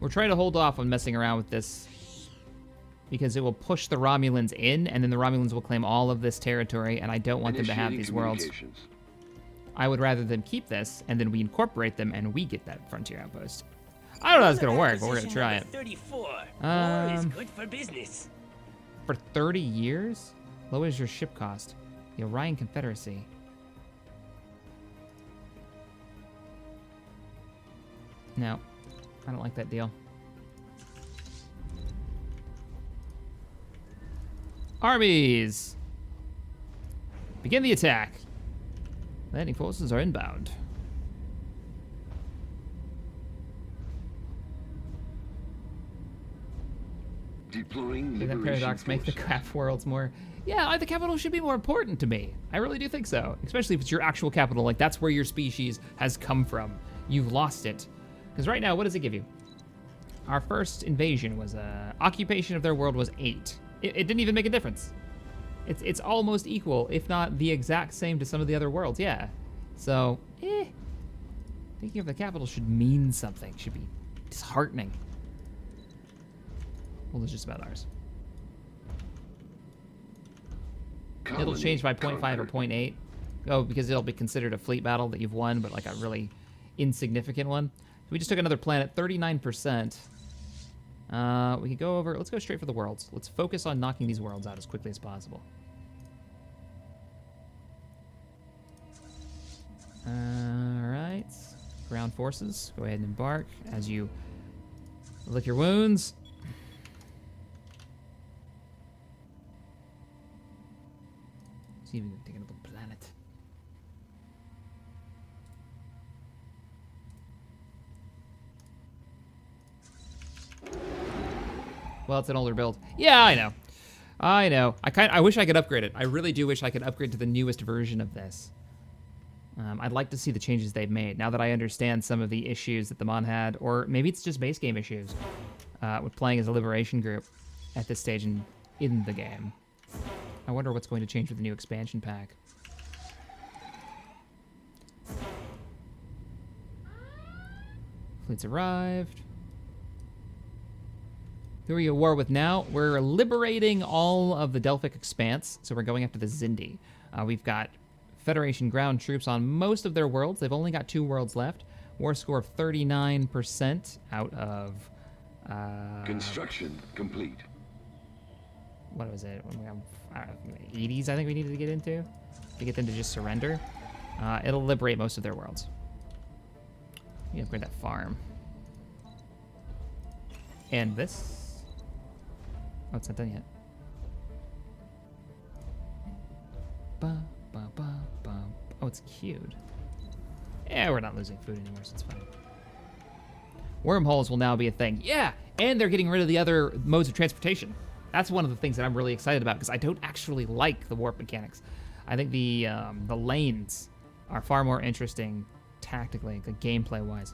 We're trying to hold off on messing around with this because it will push the Romulans in, and then the Romulans will claim all of this territory, and I don't want them to have these worlds. I would rather them keep this, and then we incorporate them, and we get that frontier outpost. I don't know how it's gonna work, but we're gonna try it. 34. War is good for business. For 30 years? Lowers your ship cost. The Orion Confederacy. No, I don't like that deal. Armies! Begin the attack. Landing forces are inbound. Deploying Did that liberation paradox make the forces. crap worlds more? Yeah, the capital should be more important to me. I really do think so. Especially if it's your actual capital, like that's where your species has come from. You've lost it. Because right now, what does it give you? Our first invasion was occupation of their world was 8. It didn't even make a difference. It's almost equal, if not the exact same to some of the other worlds. Yeah. So, thinking of the capital should mean something. Should be disheartening. Well, it's just about ours. It'll change by 0.5 or 0.8. Oh, because it'll be considered a fleet battle that you've won, but like a really insignificant one. So we just took another planet, 39%. We can go over, let's go straight for the worlds. Let's focus on knocking these worlds out as quickly as possible. Alright. Ground forces, go ahead and embark as you lick your wounds. See if we can take another planet. Well, it's an older build. Yeah, I know. I know. I wish I could upgrade it. I really do wish I could upgrade to the newest version of this. I'd like to see the changes they've made now that I understand some of the issues that the mod had, or maybe it's just base game issues with playing as a liberation group at this stage in the game. I wonder what's going to change with the new expansion pack. Fleets arrived. Who are you at war with now? We're liberating all of the Delphic Expanse, so we're going after the Zindi. We've got Federation ground troops on most of their worlds. They've only got 2 worlds left. War score of 39% out of... Construction complete. What was it? 80s, I think we needed to get into to get them to just surrender. It'll liberate most of their worlds. We upgrade that farm. And this. Oh, it's not done yet. Oh, it's queued. Yeah, we're not losing food anymore, so it's fine. Wormholes will now be a thing. Yeah, and they're getting rid of the other modes of transportation. That's one of the things that I'm really excited about because I don't actually like the warp mechanics. I think the lanes are far more interesting tactically, like gameplay-wise.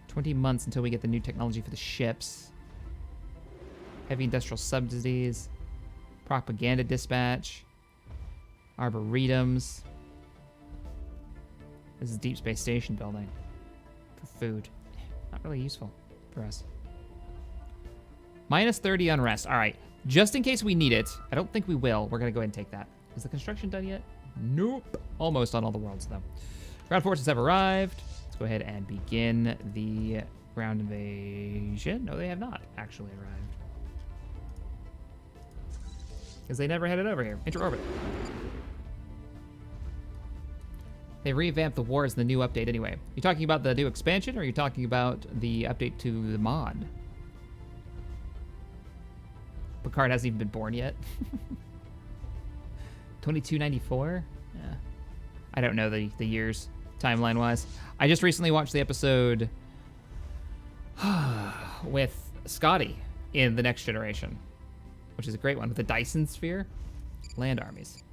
20 months until we get the new technology for the ships. Heavy industrial subsidies. Propaganda dispatch. Arboretums. This is Deep Space Station building. For food. Not really useful for us. Minus 30 unrest. All right. Just in case we need it. I don't think we will. We're going to go ahead and take that. Is the construction done yet? Nope. Almost on all the worlds, though. Ground forces have arrived. Let's go ahead and begin the ground invasion. No, they have not actually arrived. Because they never headed over here. Inter-orbit. They revamped the wars in the new update anyway. You talking about the new expansion, or are you talking about the update to the mod? Picard hasn't even been born yet. 2294? Yeah. I don't know the years, timeline-wise. I just recently watched the episode with Scotty in The Next Generation, which is a great one, with the Dyson Sphere. Land armies.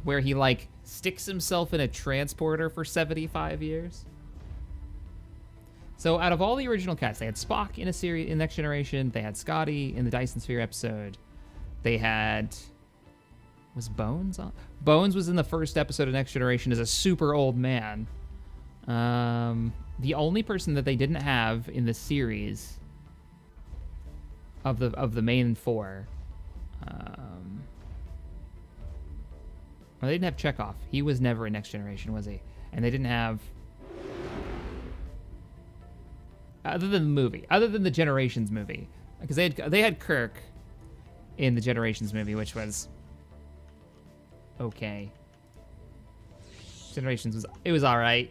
Where he, like, sticks himself in a transporter for 75 years. So out of all the original cast, they had Spock in a series in Next Generation. They had Scotty in the Dyson Sphere episode. They had... Was Bones on? Bones was in the first episode of Next Generation as a super old man. The only person that they didn't have in the series of the main 4... Well, they didn't have Chekhov. He was never in Next Generation, was he? And they didn't have... Other than the movie. Other than the Generations movie. Because they had Kirk in the Generations movie, which was... okay. Generations was alright.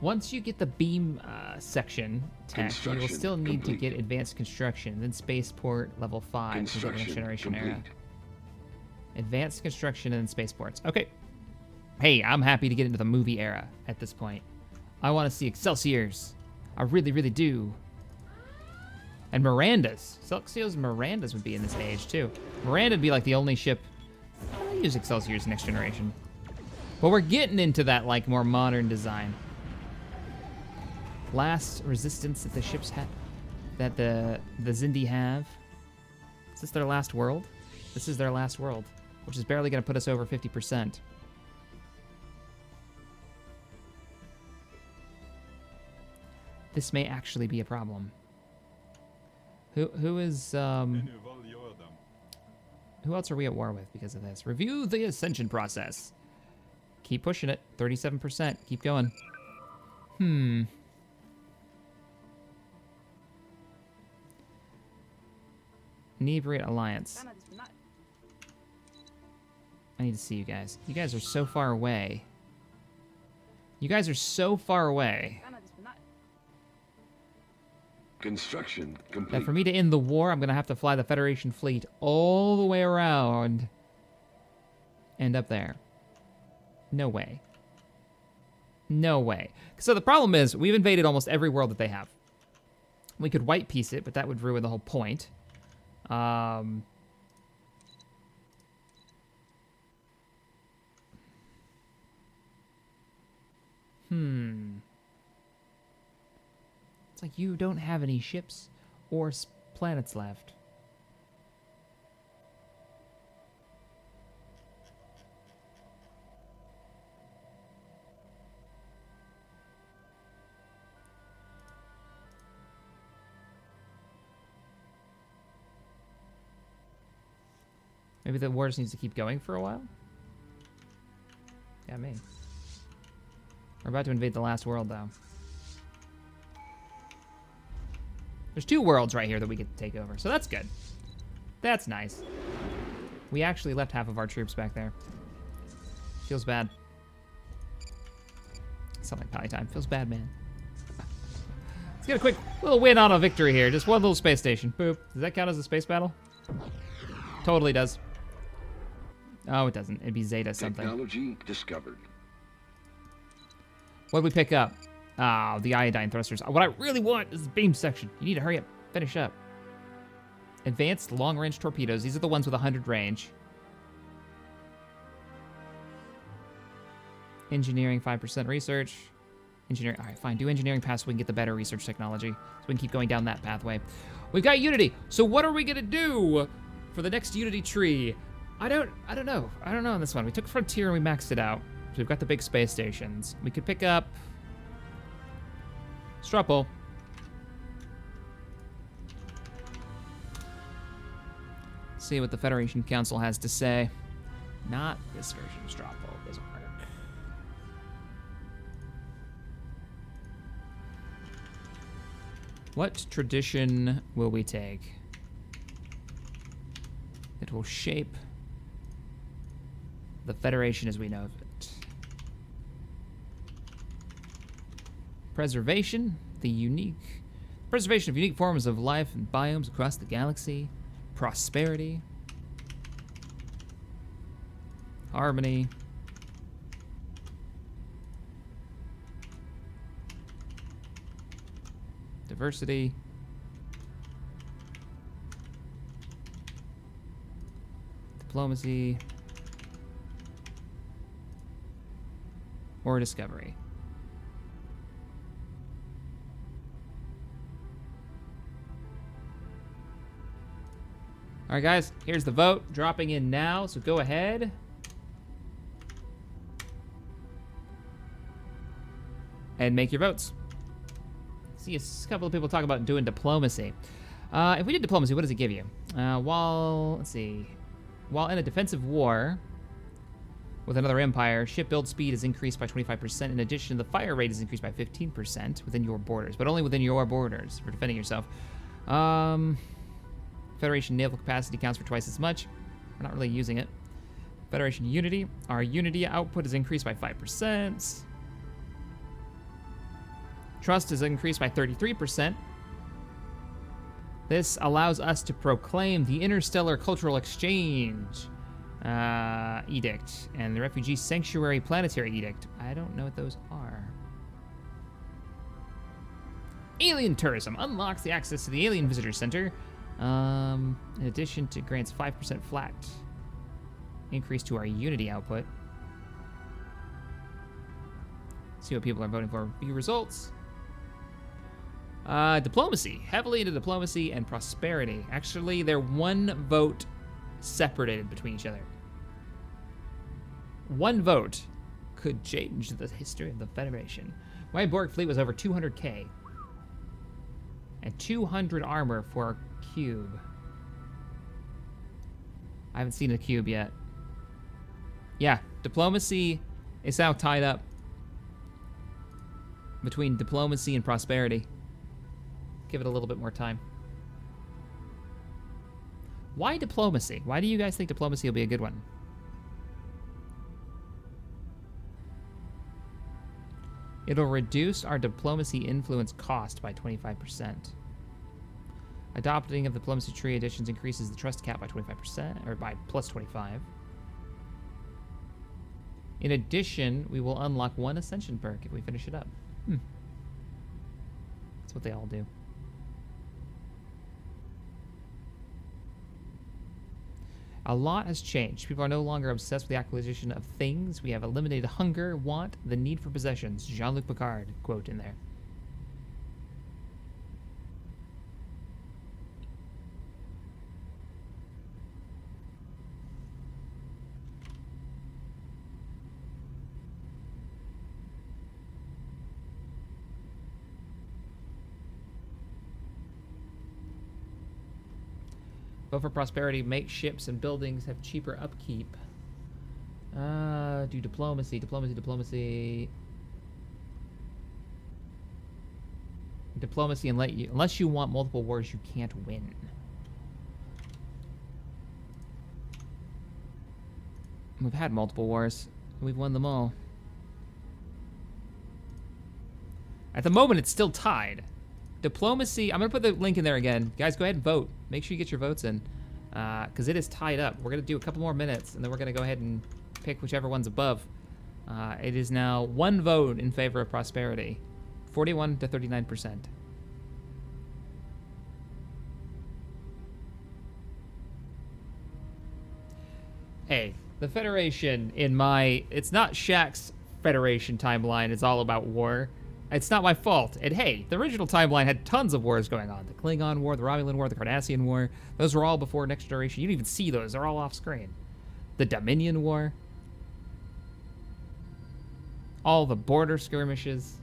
Once you get the beam section tech, you will Construction still need to complete. get advanced construction, then spaceport level 5 for the next Construction generation era. complete. Advanced construction and spaceports. Okay. Hey, I'm happy to get into the movie era at this point. I want to see Excelsiors. I really, really do. And Mirandas. Excelsiors and Mirandas would be in this age, too. Miranda would be like the only ship. I'll use Excelsiors next generation. But we're getting into that, like, more modern design. Last resistance that the ships have, that the Zindi have. Is this their last world? This is their last world, which is barely going to put us over 50%. This may actually be a problem. Who is who else are we at war with because of this? Review the ascension process. Keep pushing it. 37%. Keep going. Inebriate Alliance. I need to see you guys. You guys are so far away. You guys are so far away Construction that complete. for me to end the war, I'm going to have to fly the Federation fleet all the way around and up there. No way. No way. So the problem is, we've invaded almost every world that they have. We could white piece it, but that would ruin the whole point. It's like you don't have any ships or planets left. Maybe the war just needs to keep going for a while? Yeah, me. We're about to invade the last world, though. There's 2 worlds right here that we get to take over, so that's good. That's nice. We actually left half of our troops back there. Feels bad. Something like pally time. Feels bad, man. Let's get a quick little win on a victory here. Just one little space station. Boop. Does that count as a space battle? Totally does. Oh, it doesn't. It'd be Zeta something. Technology discovered. What did we pick up? Ah, the iodine thrusters. What I really want is the beam section. You need to hurry up. Finish up. Advanced long-range torpedoes. These are the ones with 100 range. Engineering, 5% research. Engineering. All right, fine. Do engineering pass so we can get the better research technology. So we can keep going down that pathway. We've got Unity. So what are we going to do for the next Unity tree? I don't know. I don't know on this one. We took Frontier and we maxed it out. So we've got the big space stations. We could pick up Strupple. See what the Federation Council has to say. Not this version of Strupple. Doesn't work. What tradition will we take? It will shape the Federation as we know of it. Preservation of unique forms of life and biomes across the galaxy. Prosperity. Harmony. Diversity. Diplomacy. Or discovery. All right, guys, here's the vote dropping in now, so go ahead. And make your votes. See a couple of people talk about doing diplomacy. If we did diplomacy, what does it give you? Let's see. While in a defensive war with another empire, ship build speed is increased by 25%. In addition, the fire rate is increased by 15% within your borders, but only within your borders for defending yourself. Federation naval capacity counts for twice as much. We're not really using it. Federation unity. Our unity output is increased by 5%. Trust is increased by 33%. This allows us to proclaim the Interstellar Cultural Exchange Edict and the Refugee Sanctuary Planetary Edict. I don't know what those are. Alien tourism unlocks the access to the Alien Visitor Center. In addition to grants 5% flat increase to our Unity output. See what people are voting for. View results. Diplomacy. Heavily into diplomacy and prosperity. Actually, they're one vote separated between each other. One vote could change the history of the Federation. My Borg fleet was over 200k. And 200 armor for a cube. I haven't seen a cube yet. Yeah, diplomacy is now tied up between diplomacy and prosperity. Give it a little bit more time. Why diplomacy? Why do you guys think diplomacy will be a good one? It'll reduce our diplomacy influence cost by 25%. Adopting of the diplomacy tree additions increases the trust cap by 25%, or by plus 25. In addition, we will unlock one ascension perk if we finish it up. That's what they all do. A lot has changed. People are no longer obsessed with the acquisition of things. We have eliminated hunger, want, the need for possessions. Jean-Luc Picard quote in there. Vote for prosperity, make ships and buildings have cheaper upkeep. Do diplomacy, diplomacy. Diplomacy, and unless you want multiple wars, you can't win. We've had multiple wars. We've won them all. At the moment, it's still tied. Diplomacy, I'm going to put the link in there again. Guys, go ahead and vote. Make sure you get your votes in. Because it is tied up. We're going to do a couple more minutes, and then we're going to go ahead and pick whichever one's above. It is now one vote in favor of prosperity. 41 to 39%. Hey, the Federation in my... It's not Shaq's Federation timeline. It's all about war. It's not my fault. And hey, the original timeline had tons of wars going on. The Klingon War, the Romulan War, the Cardassian War. Those were all before Next Generation. You didn't even see those. They're all off screen. The Dominion War. All the border skirmishes.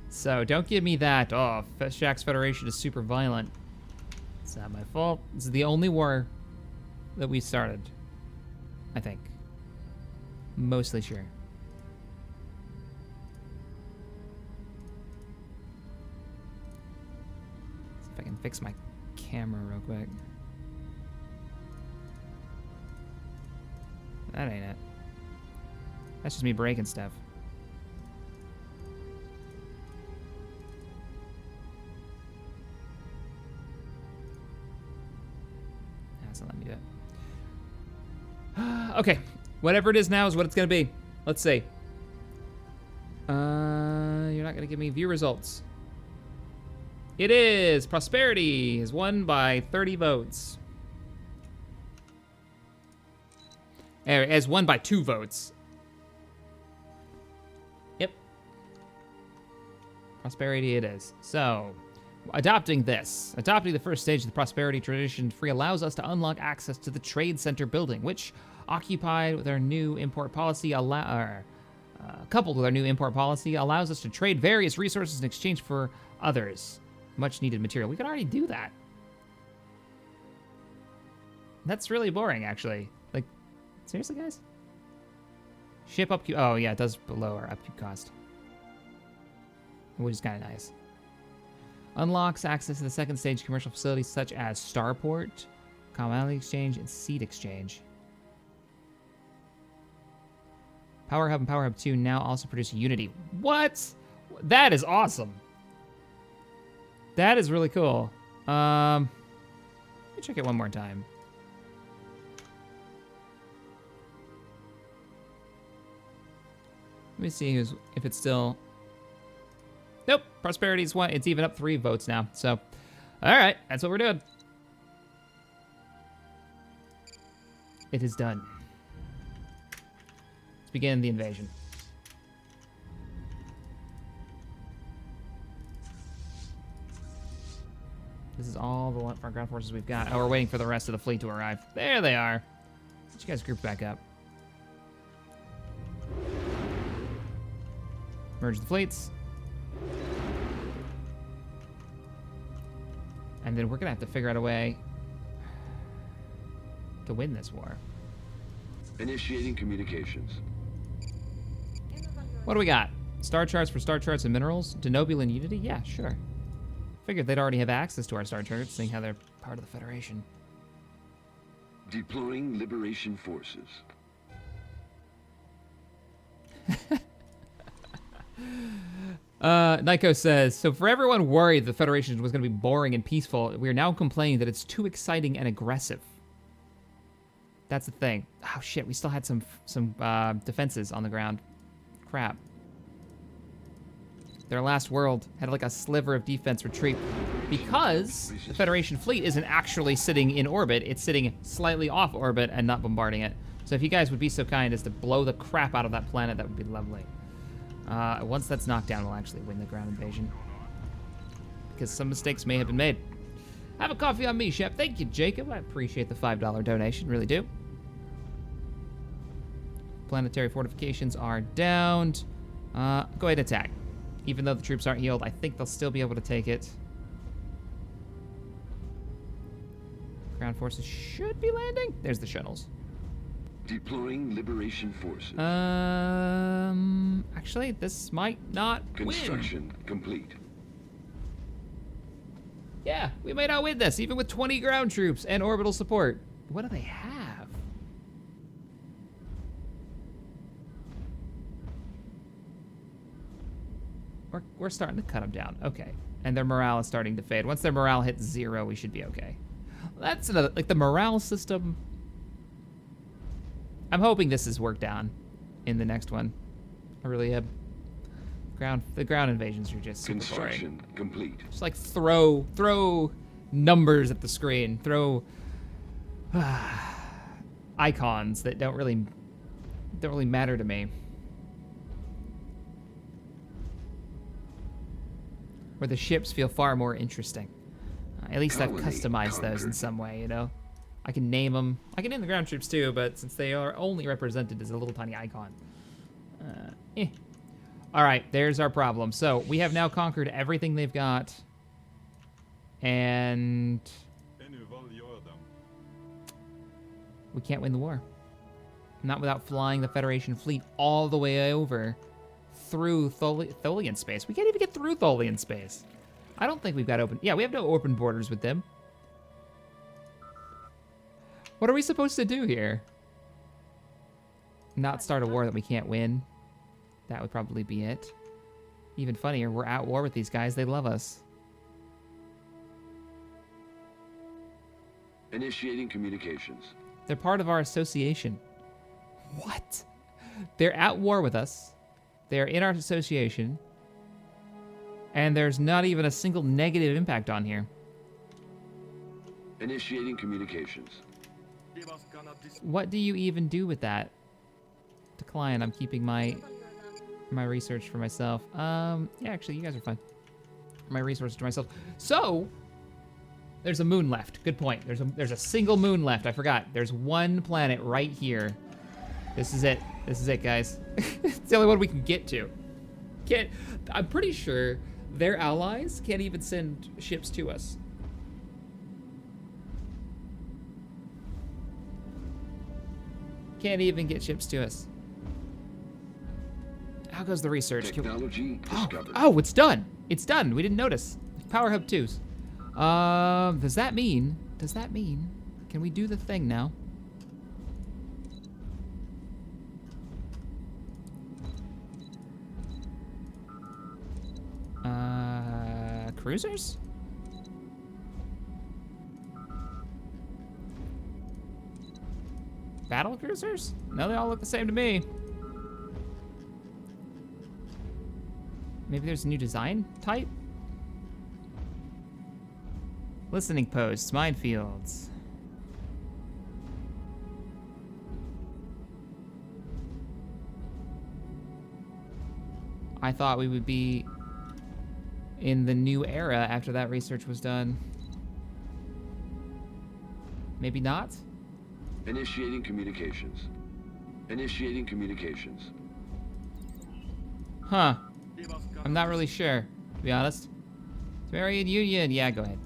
So don't give me that, oh, Shaq's Federation is super violent. It's not my fault. This is the only war that we started. I think. Mostly sure. If I can fix my camera real quick. That ain't it. That's just me breaking stuff. That's not letting me do it. Okay. Whatever it is now is what it's gonna be. Let's see. You're not gonna give me view results. It is. Prosperity is won by 30 votes. As won by 2 votes. Yep. Prosperity it is. So, adopting the first stage of the prosperity tradition free allows us to unlock access to the Trade Center building, which, occupied with our new import policy, coupled with our new import policy, allows us to trade various resources in exchange for others. Much needed material. We can already do that. That's really boring, actually. Like, seriously, guys? Ship upkeep. Oh, yeah, it does lower our upkeep cost. Which is kind of nice. Unlocks access to the second stage commercial facilities such as Starport, Commodity Exchange, and Seed Exchange. Power Hub and Power Hub 2 now also produce Unity. What? That is awesome. That is really cool. Let me check it one more time. Let me see if it's still... Nope, Prosperity's one. It's even up 3 votes now. So, all right, that's what we're doing. It is done. Let's begin the invasion. This is all the ground forces we've got. Oh, we're waiting for the rest of the fleet to arrive. There they are. Let you guys group back up. Merge the fleets. And then we're gonna have to figure out a way to win this war. Initiating communications. What do we got? Star charts for star charts and minerals? Denobulan Unity? Yeah, sure. Figured they'd already have access to our star charts, seeing how they're part of the Federation. Deploying liberation forces. Nyko says, so for everyone worried the Federation was going to be boring and peaceful, we are now complaining that it's too exciting and aggressive. That's the thing. Oh shit, we still had some defenses on the ground. Crap. Their last world had like a sliver of defense retreat because the Federation fleet isn't actually sitting in orbit. It's sitting slightly off orbit and not bombarding it. So if you guys would be so kind as to blow the crap out of that planet, that would be lovely. Once that's knocked down, we'll actually win the ground invasion. Because some mistakes may have been made. Have a coffee on me, Shep. Thank you, Jacob. I appreciate the $5 donation, really do. Planetary fortifications are downed. Go ahead and attack. Even though the troops aren't healed, I think they'll still be able to take it. Ground forces should be landing. There's the shuttles. Deploying liberation forces. Actually, this might not Construction win. complete. Yeah, we may not win this, even with 20 ground troops and orbital support. What do they have? We're starting to cut them down. Okay. And their morale is starting to fade. Once their morale hits 0, we should be okay. That's another, like the morale system. I'm hoping this is worked on in the next one. I really am. The ground invasions are just super Construction boring. complete. Just like throw numbers at the screen. Throw icons that don't really matter to me. Where the ships feel far more interesting. At least I've customized those in some way, you know? I can name them. I can name the ground troops too, but since they are only represented as a little tiny icon. All right, there's our problem. So we have now conquered everything they've got. And we can't win the war. Not without flying the Federation fleet all the way over through Tholian space. We can't even get through Tholian space. I don't think we've got open... Yeah, we have no open borders with them. What are we supposed to do here? Not start a war that we can't win. That would probably be it. Even funnier, we're at war with these guys. They love us. Initiating communications. They're part of our association. What? They're at war with us. They're in our association. And there's not even a single negative impact on here. Initiating communications. What do you even do with that? Decline. I'm keeping my research for myself. Yeah, actually, you guys are fine. My resources to myself. So, there's a moon left. Good point. There's a single moon left. I forgot. There's one planet right here. This is it. This is it, guys. It's the only one we can get to. I'm pretty sure their allies can't even send ships to us. Can't even get ships to us. How goes the research? Technology discovered. Oh, it's done. It's done. We didn't notice. Power Hub 2s. Does that mean, can we do the thing now? cruisers? Battle cruisers? No, they all look the same to me. Maybe there's a new design type? Listening posts, minefields. I thought we would be in the new era after that research was done. Maybe not? Initiating communications. Initiating communications. Huh. I'm not really sure, to be honest. Subterranean Union. Yeah, go ahead.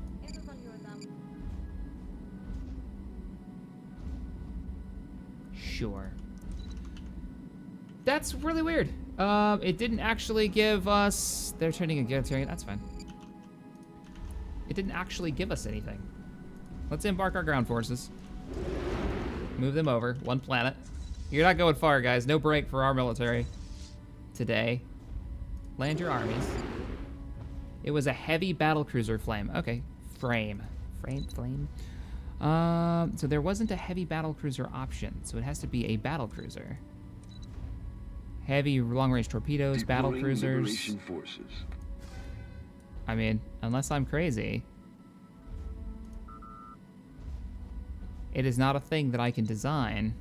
Sure. That's really weird. It didn't actually give us... They're turning egalitarian. That's fine. It didn't actually give us anything. Let's embark our ground forces. Move them over. One planet. You're not going far, guys. No break for our military today. Land your armies. It was a heavy battlecruiser flame. Okay. Flame. So there wasn't a heavy battlecruiser option, so it has to be a battlecruiser. Heavy long-range torpedoes, Deploying battlecruisers. Liberation forces. I mean, unless I'm crazy, it is not a thing that I can design.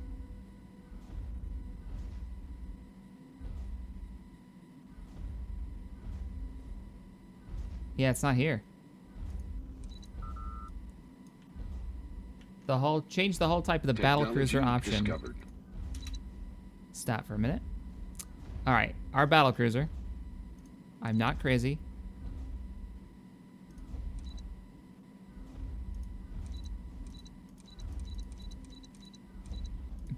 Yeah, it's not here. Change the hull type of the battlecruiser option. Discovered. Stop for a minute. All right, our battlecruiser. I'm not crazy.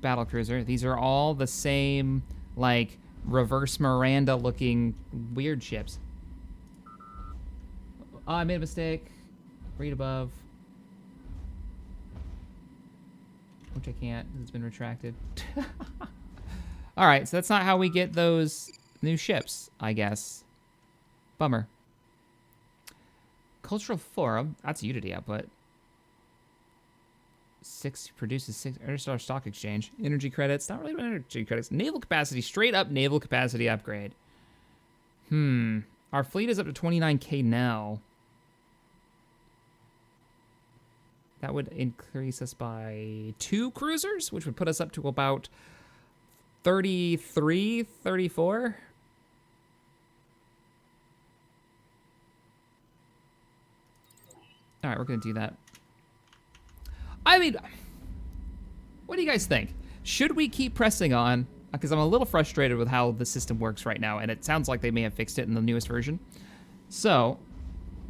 Battlecruiser. These are all the same, like, reverse Miranda-looking weird ships. Oh, I made a mistake. Read above. Which I can't, 'cause it's been retracted. All right, so that's not how we get those new ships, I guess. Bummer. Cultural Forum, that's Unity output. 6 produces 6 Interstar Stock Exchange. Energy credits, not really about energy credits. Naval capacity, straight up naval capacity upgrade. Our fleet is up to 29K now. That would increase us by 2 cruisers, which would put us up to about 33, 34. All right, we're going to do that. I mean, what do you guys think? Should we keep pressing on? Because I'm a little frustrated with how the system works right now, and it sounds like they may have fixed it in the newest version. So,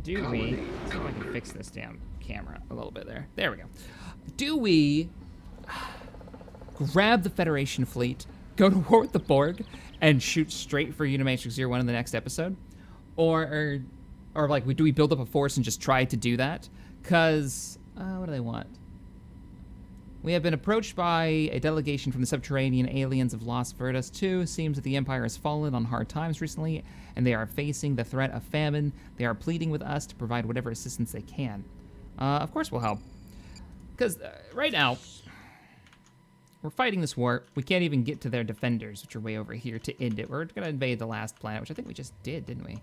do we... Let's see if I can fix this damn camera a little bit there. There we go. Do we grab the Federation fleet, go to war with the Borg, and shoot straight for Unimatrix 01 in the next episode? Or like, do we build up a force and just try to do that? Because, what do they want? We have been approached by a delegation from the Subterranean aliens of Las Verdes 2. Seems that the Empire has fallen on hard times recently, and they are facing the threat of famine. They are pleading with us to provide whatever assistance they can. Of course we'll help. Because right now, we're fighting this war. We can't even get to their defenders, which are way over here, to end it. We're going to invade the last planet, which I think we just did, didn't we?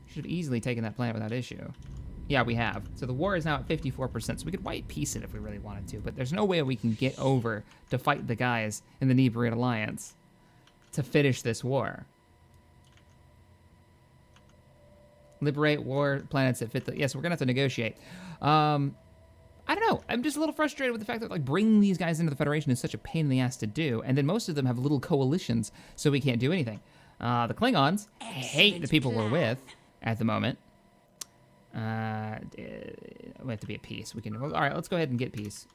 Should have easily taken that planet without issue. Yeah, we have. So the war is now at 54%, so we could white peace it if we really wanted to, but there's no way we can get over to fight the guys in the Nebrian Alliance to finish this war. Liberate war planets that fit the... Yes, we're going to have to negotiate. I don't know. I'm just a little frustrated with the fact that, like, bringing these guys into the Federation is such a pain in the ass to do, and then most of them have little coalitions, so we can't do anything. The Klingons hate the people we're with at the moment. We have to be at peace. We can. Well, all right, let's go ahead and get peace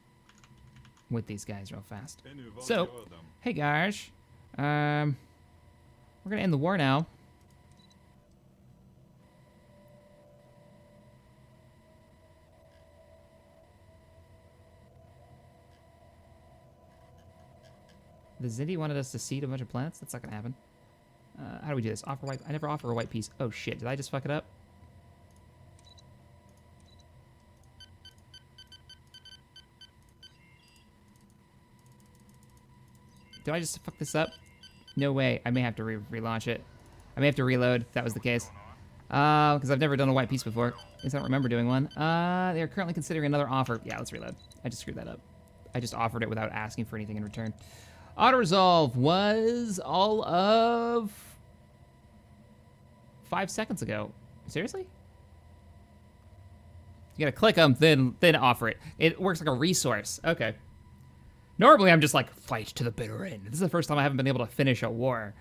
with these guys real fast. So, hey guys, we're gonna end the war now. The Zindi wanted us to seed a bunch of planets. That's not gonna happen. How do we do this? Offer white. I never offer a white piece. Oh shit! Did I just fuck it up? Did I just fuck this up? No way. I may have to relaunch it. I may have to reload if that was the case. Because I've never done a white piece before. At least I don't remember doing one. They are currently considering another offer. Yeah, let's reload. I just screwed that up. I just offered it without asking for anything in return. Auto-resolve was all of 5 seconds ago. Seriously? You gotta click them, then offer it. It works like a resource. Okay. Normally, I'm just like, fight to the bitter end. This is the first time I haven't been able to finish a war.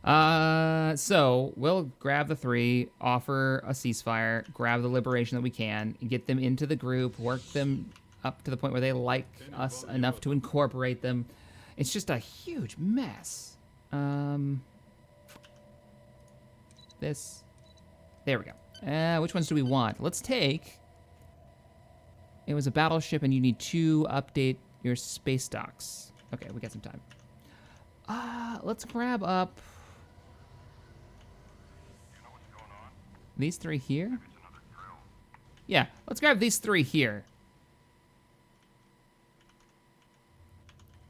So we'll grab the 3, offer a ceasefire, grab the liberation that we can, get them into the group, work them up to the point where they like us enough to incorporate them. It's just a huge mess. This. There we go. Which ones do we want? Let's take... It was a battleship and you need 2 update your space docks. Okay, we got some time. Let's grab up these 3 here. Yeah, let's grab these 3 here.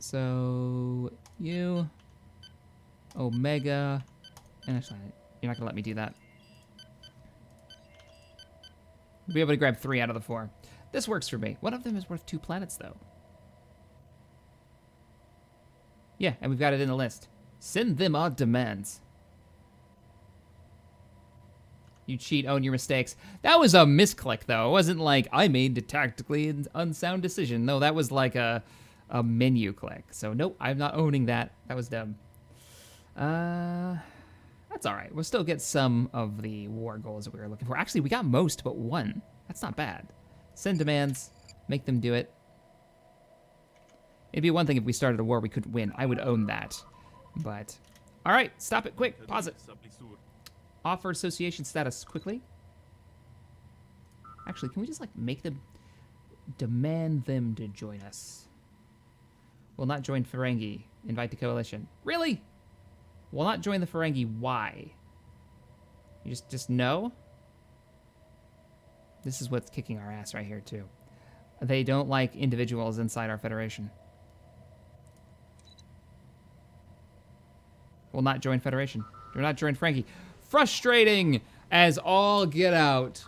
So, you, Omega, and actually, you're not gonna let me do that. We'll be able to grab 3 out of the 4. This works for me. One of them is worth 2 planets, though. Yeah, and we've got it in the list. Send them our demands. You cheat, own your mistakes. That was a misclick, though. It wasn't like, I made a tactically unsound decision. No, that was like a menu click. So, nope, I'm not owning that. That was dumb. That's all right. We'll still get some of the war goals that we were looking for. Actually, we got most but 1. That's not bad. Send demands. Make them do it. It'd be one thing if we started a war we couldn't win. I would own that. But, all right, stop it, quick, pause it. Offer association status quickly. Actually, can we just like make them, demand them to join us? Will not join Ferengi. Invite to coalition. Really? Will not join the Ferengi. Why? You just no? This is what's kicking our ass right here too. They don't like individuals inside our federation. Will not join Federation. Do not join Frankie. Frustrating as all get out.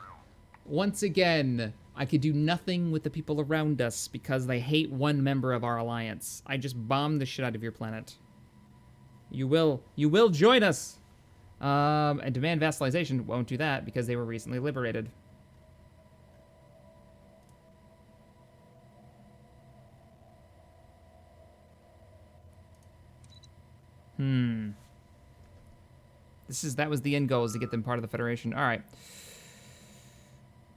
Once again, I could do nothing with the people around us because they hate one member of our alliance. I just bombed the shit out of your planet. You will join us. And demand vassalization. Won't do that because they were recently liberated. That was the end goal, is to get them part of the Federation. All right.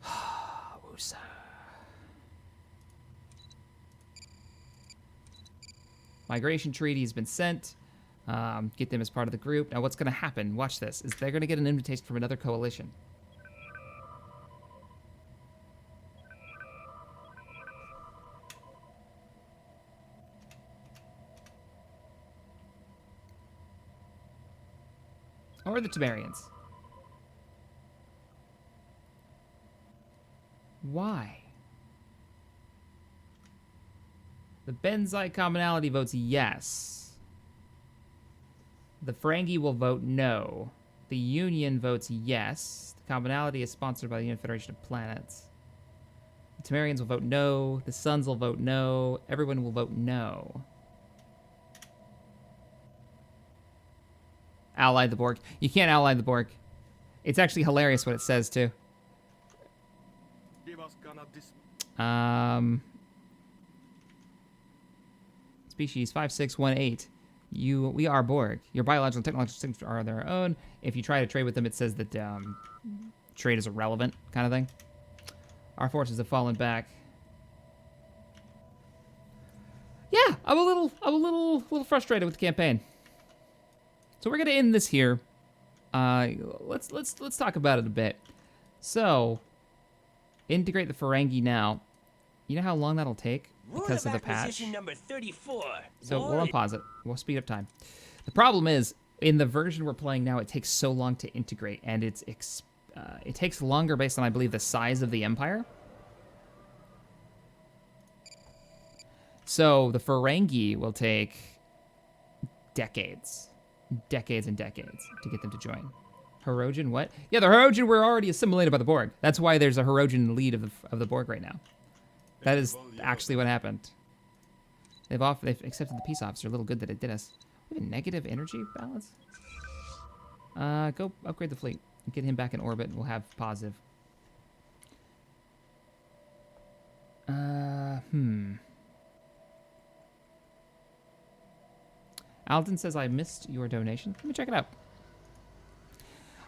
Woosa. Migration treaty has been sent. Get them as part of the group. Now what's going to happen? Watch this. Is they're going to get an invitation from another coalition. Or the Temerians. Why? The Benzite commonality votes yes. The Ferengi will vote no. The Union votes yes. The commonality is sponsored by the Union Federation of Planets. The Temerians will vote no. The Suns will vote no. Everyone will vote no. Ally the Borg. You can't ally the Borg. It's actually hilarious what it says, too. Species 5618. We are Borg. Your biological and technological signatures are their own. If you try to trade with them, it says that trade is irrelevant, kind of thing. Our forces have fallen back. Yeah, I'm a little frustrated with the campaign. So we're gonna end this here. Let's talk about it a bit. So, integrate the Ferengi now. You know how long that'll take because of the patch. Number 34. So we'll unpause it. We'll speed up time. The problem is in the version we're playing now, it takes so long to integrate, and it takes longer based on, I believe, the size of the Empire. So the Ferengi will take decades and decades to get them to join. Hirogen, what? Yeah, the Hirogen were already assimilated by the Borg. That's why there's a Hirogen lead of the Borg right now. That is actually what happened. They've accepted the peace officer. A little good that it did us. We have a negative energy balance. Go upgrade the fleet. Get him back in orbit, and we'll have positive. Alden says, I missed your donation. Let me check it out.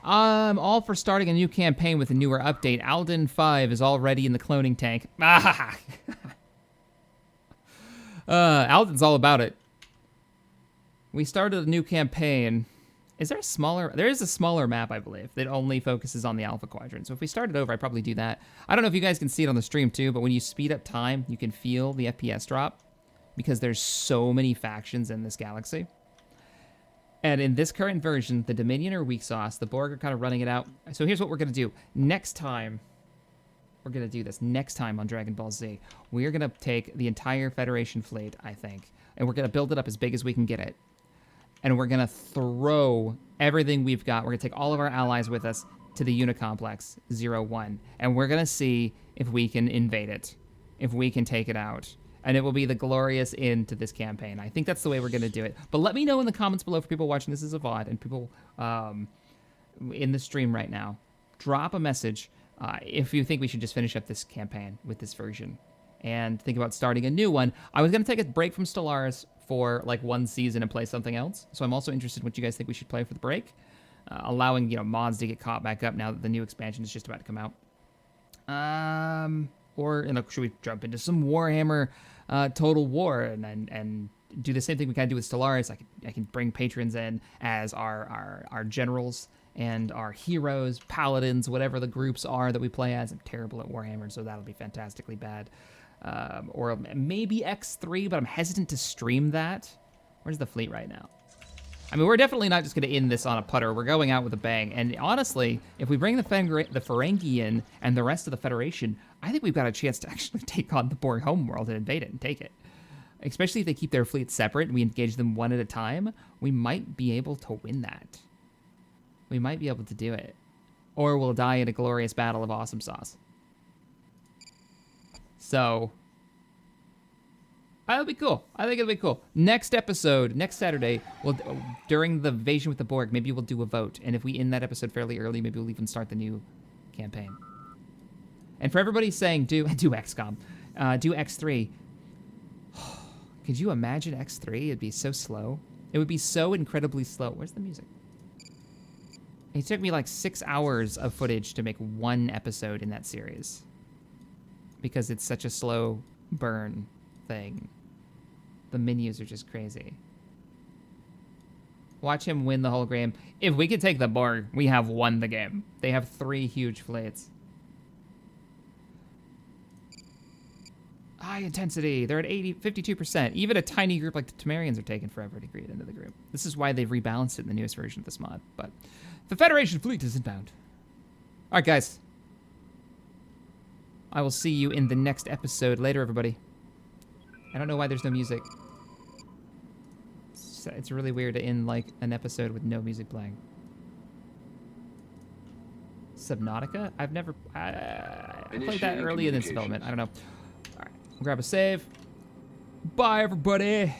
I'm all for starting a new campaign with a newer update. Alden 5 is already in the cloning tank. Ah! Alden's all about it. We started a new campaign. Is there a smaller... There is a smaller map, I believe, that only focuses on the Alpha Quadrant. So if we started over, I'd probably do that. I don't know if you guys can see it on the stream, too, but when you speed up time, you can feel the FPS drop because there's so many factions in this galaxy. And in this current version, the Dominion are weak sauce. The Borg are kind of running it out. So here's what we're going to do. Next time, we're going to do this. Next time on Dragon Ball Z, we're going to take the entire Federation fleet, I think, and we're going to build it up as big as we can get it. And we're going to throw everything we've got. We're going to take all of our allies with us to the Unicomplex 01. And we're going to see if we can invade it, if we can take it out. And it will be the glorious end to this campaign. I think that's the way we're going to do it. But let me know in the comments below for people watching this as a VOD and people in the stream right now. Drop a message if you think we should just finish up this campaign with this version and think about starting a new one. I was going to take a break from Stellaris for like one season and play something else. So I'm also interested in what you guys think we should play for the break. Allowing, mods to get caught back up now that the new expansion is just about to come out. Or, should we jump into some Warhammer Total War and do the same thing we kind of do with Stellaris? I can bring patrons in as our generals and our heroes, paladins, whatever the groups are that we play as. I'm terrible at Warhammer, so that'll be fantastically bad. Or maybe X3, but I'm hesitant to stream that. Where's the fleet right now? I mean, we're definitely not just going to end this on a putter. We're going out with a bang. And honestly, if we bring the Ferengi in and the rest of the Federation, I think we've got a chance to actually take on the Borg homeworld and invade it and take it. Especially if they keep their fleet separate and we engage them one at a time, we might be able to win that. We might be able to do it. Or we'll die in a glorious battle of awesome sauce. So, that'll be cool. I think it'll be cool. Next episode, next Saturday, during the invasion with the Borg, maybe we'll do a vote. And if we end that episode fairly early, maybe we'll even start the new campaign. And for everybody saying, do XCOM, do X3. Could you imagine X3? It'd be so slow. It would be so incredibly slow. Where's the music? It took me like 6 hours of footage to make one episode in that series. Because it's such a slow burn thing. The menus are just crazy. Watch him win the whole game. If we could take the Borg, we have won the game. They have 3 huge fleets. High intensity. They're at 52%. Even a tiny group like the Temerians are taking forever to get into the group. This is why they've rebalanced it in the newest version of this mod. But the Federation fleet is inbound. All right, guys. I will see you in the next episode. Later, everybody. I don't know why there's no music. It's really weird to end like an episode with no music playing. Subnautica? I've never... I played that early in its development. I don't know. All right. We'll grab a save. Bye, everybody.